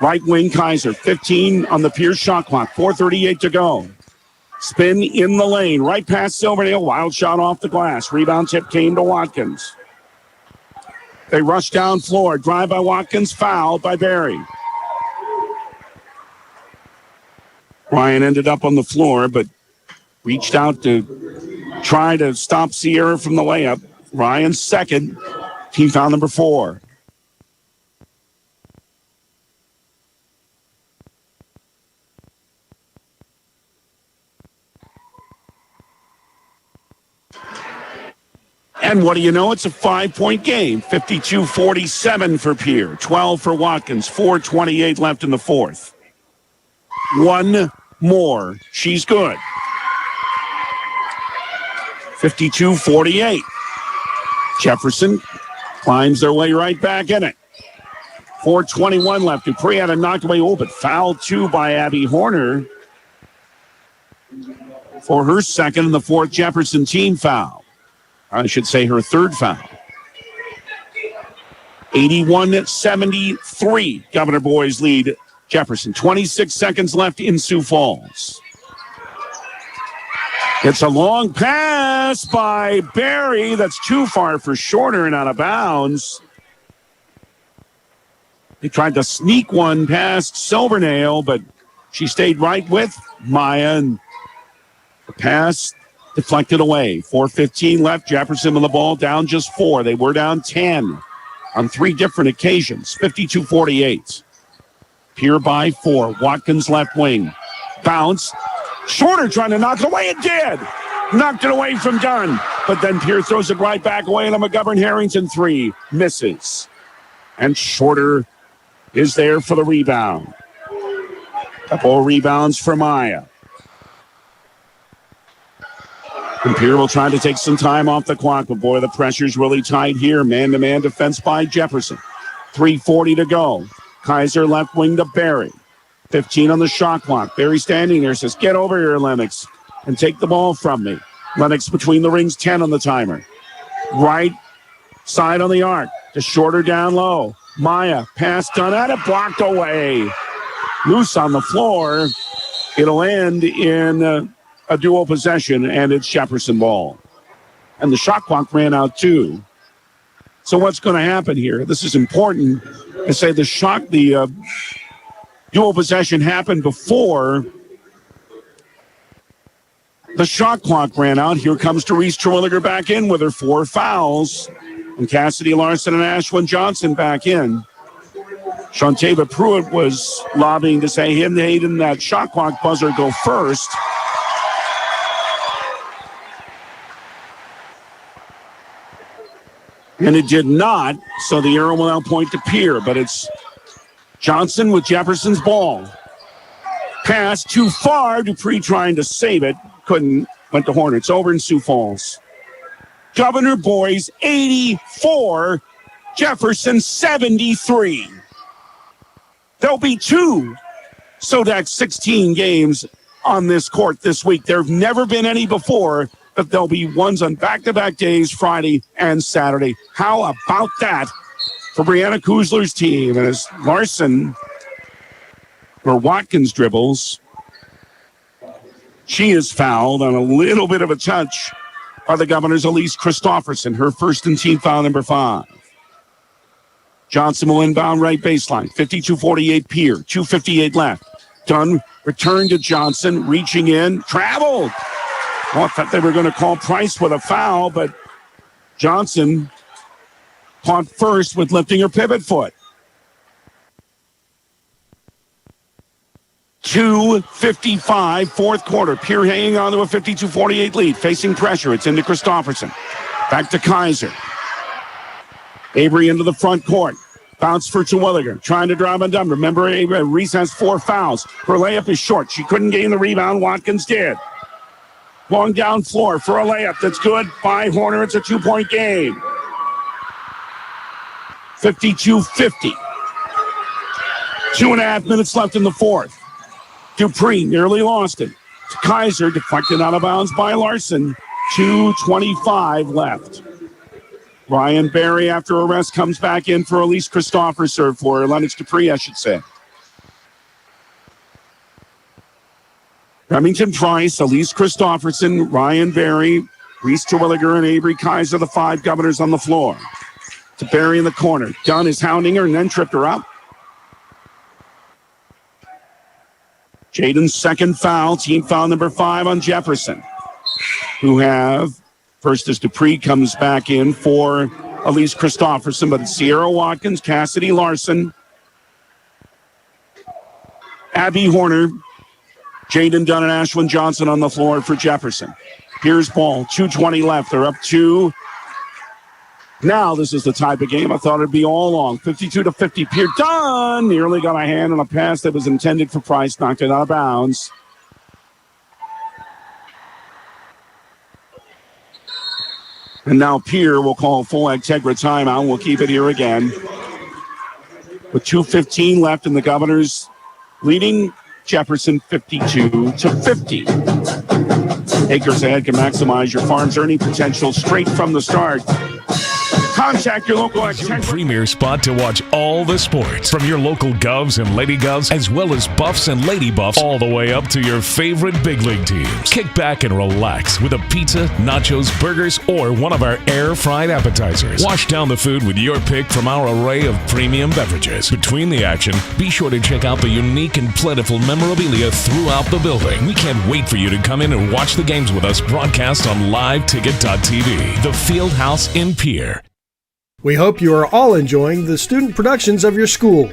Right wing Kaiser. 15 on the Pierce shot clock. 4:38 to go. Spin in the lane. Right past Silvernail. Wild shot off the glass. Rebound tip came to Watkins. They rush down floor. Drive by Watkins. Foul by Barry. Ryan ended up on the floor, but reached out to try to stop Sierra from the layup. Ryan's second. Team foul number 4. And what do you know? It's a 5-point game. 52-47 for Pierre. 12 for Watkins. 4:28 left in the 4th. One more. She's good. 52-48. Jefferson climbs their way right back in it. 4:21 left. Dupree had a knocked away, but fouled too by Abby Horner for her second and the fourth Jefferson team foul. I should say her third foul. 81-73. Governor Boys lead Jefferson. 26 seconds left in Sioux Falls. It's a long pass by Barry. That's too far for Shorter and out of bounds. They tried to sneak one past Silvernail, but she stayed right with Maya, and the pass deflected away. 4:15 left. Jefferson with the ball, down just 4. They were down 10 on 3 different occasions. 52-48. Pierre by 4. Watkins left wing. Bounce. Shorter trying to knock it away. It did. Knocked it away from Dunn. But then Pierre throws it right back away, and a McGovern Harrington 3 misses. And Shorter is there for the rebound. Couple of rebounds for Maya. And Pierre will try to take some time off the clock, but boy, the pressure's really tight here. Man-to-man defense by Jefferson. 3:40 to go. Kaiser left wing to Barry. 15 on the shot clock. Barry standing there says, get over here, Lennox, and take the ball from me. Lennox between the rings, 10 on the timer. Right side on the arc. To Shorter down low. Maya, pass done at it, blocked away. Loose on the floor. It'll end in a dual possession, and it's Jefferson ball. And the shot clock ran out too. So what's going to happen here? This is important. I say the dual possession happened before the shot clock ran out. Here comes Therese Terwilliger back in with her 4 fouls. And Cassidy Larson and Ashwin Johnson back in. Shantava Pruitt was lobbying to say him hating that shot clock buzzer go first. And it did not, so the arrow will now point to Pierre, but it's Johnson with Jefferson's ball. Pass too far, Dupree trying to save it, couldn't, went to Horner. It's over in Sioux Falls. Governor Boys 84, Jefferson 73. There'll be 2 Sodak 16 games on this court this week. There have never been any before, but there'll be ones on back-to-back days, Friday and Saturday. How about that for Brianna Kuzler's team? And as Larson, or Watkins dribbles, she is fouled on a little bit of a touch by the Governors' Elise Christofferson, her first and team foul number 5. Johnson will inbound right baseline. 52-48 Pierre. 2:58 left. Dunn returned to Johnson, reaching in, traveled. Well, I thought they were going to call Price with a foul, but Johnson caught first with lifting her pivot foot. 2:55, fourth quarter. Pierre hanging on to a 52-48 lead, facing pressure. It's into Christofferson. Back to Kaiser. Avery into the front court. Bounce for Terwilliger. Trying to drive and dumb. Remember, Reese has 4 fouls. Her layup is short. She couldn't gain the rebound. Watkins did. Long down floor for a layup. That's good by Horner. It's a 2-point game. 52-50. 2.5 minutes left in the fourth. Dupree nearly lost it. Kaiser deflected out of bounds by Larson. 2:25 left. Ryan Barry, after arrest, comes back in for Elise Christofferson, for Lennox Dupree, I should say. Remington Price, Elise Christofferson, Ryan Barry, Reese Terwilliger, and Avery Kaiser, the 5 Governors on the floor. To Barry in the corner. Dunn is hounding her and then tripped her up. Jaden's second foul, team foul number 5 on Jefferson, who have, first as Dupree comes back in for Elise Christofferson, but it's Sierra Watkins, Cassidy Larson, Abby Horner, Jaden Dunn, and Ashwin Johnson on the floor for Jefferson. Here's ball, 2:20 left. They're up 2. Now this is the type of game I thought it'd be all along. 52-50. Pierre Dunn nearly got a hand on a pass that was intended for Price, knocked it out of bounds. And now Pierre will call full Integra timeout. We'll keep it here again. With 2:15 left, and the Governors leading Jefferson 52-50. Acres Ahead can maximize your farm's earning potential straight from the start. Contact your local Your premier spot to watch all the sports, from your local Govs and Lady Govs, as well as Buffs and Lady Buffs, all the way up to your favorite big league teams. Kick back and relax with a pizza, nachos, burgers, or one of our air-fried appetizers. Wash down the food with your pick from our array of premium beverages. Between the action, be sure to check out the unique and plentiful memorabilia throughout the building. We can't wait for you to come in and watch the games with us broadcast on liveticket.tv. The Fieldhouse in Pierre. We hope you are all enjoying the student productions of your school.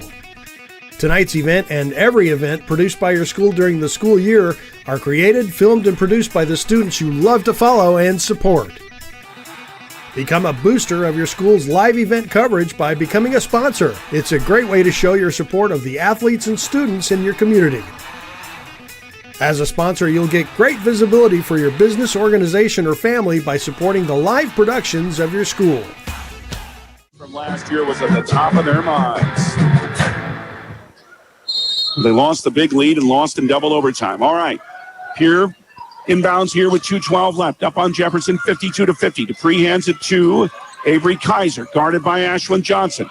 Tonight's event and every event produced by your school during the school year are created, filmed, and produced by the students you love to follow and support. Become a booster of your school's live event coverage by becoming a sponsor. It's a great way to show your support of the athletes and students in your community. As a sponsor, you'll get great visibility for your business, organization, or family by supporting the live productions of your school. From last year was at the top of their minds. They lost the big lead and lost in double overtime. All right. Pierre inbounds here with 2:12 left. Up on Jefferson, 52-50. Dupree hands it to Avery Kaiser, guarded by Ashlyn Johnson.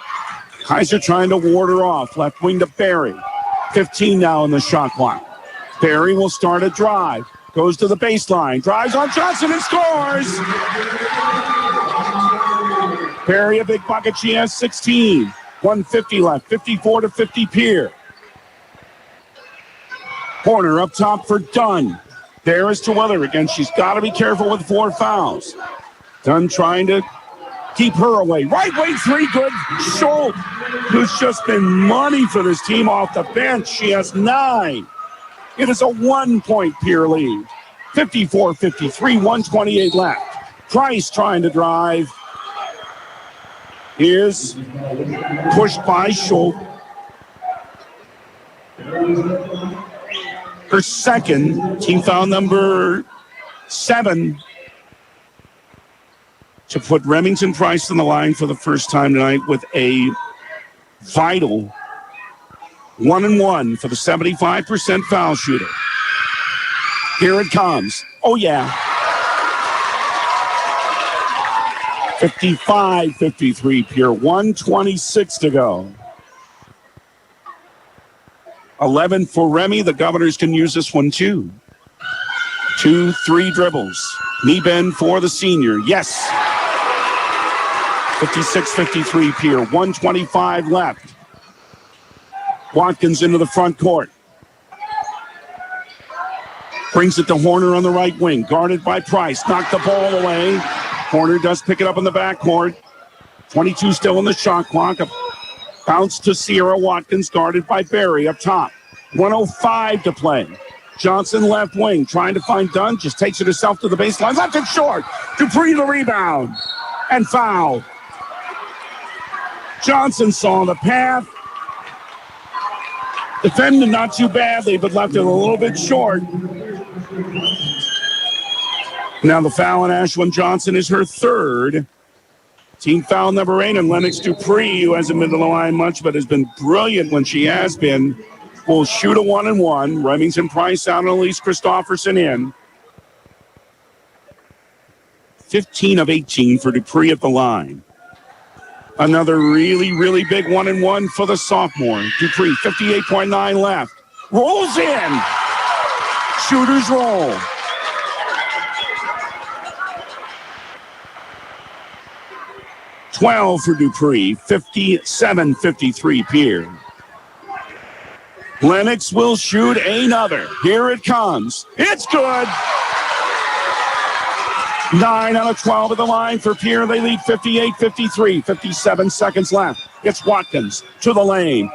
Kaiser trying to ward her off. Left wing to Barry. 15 now in the shot clock. Barry will start a drive. Goes to the baseline. Drives on Johnson and scores! Barry, a big bucket. She has 16. 1:50 left. 54-50 Pierre. Corner up top for Dunn. There is Terwilliger again. She's got to be careful with 4 fouls. Dunn trying to keep her away. Right wing three, good. Schultz, who's just been money for this team off the bench. She has 9. It is a 1-point Pierre lead. 54-53, 1:28 left. Price trying to drive. Is pushed by Schultz. Her second, team foul number 7, to put Remington Price on the line for the first time tonight with a vital 1-1 for the 75% foul shooter. Here it comes. Oh, yeah. 55-53 Pierre, 1:26 to go. 11 for Remy. The Governors can use this one too. 2-3 dribbles. Knee bend for the senior. Yes. 56-53 Pierre, 1:25 left. Watkins into the front court. Brings it to Horner on the right wing. Guarded by Price. Knocked the ball away. Horner does pick it up in the backcourt. 22 still in the shot clock. A bounce to Sierra Watkins, guarded by Barry up top. 1:05 to play. Johnson left wing, trying to find Dunn. Just takes it herself to the baseline. Left it short. Dupree the rebound. And foul. Johnson saw the path. Defended not too badly, but left it a little bit short. Now the foul on Ashlyn Johnson is her third. Team foul number 8 on Lennox Dupree, who hasn't been to the line much, but has been brilliant when she has been. Will shoot a 1-1. Remington Price out and Elise Christofferson in. 15 of 18 for Dupree at the line. Another really, really big 1-1 for the sophomore. Dupree, 58.9 left. Rolls in. Shooters roll. $12 for Dupree, 57-53 Pierre. Lennox will shoot another. Here it comes. It's good. 9 out of 12 at the line for Pierre. They lead 58-53. 57 seconds left. It's Watkins to the lane.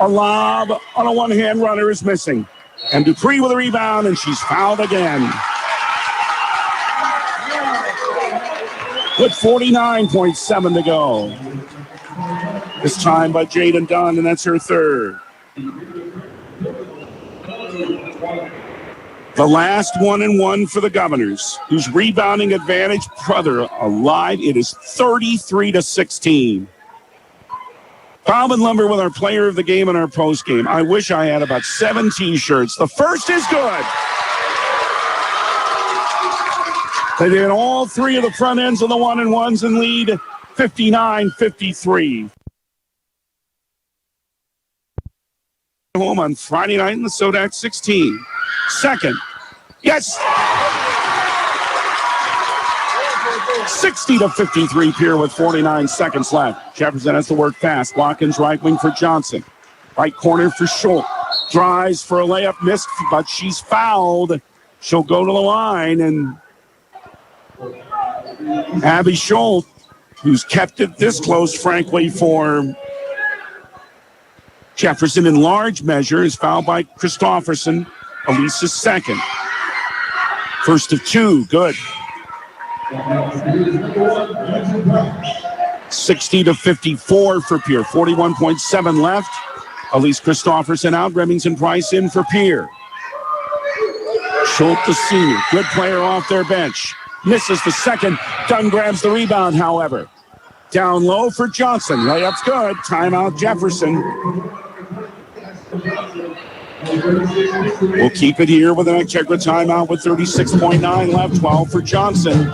A lob on a one-hand runner is missing. And Dupree with a rebound, and she's fouled again. With 49.7 to go. This time by Jaden Dunn, and that's her third. The last 1-1 for the Governors, whose rebounding advantage, brother alive, it is 33-16. Bob and Lumber with our player of the game and our post game. I wish I had about 7 T-shirts. The first is good. They did all 3 of the front ends of the 1-1s and lead 59-53. Home on Friday night in the Sodak 16. Second. Yes. 60-53 Pierre with 49 seconds left. Jefferson has to work fast. Watkins right wing for Johnson. Right corner for Schultz. Drives for a layup, missed, but she's fouled. She'll go to the line, and Abby Schultz, who's kept it this close, frankly, for Jefferson in large measure, is fouled by Christofferson. Elisa's second. First of 2, good. 60-54 for Pierre. 41.7 left. Elise Christofferson out. Remington Price in for Pierre. Schultz, the senior. Good player off their bench. Misses the second. Dunn grabs the rebound, however. Down low for Johnson. Layup's good. Timeout Jefferson. We'll keep it here with an Integra timeout with 36.9 left. 12 for Johnson.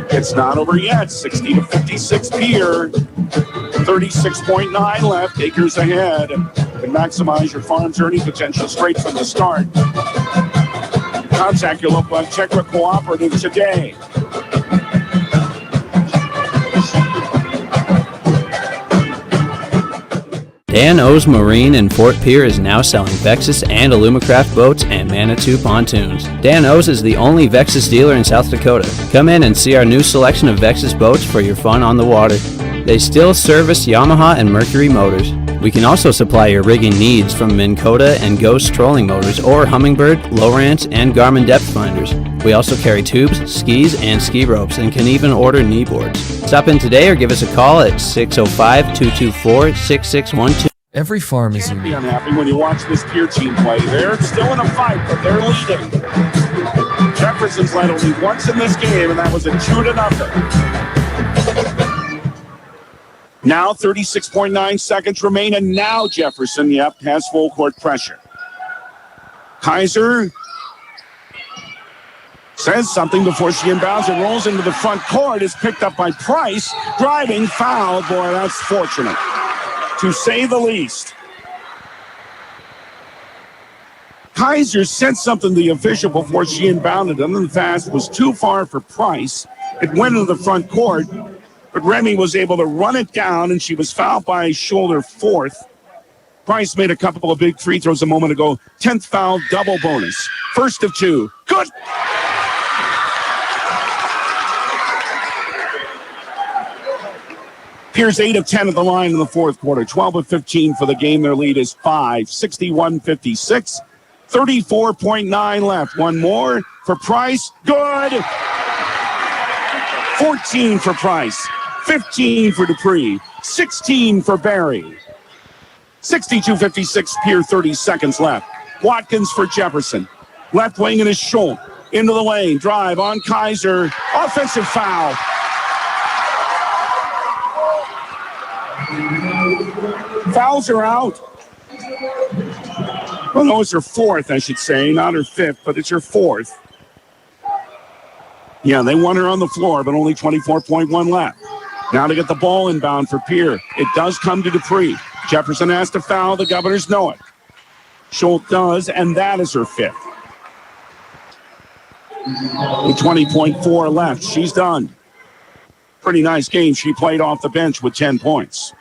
It's not over yet. 60-56 Pierre. 36.9 left. Acres ahead. And maximize your farm's earning potential straight from the start. Contact your local Integra cooperative today. Dan O's Marine in Fort Pierre is now selling Vexus and Alumacraft boats and Manitou pontoons. Dan O's is the only Vexus dealer in South Dakota. Come in and see our new selection of Vexus boats for your fun on the water. They still service Yamaha and Mercury motors. We can also supply your rigging needs from Minn Kota and Ghost trolling motors or Hummingbird, Lowrance, and Garmin depth finders. We also carry tubes, skis, and ski ropes and can even order knee boards. Stop in today or give us a call at 605-224-6612. Every farm is unique. Be unhappy when you watch this Pierre team play. They're still in a fight, but they're leading. Jefferson's led only once in this game, and that was a 2-0. Now 36.9 seconds remain, and now Jefferson, has full court pressure. Kaiser says something before she inbounds and rolls into the front court. Is picked up by Price. Driving, foul. Boy, that's fortunate, to say the least. Kaiser said something to the official before she inbounded him, and the pass was too far for Price. It went into the front court, but Remy was able to run it down, and she was fouled by shoulder fourth. Price made a couple of big free throws a moment ago. 10th foul, double bonus. First of 2. Good. Pierre's 8 of 10 at the line in the fourth quarter. 12 of 15 for the game. Their lead is 5. 61-56. 34.9 left. One more for Price. Good. 14 for Price. 15 for Dupree. 16 for Barry. 62-56. Pierre, 30 seconds left. Watkins for Jefferson. Left wing and his Schultz. Into the lane. Drive on Kaiser. Offensive foul. Fouls are out. Well, no, it's her fourth, I should say. Not her fifth, but it's her fourth. Yeah, they want her on the floor, but only 24.1 left. Now to get the ball inbound for Pierre. It does come to Dupree. Jefferson has to foul. The Governors know it. Schultz does, and that is her fifth. With 20.4 left, she's done. Pretty nice game. She played off the bench with 10 points.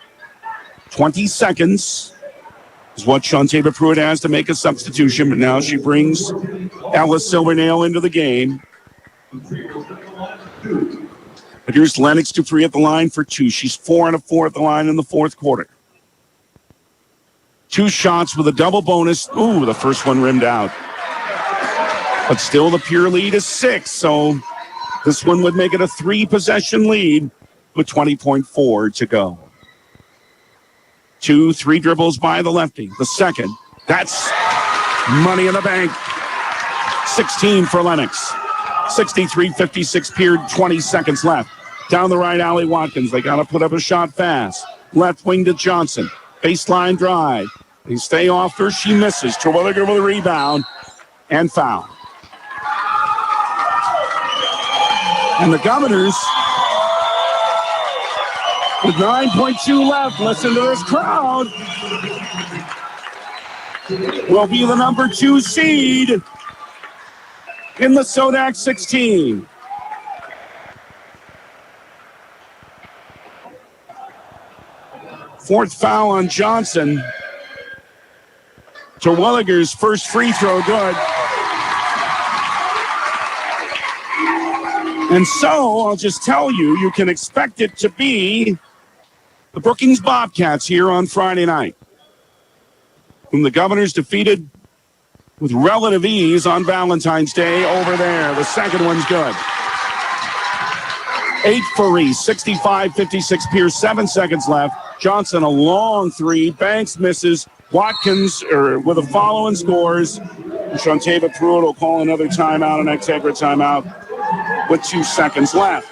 20 seconds is what Shantava Pruitt has to make a substitution, but now she brings Alice Silvernail into the game. But here's Lennox Dupree at the line for 2. She's 4 and 4 at the line in the fourth quarter. 2 shots with a double bonus. Ooh, the first one rimmed out. But still the Pierre lead is 6, so this one would make it a 3-possession lead with 20.4 to go. 2, 3 dribbles by the lefty. The second. That's money in the bank. 16 for Lennox. 63-56 Pierre, 20 seconds left. Down the right alley, Watkins. They got to put up a shot fast. Left wing to Johnson. Baseline drive. They stay off her. She misses. Terwilliger with a rebound and foul. And the Governors, with 9.2 left, listen to this crowd, will be the number 2 seed in the Sodak 16. Fourth foul on Johnson. Terwilliger's first free throw good. And so, I'll just tell you, you can expect it to be the Brookings Bobcats here on Friday night, whom the Governors defeated with relative ease on Valentine's Day over there. The second one's good. 8 for Reese, 65-56 Pierce, 7 seconds left. Johnson, a long three. Banks misses. Watkins with a follow and scores. Shantava Pruitt will call another timeout, an Exegra timeout, with 2 seconds left.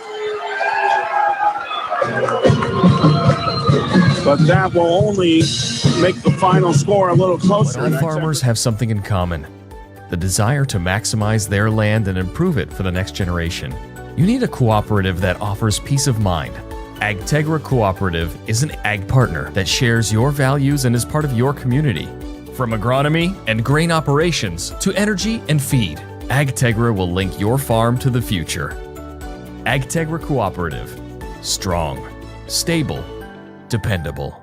But that will only make the final score a little closer. All farmers have something in common: the desire to maximize their land and improve it for the next generation. You need a cooperative that offers peace of mind. AgTegra Cooperative is an ag partner that shares your values and is part of your community. From agronomy and grain operations to energy and feed, AgTegra will link your farm to the future. AgTegra Cooperative. Strong, stable, dependable.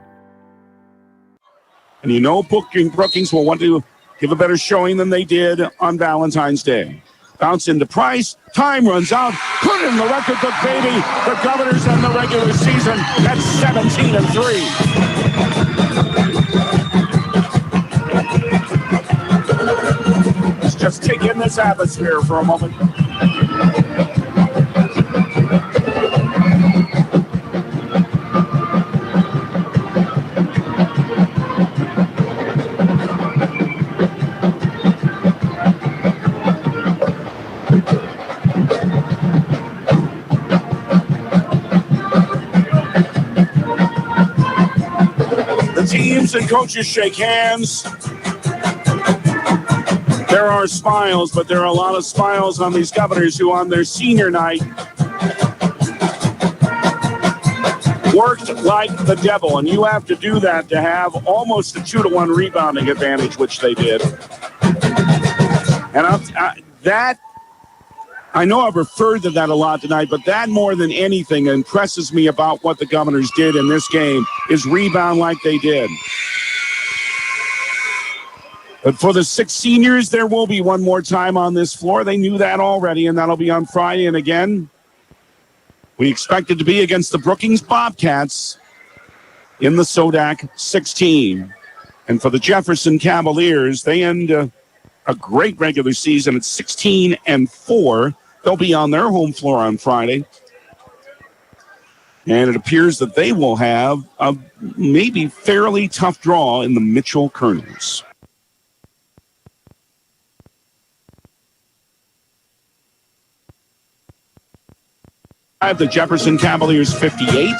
And you know Brookings will want to give a better showing than they did on Valentine's Day. Bounce into Price. Time runs out. Put in the record book, baby. The Governors end the regular season at 17-3. Let's just take in this atmosphere for a moment. Teams and coaches shake hands. There are smiles, but there are a lot of smiles on these Governors who on their senior night worked like the devil, and you have to do that to have almost a 2-to-1 rebounding advantage, which they did. And I know I've referred to that a lot tonight, but that more than anything impresses me about what the Governors did in this game is rebound like they did. But for the 6 seniors, there will be one more time on this floor. They knew that already, and that'll be on Friday. And again, we expect it to be against the Brookings Bobcats in the Sodak 16. And for the Jefferson Cavaliers, they end a great regular season at 16-4. They'll be on their home floor on Friday. And it appears that they will have a maybe fairly tough draw in the Mitchell Colonels. The Jefferson Cavaliers 58.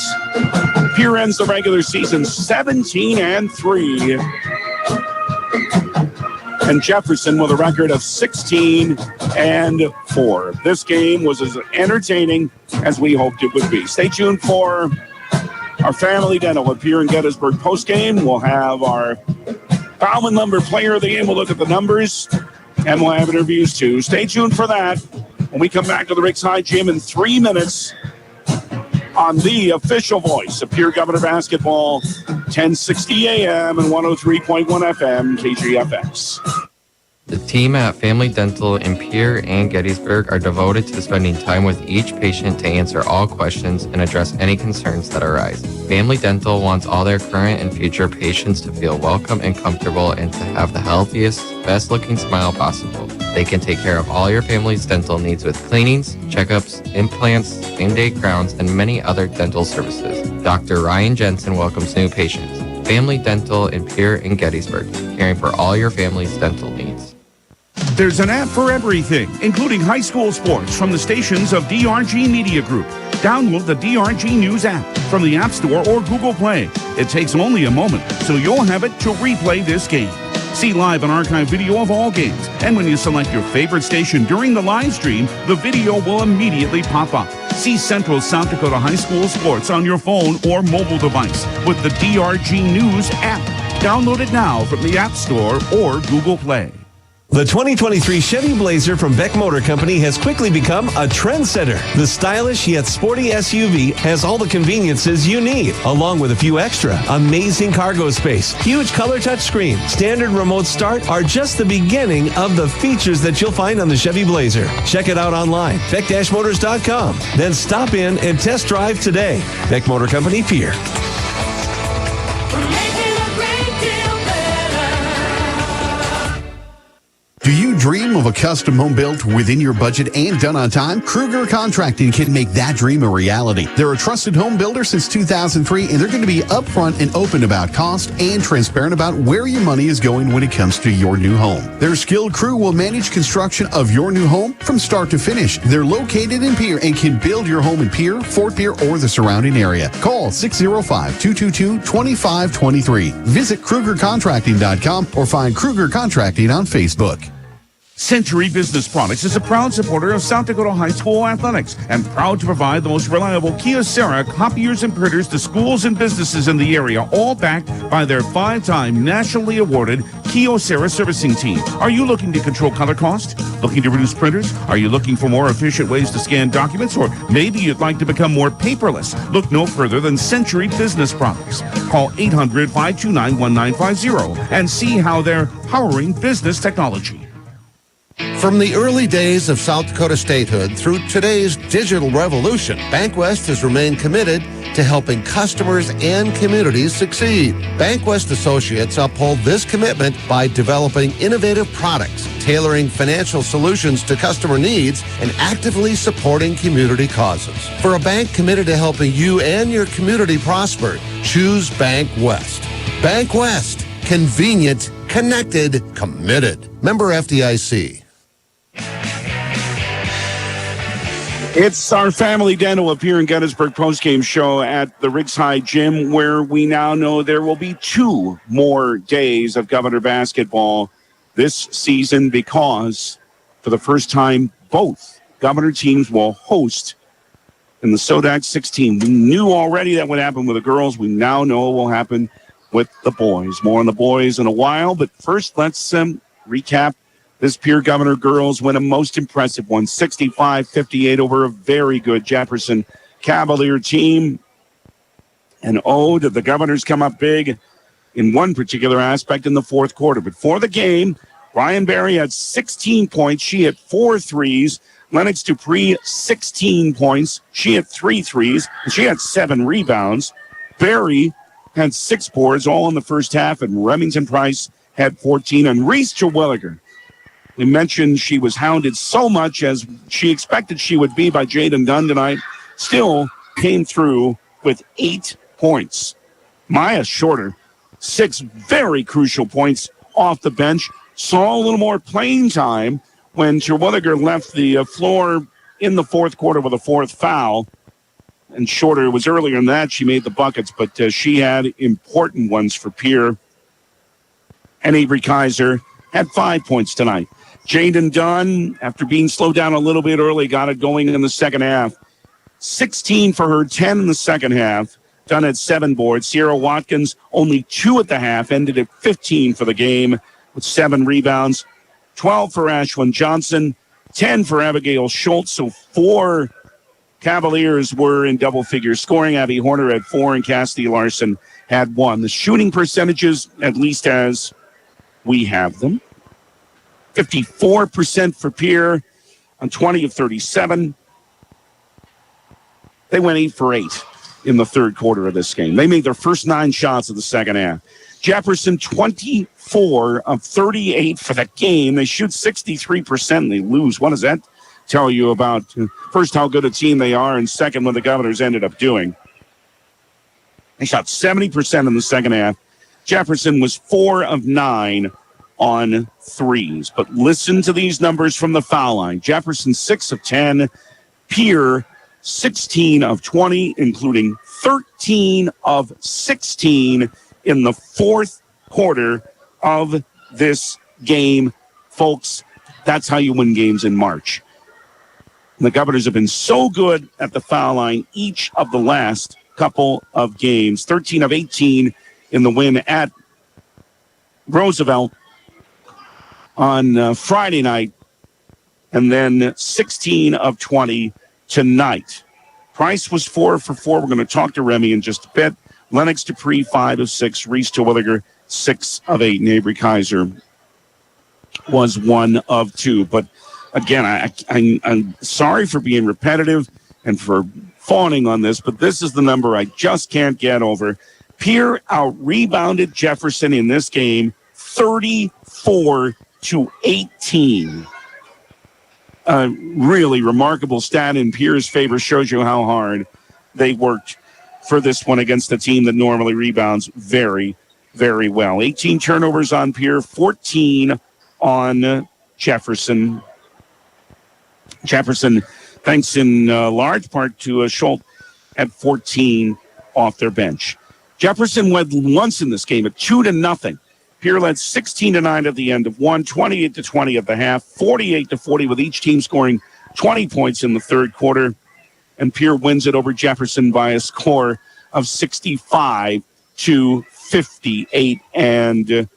Pierre ends the regular season 17-3. And Jefferson with a record of 16-4. This game was as entertaining as we hoped it would be. Stay tuned for our Family Dental with Pierre and Gettysburg postgame. We'll have our Bauman Lumber player of the game. We'll look at the numbers, and we'll have interviews too. Stay tuned for that when we come back to the Ricks High Gym in 3 minutes on the official voice of Pierre Governor Basketball, 1060 AM and 103.1 FM, KGFX. The team at Family Dental in Pierre and Gettysburg are devoted to spending time with each patient to answer all questions and address any concerns that arise. Family Dental wants all their current and future patients to feel welcome and comfortable and to have the healthiest, best-looking smile possible. They can take care of all your family's dental needs with cleanings, checkups, implants, same-day crowns, and many other dental services. Dr. Ryan Jensen welcomes new patients. Family Dental in Pierre and Gettysburg, caring for all your family's dental needs. There's an app for everything, including high school sports from the stations of DRG Media Group. Download the DRG News app from the App Store or Google Play. It takes only a moment, so you'll have it to replay this game. See live and archive video of all games, and when you select your favorite station during the live stream, the video will immediately pop up. See Central South Dakota High School sports on your phone or mobile device with the DRG News app. Download it now from the App Store or Google Play. The 2023 Chevy Blazer from Beck Motor Company has quickly become a trendsetter. The stylish yet sporty SUV has all the conveniences you need, along with a few extra. Amazing cargo space, huge color touchscreen, standard remote start are just the beginning of the features that you'll find on the Chevy Blazer. Check it out online, beck-motors.com. Then stop in and test drive today. Beck Motor Company, Pierre. Do you dream of a custom home built within your budget and done on time? Kruger Contracting can make that dream a reality. They're a trusted home builder since 2003, and they're going to be upfront and open about cost and transparent about where your money is going when it comes to your new home. Their skilled crew will manage construction of your new home from start to finish. They're located in Pierre and can build your home in Pierre, Fort Pierre, or the surrounding area. Call 605-222-2523. Visit KrugerContracting.com or find Kruger Contracting on Facebook. Century Business Products is a proud supporter of South Dakota High School athletics and proud to provide the most reliable Kyocera copiers and printers to schools and businesses in the area, all backed by their 5-time nationally awarded Kyocera servicing team. Are you looking to control color cost? Looking to reduce printers? Are you looking for more efficient ways to scan documents? Or maybe you'd like to become more paperless? Look no further than Century Business Products. Call 800-529-1950 and see how they're powering business technology. From the early days of South Dakota statehood through today's digital revolution, BankWest has remained committed to helping customers and communities succeed. BankWest Associates uphold this commitment by developing innovative products, tailoring financial solutions to customer needs, and actively supporting community causes. For a bank committed to helping you and your community prosper, choose BankWest. BankWest. Convenient, connected, committed. Member FDIC. It's our family dental up here in Gettysburg postgame show at the Riggs High Gym, where we now know there will be 2 more days of Governor basketball this season because for the first time, both Governor teams will host in the SODAC 16. We knew already that would happen with the girls. We now know it will happen with the boys. More on the boys in a while, but first let's recap this Pierre Governor girls win, a most impressive one, 65-58 over a very good Jefferson Cavalier team. And did the Governors come up big in one particular aspect in the fourth quarter. But for the game, Ryan Berry had 16 points. She hit 4 threes. Lennox Dupree, 16 points. She hit 3 threes. And she had 7 rebounds. Berry had 6 boards, all in the first half. And Remington Price had 14. And Reese Terwilliger, we mentioned she was hounded so much as she expected she would be by Jaden Dunn tonight, still came through with 8 points. Maya Shorter, 6 very crucial points off the bench. Saw a little more playing time when Terwilliger left the floor in the fourth quarter with a 4th foul. And Shorter was earlier in that. She made the buckets, but she had important ones for Pierre. And Avery Kaiser had 5 points tonight. Jaden Dunn, after being slowed down a little bit early, got it going in the second half. 16 for her, 10 in the second half. Dunn had 7 boards. Sierra Watkins, only 2 at the half, ended at 15 for the game with 7 rebounds. 12 for Ashwin Johnson, 10 for Abigail Schultz. So 4 Cavaliers were in double figures scoring. Abby Horner had 4 and Cassidy Larson had 1. The shooting percentages, at least as we have them, 54% for Pierre on 20 of 37. They went 8 for 8 in the third quarter of this game. They made their first 9 shots of the second half. Jefferson, 24 of 38 for the game. They shoot 63% and they lose. What does that tell you about, first, how good a team they are, and second, what the Governors ended up doing? They shot 70% in the second half. Jefferson was 4 of 9 on threes. But listen to these numbers from the foul line. Jefferson, 6 of 10. Pierre, 16 of 20, including 13 of 16 in the fourth quarter of this game. Folks, that's how you win games in March. The Governors have been so good at the foul line each of the last couple of games. 13 of 18 in the win at Roosevelt on Friday night, and then 16 of 20 tonight. Price was 4 for 4. We're going to talk to Remy in just a bit. Lennox Dupree, 5 of 6. Reese Terwilliger, 6 of 8. And Avery Kaiser was 1 of 2. But again, I'm sorry for being repetitive and for fawning on this, but this is the number I just can't get over. Pierre out-rebounded Jefferson in this game 34-18. A really remarkable stat in Pierre's favor. Shows you how hard they worked for this one against a team that normally rebounds very, very well. 18 turnovers on Pierre, 14 on Jefferson. Jefferson, thanks in large part to Schultz, at 14 off their bench. Jefferson led once in this game at 2-0. Pierre led 16-9 at the end of one, 28-20 at the half, 48-40 with each team scoring 20 points in the third quarter. And Pierre wins it over Jefferson by a score of 65-58 and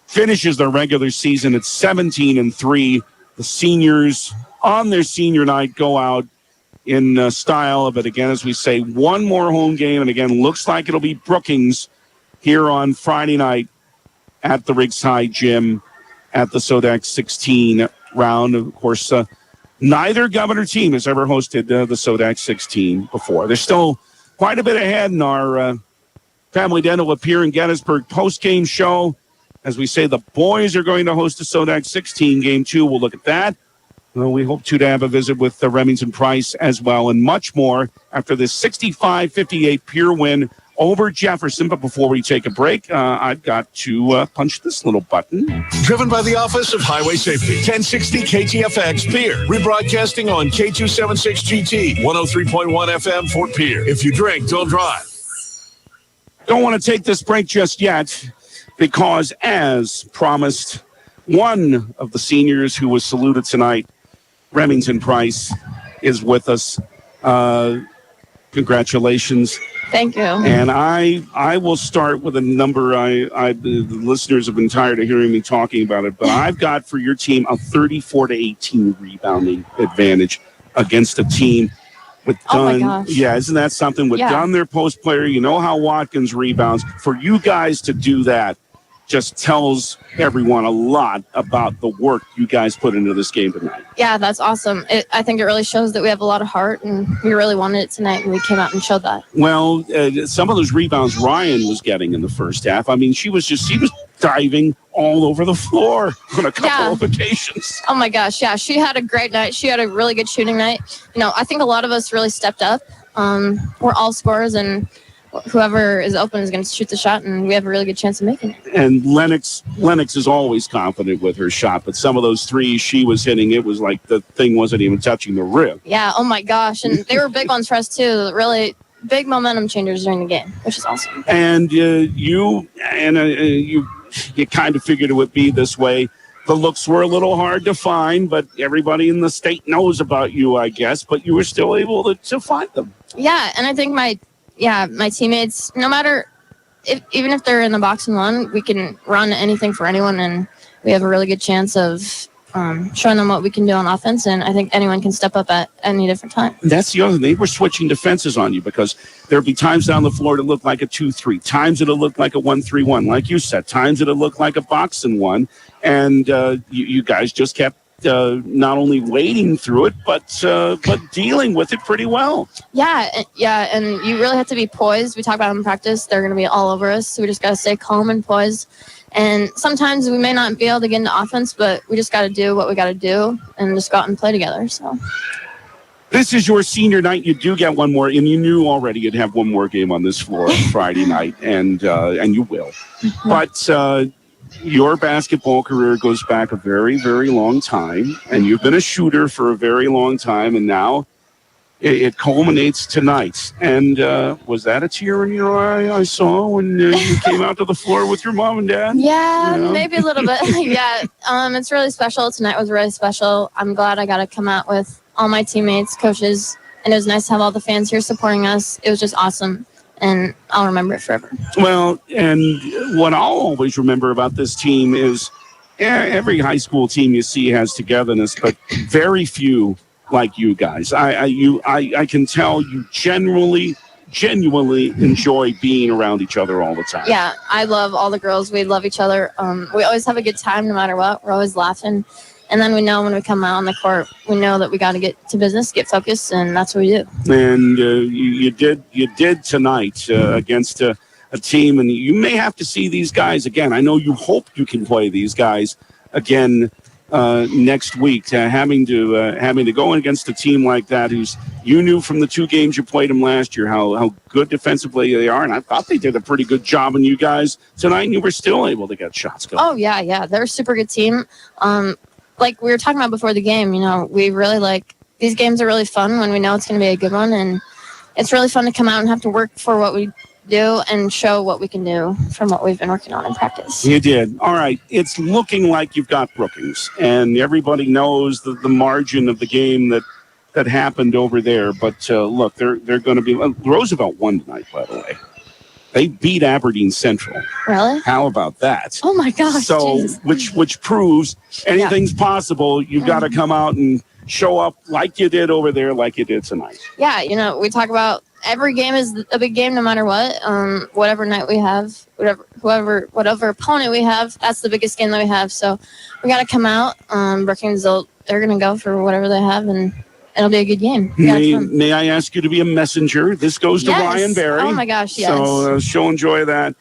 finishes their regular season at 17-3. The seniors on their senior night go out in style. But again, as we say, one more home game. And again, looks like it'll be Brookings here on Friday night at the Riggs High Gym at the Sodax 16 round. Of course, neither Governor team has ever hosted the Sodax 16 before. There's still quite a bit ahead in our Family Dental of Pierre and Gettysburg post-game show. As we say, the boys are going to host the Sodax 16 game 2. We'll look at that. We hope to have a visit with Remington Price as well, and much more after this 65-58 Pierre win over Jefferson. But before we take a break, I've got to punch this little button. Driven by the Office of Highway Safety. 1060 KTFX Pierre. Rebroadcasting on K276GT. 103.1 FM Fort Pierre. If you drink, don't drive. Don't want to take this break just yet, because as promised, one of the seniors who was saluted tonight, Remington Price, is with us. Congratulations. Thank you. And I will start with a number. The listeners have been tired of hearing me talking about it, but I've got for your team a 34-18 rebounding advantage against a team with Dunn. Oh my gosh. Yeah, isn't that something? With Dunn, their post player, you know how Watkins rebounds. For you guys to do that just tells everyone a lot about the work you guys put into this game tonight. Yeah, that's awesome. I think it really shows that we have a lot of heart, and we really wanted it tonight, and we came out and showed that. Well, some of those rebounds Ryan was getting in the first half. I mean, he was diving all over the floor on a couple of occasions. Oh my gosh, yeah, she had a great night. She had a really good shooting night. You know, I think a lot of us really stepped up. We're all scorers, and whoever is open is going to shoot the shot, and we have a really good chance of making it. And Lennox is always confident with her shot, but some of those threes she was hitting, it was like the thing wasn't even touching the rim. Yeah, oh my gosh, and they were big ones for us too. Really big momentum changers during the game, which is awesome. And you kind of figured it would be this way. The looks were a little hard to find, but everybody in the state knows about you, I guess, but you were still able to find them. Yeah, and I think my teammates, no matter even if they're in the box and one, we can run anything for anyone, and we have a really good chance of showing them what we can do on offense, and I think anyone can step up at any different time. That's the other thing. They were switching defenses on you, because there'd be times down the floor that looked like a 2-3, times it'll look like a 1-3-1, like you said, times it'll look like a box and one, and you guys just kept not only wading through it, but dealing with it pretty well. Yeah, and you really have to be poised. We talk about them in practice. They're going to be all over us, so we just got to stay calm and poised. And sometimes we may not be able to get into offense, but we just got to do what we got to do and just go out and play together. So this is your senior night. You do get one more, and you knew already you'd have one more game on this floor on Friday night, and you will. But your basketball career goes back a very, very long time, and you've been a shooter for a very long time, and now it culminates tonight. And was that a tear in your eye I saw when you came out to the floor with your mom and dad? Yeah, maybe a little bit. Yeah, it's really special. Tonight was really special. I'm glad I got to come out with all my teammates, coaches, and it was nice to have all the fans here supporting us. It was just awesome, and I'll remember it forever. Well, and what I'll always remember about this team is every high school team you see has togetherness, but very few like you guys. I can tell you genuinely enjoy being around each other all the time. Yeah, I love all the girls. We love each other. We always have a good time no matter what. We're always laughing. And then we know when we come out on the court, we know that we got to get to business, get focused, and that's what we do. And you did tonight against a team, and you may have to see these guys again. I know you hope you can play these guys again next week. Having to go against a team like that, who's you knew from the 2 games you played them last year how good defensively they are, and I thought they did a pretty good job on you guys tonight, and you were still able to get shots going. Oh yeah, they're a super good team. Like we were talking about before the game, we really these games are really fun when we know it's going to be a good one, and it's really fun to come out and have to work for what we do and show what we can do from what we've been working on in practice. You did. All right. It's looking like you've got Brookings, and everybody knows the margin of the game that happened over there. But look, they're going to be. Roosevelt won tonight, by the way. They beat Aberdeen Central. Really? How about that? Oh my gosh! So, Jesus. which proves anything's possible. You've got to come out and show up like you did over there, like you did tonight. Yeah, we talk about every game is a big game, no matter what. Whatever night we have, whatever opponent we have, that's the biggest game that we have. So we got to come out. Brookings, they're going to go for whatever they have, and it'll be a good game. May I ask you to be a messenger? This goes to Ryan Berry. Oh my gosh, yes. So she'll enjoy that.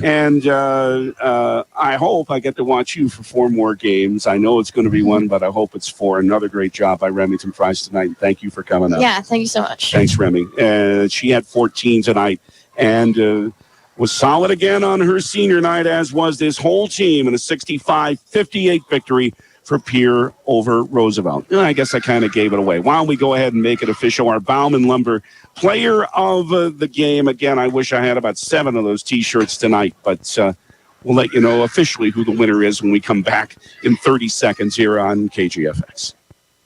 And I hope I get to watch you for 4 more games. I know it's going to be one, but I hope it's 4. Another great job by Remington Price tonight. And thank you for coming up. Yeah, thank you so much. Thanks, Remy. She had 14 tonight and was solid again on her senior night, as was this whole team in a 65-58 victory for Pierre over Roosevelt. I guess I kind of gave it away. Why don't we go ahead and make it official? Our Bauman Lumber player of the game. Again, I wish I had about 7 of those T-shirts tonight, but we'll let you know officially who the winner is when we come back in 30 seconds here on KGFX.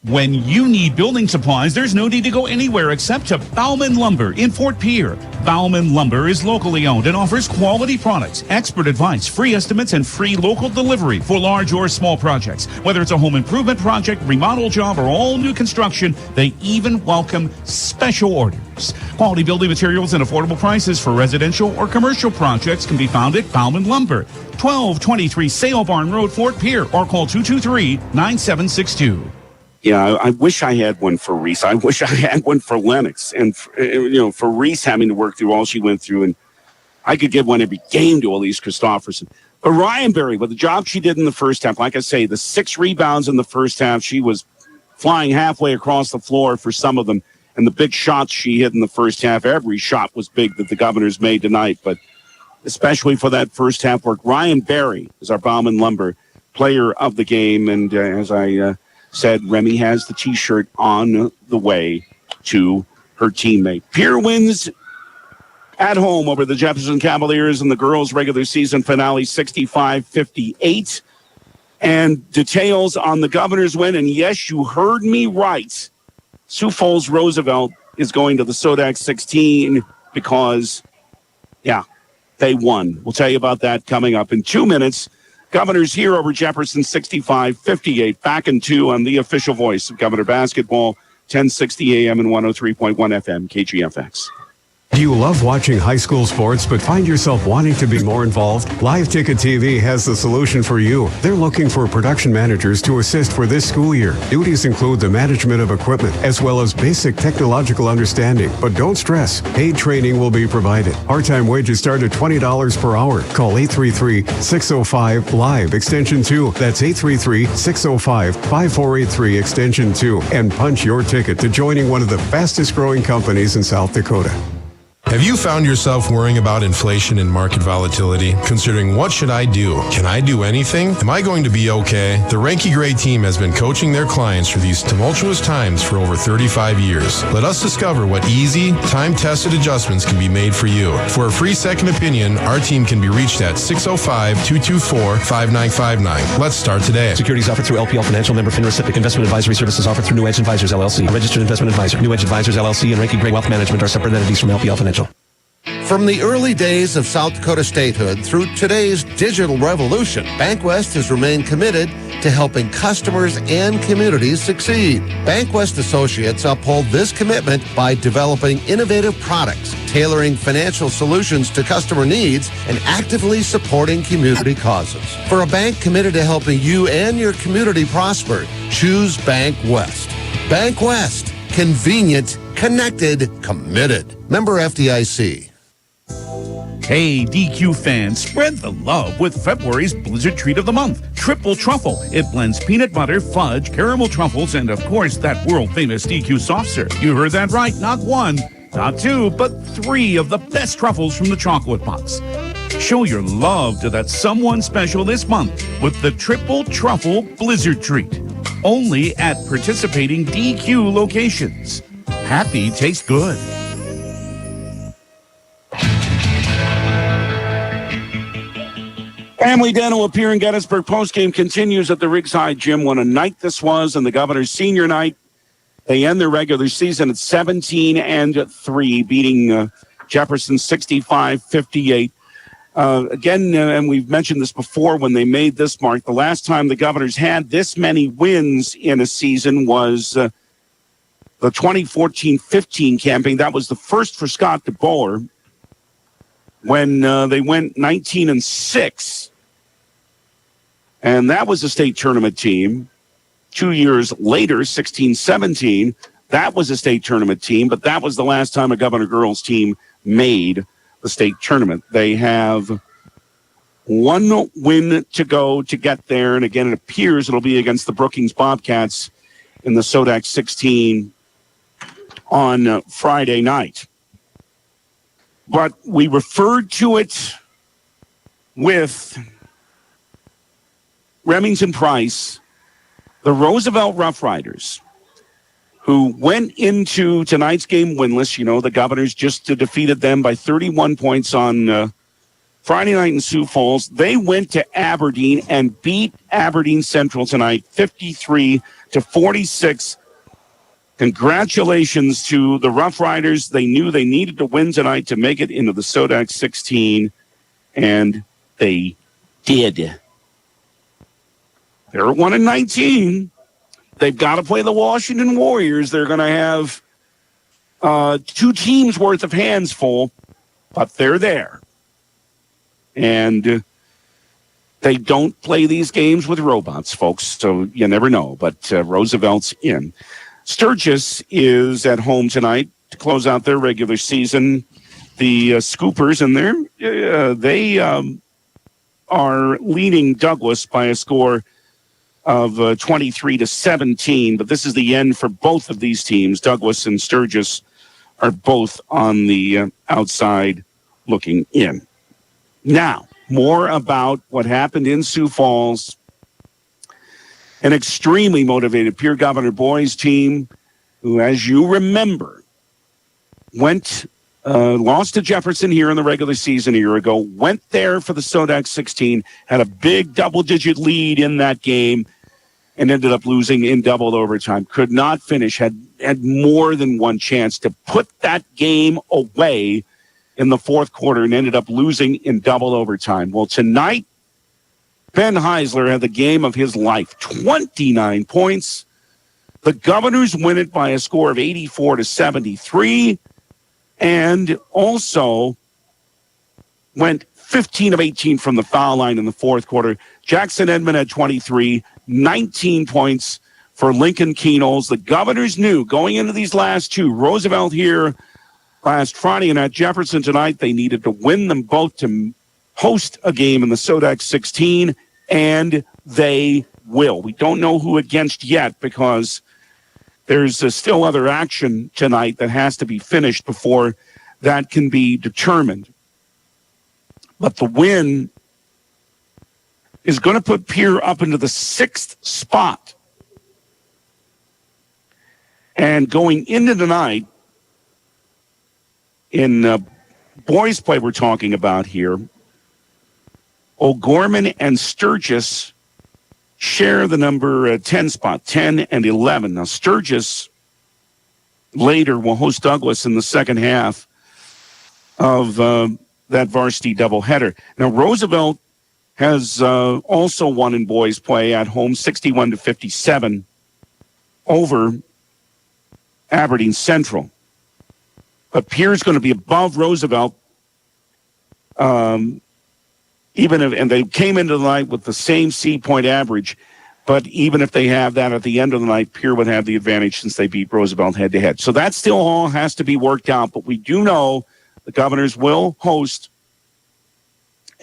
When you need building supplies, there's no need to go anywhere except to Bauman Lumber in Fort Pierre. Bauman Lumber is locally owned and offers quality products, expert advice, free estimates, and free local delivery for large or small projects. Whether it's a home improvement project, remodel job, or all new construction, they even welcome special orders. Quality building materials and affordable prices for residential or commercial projects can be found at Bauman Lumber, 1223 Sale Barn Road, Fort Pierre, or call 223-9762. Yeah, I wish I had one for Reese. I wish I had one for Lennox. And, for Reese having to work through all she went through. And I could give one every game to Elise Christopherson. But Ryan Berry, with the job she did in the first half, like I say, the 6 rebounds in the first half, she was flying halfway across the floor for some of them. And the big shots she hit in the first half, every shot was big that the Governors made tonight. But especially for that first half work, Ryan Berry is our Bauman Lumber player of the game. And as I said, Remy has the T-shirt on the way to her teammate. Pierre wins at home over the Jefferson Cavaliers in the girls' regular season finale, 65-58. And details on the Governors win. And yes, you heard me right. Sioux Falls Roosevelt is going to the Sodak 16 because, they won. We'll tell you about that coming up in 2 minutes. Governors here over Jefferson, 65-58. Back in 2 on the official voice of Governor Basketball, 1060 AM and 103.1 FM, KGFX. Do you love watching high school sports but find yourself wanting to be more involved? Live Ticket TV has the solution for you. They're looking for production managers to assist for this school year. Duties include the management of equipment as well as basic technological understanding. But don't stress, paid training will be provided. Part-time wages start at $20 per hour. Call 833-605-LIVE, extension 2. That's 833-605-5483, extension 2. And punch your ticket to joining one of the fastest growing companies in South Dakota. Have you found yourself worrying about inflation and market volatility? Considering what should I do? Can I do anything? Am I going to be okay? The Ranky Gray team has been coaching their clients through these tumultuous times for over 35 years. Let us discover what easy, time-tested adjustments can be made for you. For a free second opinion, our team can be reached at 605-224-5959. Let's start today. Securities offered through LPL Financial, member FINRA SIPC. Investment advisory services offered through New Edge Advisors LLC. A registered investment advisor. New Edge Advisors LLC and Ranky Gray Wealth Management are separate entities from LPL Financial. From the early days of South Dakota statehood through today's digital revolution, BankWest has remained committed to helping customers and communities succeed. BankWest Associates uphold this commitment by developing innovative products, tailoring financial solutions to customer needs, and actively supporting community causes. For a bank committed to helping you and your community prosper, choose BankWest. BankWest. Convenient, connected, committed. Member FDIC. Hey, DQ fans, spread the love with February's Blizzard Treat of the Month, Triple Truffle. It blends peanut butter, fudge, caramel truffles, and of course, that world-famous DQ soft serve. You heard that right, not one, not two, but 3 of the best truffles from the chocolate box. Show your love to that someone special this month with the Triple Truffle Blizzard Treat. Only at participating DQ locations. Happy tastes good. Family Dental of Pierre and Gettysburg postgame continues at the Rigside Gym. What a night this was, and the Governor's senior night. They end their regular season at 17-3, beating Jefferson 65-58. Again, and we've mentioned this before when they made this mark, the last time the Governors had this many wins in a season was the 2014-15 campaign. That was the first for Scott DeBoer when they went 19-6. And that was a state tournament team. 2 years later, 16-17, that was a state tournament team, but that was the last time a Governor girls team made the state tournament. They have 1 win to go to get there, and again, it appears it'll be against the Brookings Bobcats in the Sodak 16 on Friday night. But we referred to it with Remington Price, the Roosevelt Rough Riders, who went into tonight's game winless. You know, the Governors just defeated them by 31 points on Friday night in Sioux Falls. They went to Aberdeen and beat Aberdeen Central tonight, 53-46. Congratulations to the Rough Riders. They knew they needed to win tonight to make it into the Sodak 16, and they did. They're 1-19. They've got to play the Washington Warriors. They're going to have 2 teams worth of hands full, but they're there. And they don't play these games with robots, folks, so you never know. But Roosevelt's in. Sturgis is at home tonight to close out their regular season. The Scoopers in there, they are leading Douglas by a score of 23-17, but this is the end for both of these teams. Douglas and Sturgis are both on the outside looking in. Now, more about what happened in Sioux Falls. An extremely motivated Pierre Governor boys team who, as you remember, lost to Jefferson here in the regular season a year ago, went there for the Sodak 16, had a big double-digit lead in that game, and ended up losing in double overtime. Could not finish, had more than one chance to put that game away in the fourth quarter and ended up losing in double overtime. Well, tonight, Ben Heisler had the game of his life, 29 points. The Governors win it by a score of 84-73, and also went 15 of 18 from the foul line in the fourth quarter. Jackson Edmond had 23, 19 points for Lincoln Keenol's. The Governors knew going into these last 2, Roosevelt here last Friday and at Jefferson tonight, they needed to win them both to host a game in the Sodak 16, and they will. We don't know who against yet because there's still other action tonight that has to be finished before that can be determined. But the win is going to put Pierre up into the 6th spot. And going into the night, in boys play we're talking about here, O'Gorman and Sturgis share the number 10 spot, 10 and 11. Now, Sturgis later will host Douglas in the second half of that varsity doubleheader. Now, Roosevelt has also won in boys play at home, 61-57 over Aberdeen Central. But Pierre's going to be above Roosevelt, and they came into the night with the same seed point average. But even if they have that at the end of the night, Pierre would have the advantage since they beat Roosevelt head-to-head. So that still all has to be worked out. But we do know the Governors will host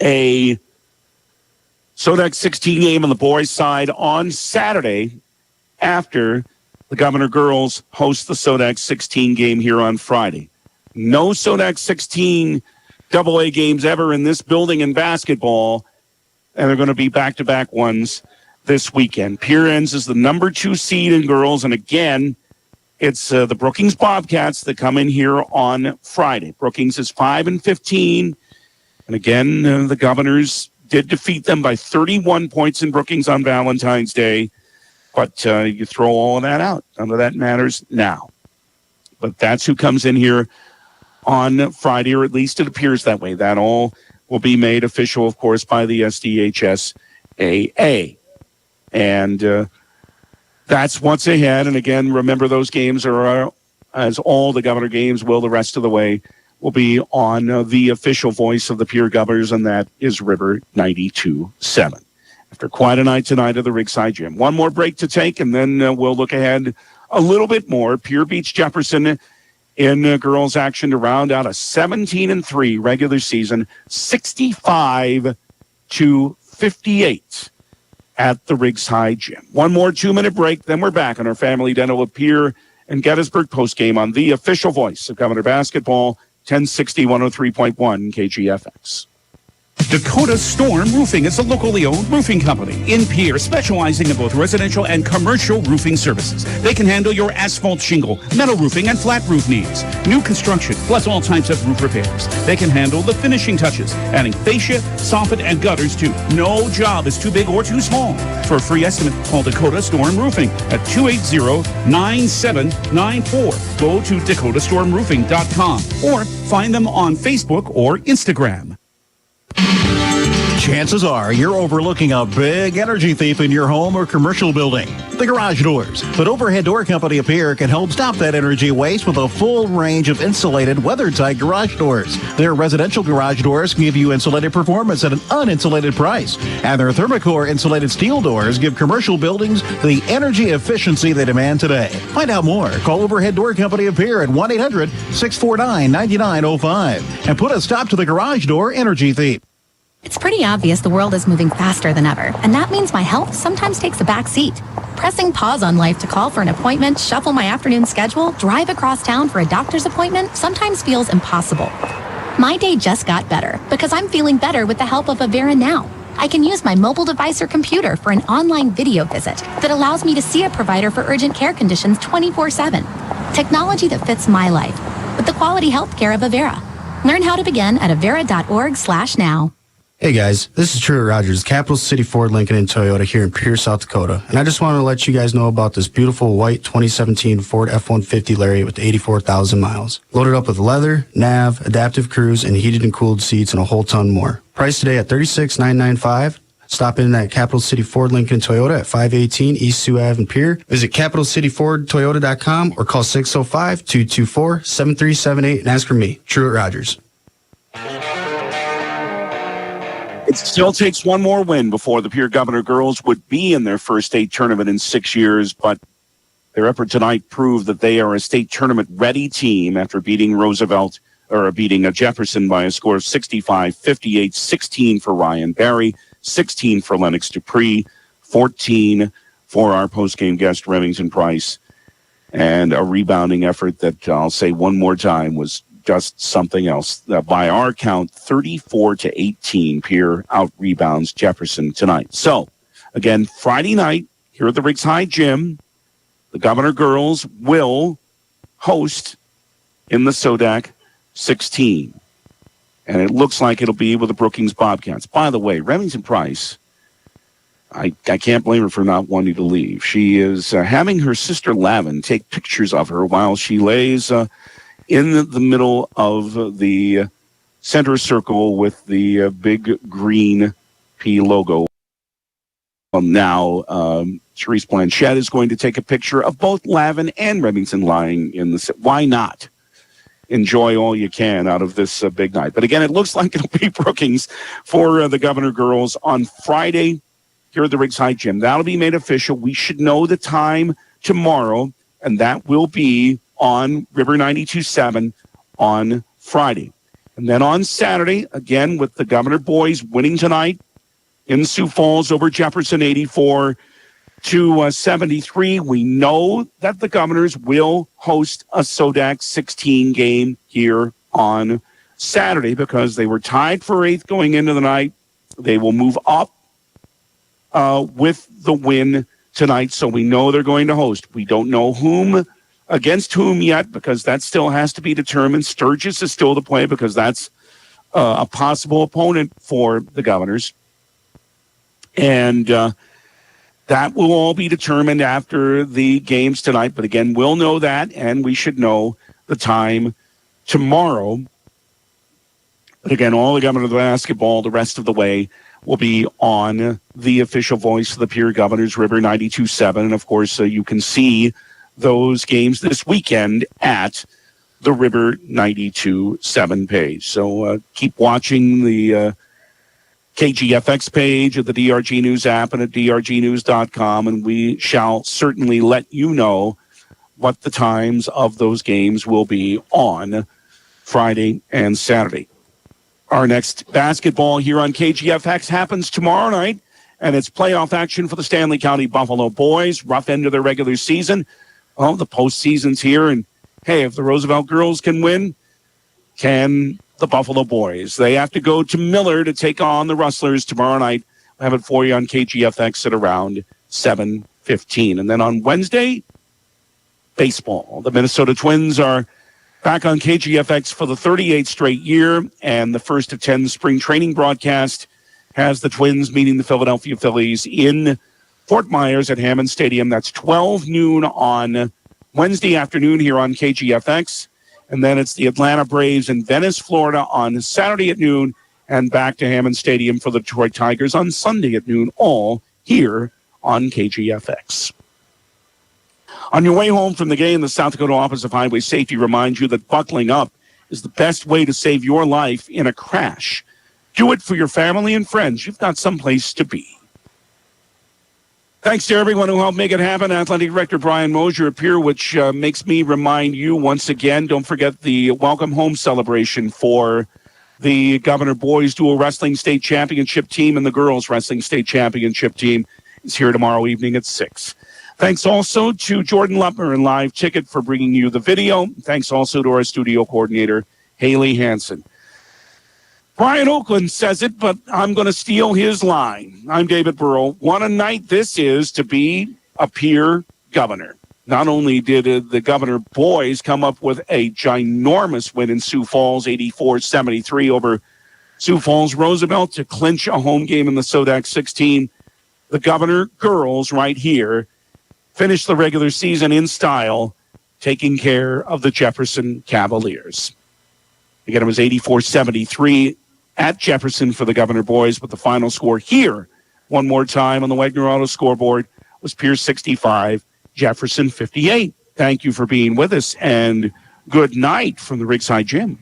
a Sodex 16 game on the boys' side on Saturday after the Governor girls host the Sodex 16 game here on Friday. No Sodex 16 AA games ever in this building in basketball, and they're going to be back-to-back ones this weekend. Pierre ends as the number 2 seed in girls, and again, it's the Brookings Bobcats that come in here on Friday. Brookings is 5-15, and again, the Governors did defeat them by 31 points in Brookings on Valentine's Day, but you throw all of that out. None of that matters now. But that's who comes in here on Friday, or at least it appears that way. That all will be made official, of course, by the SDHSAA. And that's what's ahead. And again, remember, those games are, as all the Governor games will the rest of the way, will be on the official voice of the Pierre Governors, and that is River 92.7. After quite a night tonight at the Rigside Gym. One more break to take, and then we'll look ahead a little bit more. Pierre beats Jefferson in girls action to round out a 17-3 regular season, 65-58 at the Rigside Gym. One more 2-minute break, then we're back on our Family Dental with Pierre and Gettysburg postgame on the official voice of Governor Basketball, 1060 103.1 KGFX. Dakota Storm Roofing is a locally owned roofing company in Pierre, specializing in both residential and commercial roofing services. They can handle your asphalt shingle, metal roofing, and flat roof needs. New construction, plus all types of roof repairs. They can handle the finishing touches, adding fascia, soffit, and gutters too. No job is too big or too small. For a free estimate, call Dakota Storm Roofing at 280-9794. Go to dakotastormroofing.com or find them on Facebook or Instagram. Chances are you're overlooking a big energy thief in your home or commercial building, the garage doors. But Overhead Door Company of Pierre can help stop that energy waste with a full range of insulated, weather-tight garage doors. Their residential garage doors give you insulated performance at an uninsulated price. And their Thermocore insulated steel doors give commercial buildings the energy efficiency they demand today. Find out more. Call Overhead Door Company of Pierre at 1-800-649-9905 and put a stop to the garage door energy thief. It's pretty obvious the world is moving faster than ever, and that means my health sometimes takes a back seat. Pressing pause on life to call for an appointment, shuffle my afternoon schedule, drive across town for a doctor's appointment sometimes feels impossible. My day just got better because I'm feeling better with the help of Avera Now. I can use my mobile device or computer for an online video visit that allows me to see a provider for urgent care conditions 24/7. Technology that fits my life with the quality health care of Avera. Learn how to begin at avera.org/now. Hey guys, this is Truett Rogers, Capital City Ford, Lincoln, and Toyota here in Pierre, South Dakota. And I just want to let you guys know about this beautiful white 2017 Ford F-150 Lariat with 84,000 miles. Loaded up with leather, nav, adaptive cruise, and heated and cooled seats, and a whole ton more. Priced today at $36,995. Stop in at Capital City Ford, Lincoln, Toyota at 518 East Sioux Ave in Pierre. Visit CapitalCityFordToyota.com or call 605-224-7378 and ask for me, Truett Rogers. It still takes one more win before the Pierre Governor girls would be in their first state tournament in 6 years, but their effort tonight proved that they are a state tournament ready team after beating Jefferson by a score of 65-58, 16 for Ryan Barry, 16 for Lennox Dupree, 14 for our postgame guest Remington Price, and a rebounding effort that I'll say one more time was just something else. By our count, 34-18, Pierre out rebounds Jefferson tonight. So, again, Friday night here at the Riggs High Gym, the Governor girls will host in the SODAC 16. And it looks like it'll be with the Brookings Bobcats. By the way, Remington Price, I can't blame her for not wanting to leave. She is having her sister Lavin take pictures of her while she lays in the middle of the center circle with the big green P logo. Now, Therese Blanchette is going to take a picture of both Lavin and Remington lying in the... Why not? Enjoy all you can out of this big night. But again, it looks like it'll be Brookings for the Governor girls on Friday here at the Riggs High Gym. That'll be made official. We should know the time tomorrow, and that will be on River 92.7 on Friday. And then on Saturday, again, with the Governor boys winning tonight in Sioux Falls over Jefferson 84-73, we know that the Governors will host a SODAC 16 game here on Saturday because they were tied for 8th going into the night. They will move up with the win tonight, so we know they're going to host. We don't know against whom yet because that still has to be determined. Sturgis is still to play because that's a possible opponent for the Governors. And that will all be determined after the games tonight. But again, we'll know that, and we should know the time tomorrow. But again, all the Governor of the basketball the rest of the way will be on the official voice of the Pierre Governors, River 92.7. And, of course, you can see those games this weekend at the River 92.7 page. So keep watching the KGFX page of the DRG News app and at drgnews.com, and we shall certainly let you know what the times of those games will be on Friday and Saturday. Our next basketball here on KGFX happens tomorrow night, and it's playoff action for the Stanley County Buffalo boys. Rough end of their regular season. Oh, the postseason's here, and hey, if the Roosevelt girls can win, can the Buffalo boys? They have to go to Miller to take on the Rustlers tomorrow night. I'll have it for you on KGFX at around 7:15. And then on Wednesday, baseball. The Minnesota Twins are back on KGFX for the 38th straight year, and the first of 10 spring training broadcast has the Twins meeting the Philadelphia Phillies in Fort Myers at Hammond Stadium. That's 12 noon on Wednesday afternoon here on KGFX. And then it's the Atlanta Braves in Venice, Florida on Saturday at noon, and back to Hammond Stadium for the Detroit Tigers on Sunday at noon, all here on KGFX. On your way home from the game, the South Dakota Office of Highway Safety reminds you that buckling up is the best way to save your life in a crash. Do it for your family and friends. You've got someplace to be. Thanks to everyone who helped make it happen. Athletic Director Brian Mosier up here, which makes me remind you once again, don't forget the welcome home celebration for the Governor Boys Dual Wrestling State Championship team and the Girls Wrestling State Championship team is here tomorrow evening at 6. Thanks also to Jordan Lupmer and Live Ticket for bringing you the video. Thanks also to our studio coordinator, Haley Hansen. Brian Oakland says it, but I'm going to steal his line. I'm David Burrow. What a night this is to be a Pierre Governor. Not only did the Governor boys come up with a ginormous win in Sioux Falls, 84-73 over Sioux Falls Roosevelt to clinch a home game in the SODAC 16. The Governor girls right here finished the regular season in style, taking care of the Jefferson Cavaliers. Again, it was 84-73 at Jefferson for the Governor boys, but the final score here, one more time on the Wagner Auto scoreboard, was Pierce 65, Jefferson 58. Thank you for being with us, and good night from the Riggs High Gym.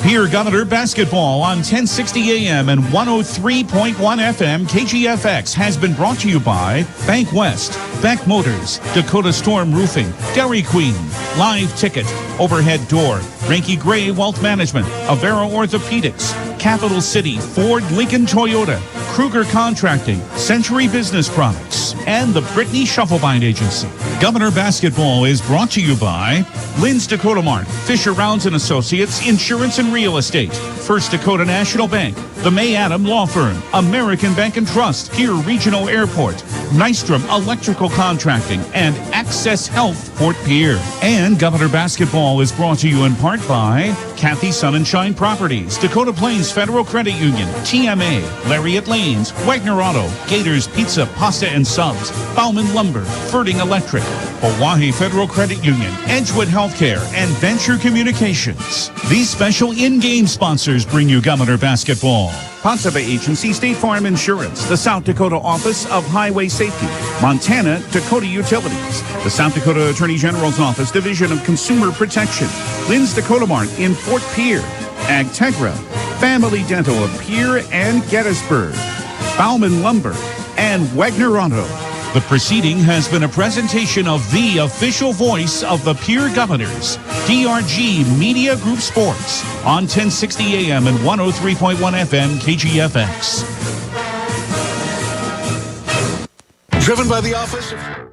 Pierre Governor basketball on 1060 AM and 103.1 FM KGFX has been brought to you by Bank West, Beck Motors, Dakota Storm Roofing, Dairy Queen, Live Ticket, Overhead Door, Ranky Gray Wealth Management, Avera Orthopedics, Capital City, Ford, Lincoln, Toyota, Kruger Contracting, Century Business Products, and the Brittany Shufflebind Agency. Governor Basketball is brought to you by Lynn's Dakota Mart, Fisher Rounds and Associates, Insurance and Real Estate, First Dakota National Bank, the May Adam Law Firm, American Bank and Trust, Pierre Regional Airport, Nystrom Electrical Contracting, and Access Health Fort Pierre. And Governor Basketball is brought to you in part by Kathy Sun and Shine Properties, Dakota Plains Federal Credit Union, TMA, Lariat Lanes, Wagner Auto, Gators Pizza, Pasta and Subs, Bauman Lumber, Ferding Electric, Hawaii Federal Credit Union, Edgewood Healthcare, and Venture Communications. These special in-game sponsors bring you Governor Basketball. Ponce Bay Agency, State Farm Insurance, the South Dakota Office of Highway Safety, Montana Dakota Utilities, the South Dakota Attorney General's Office, Division of Consumer Protection, Lynn's Dakota Mart in Fort Pierre, Agtegra, Family Dental of Pierre and Gettysburg, Bauman Lumber, and Wagner Auto. The proceeding has been a presentation of the official voice of the Pierre Governors, DRG Media Group Sports, on 1060 AM and 103.1 FM KGFX. Driven by the office of...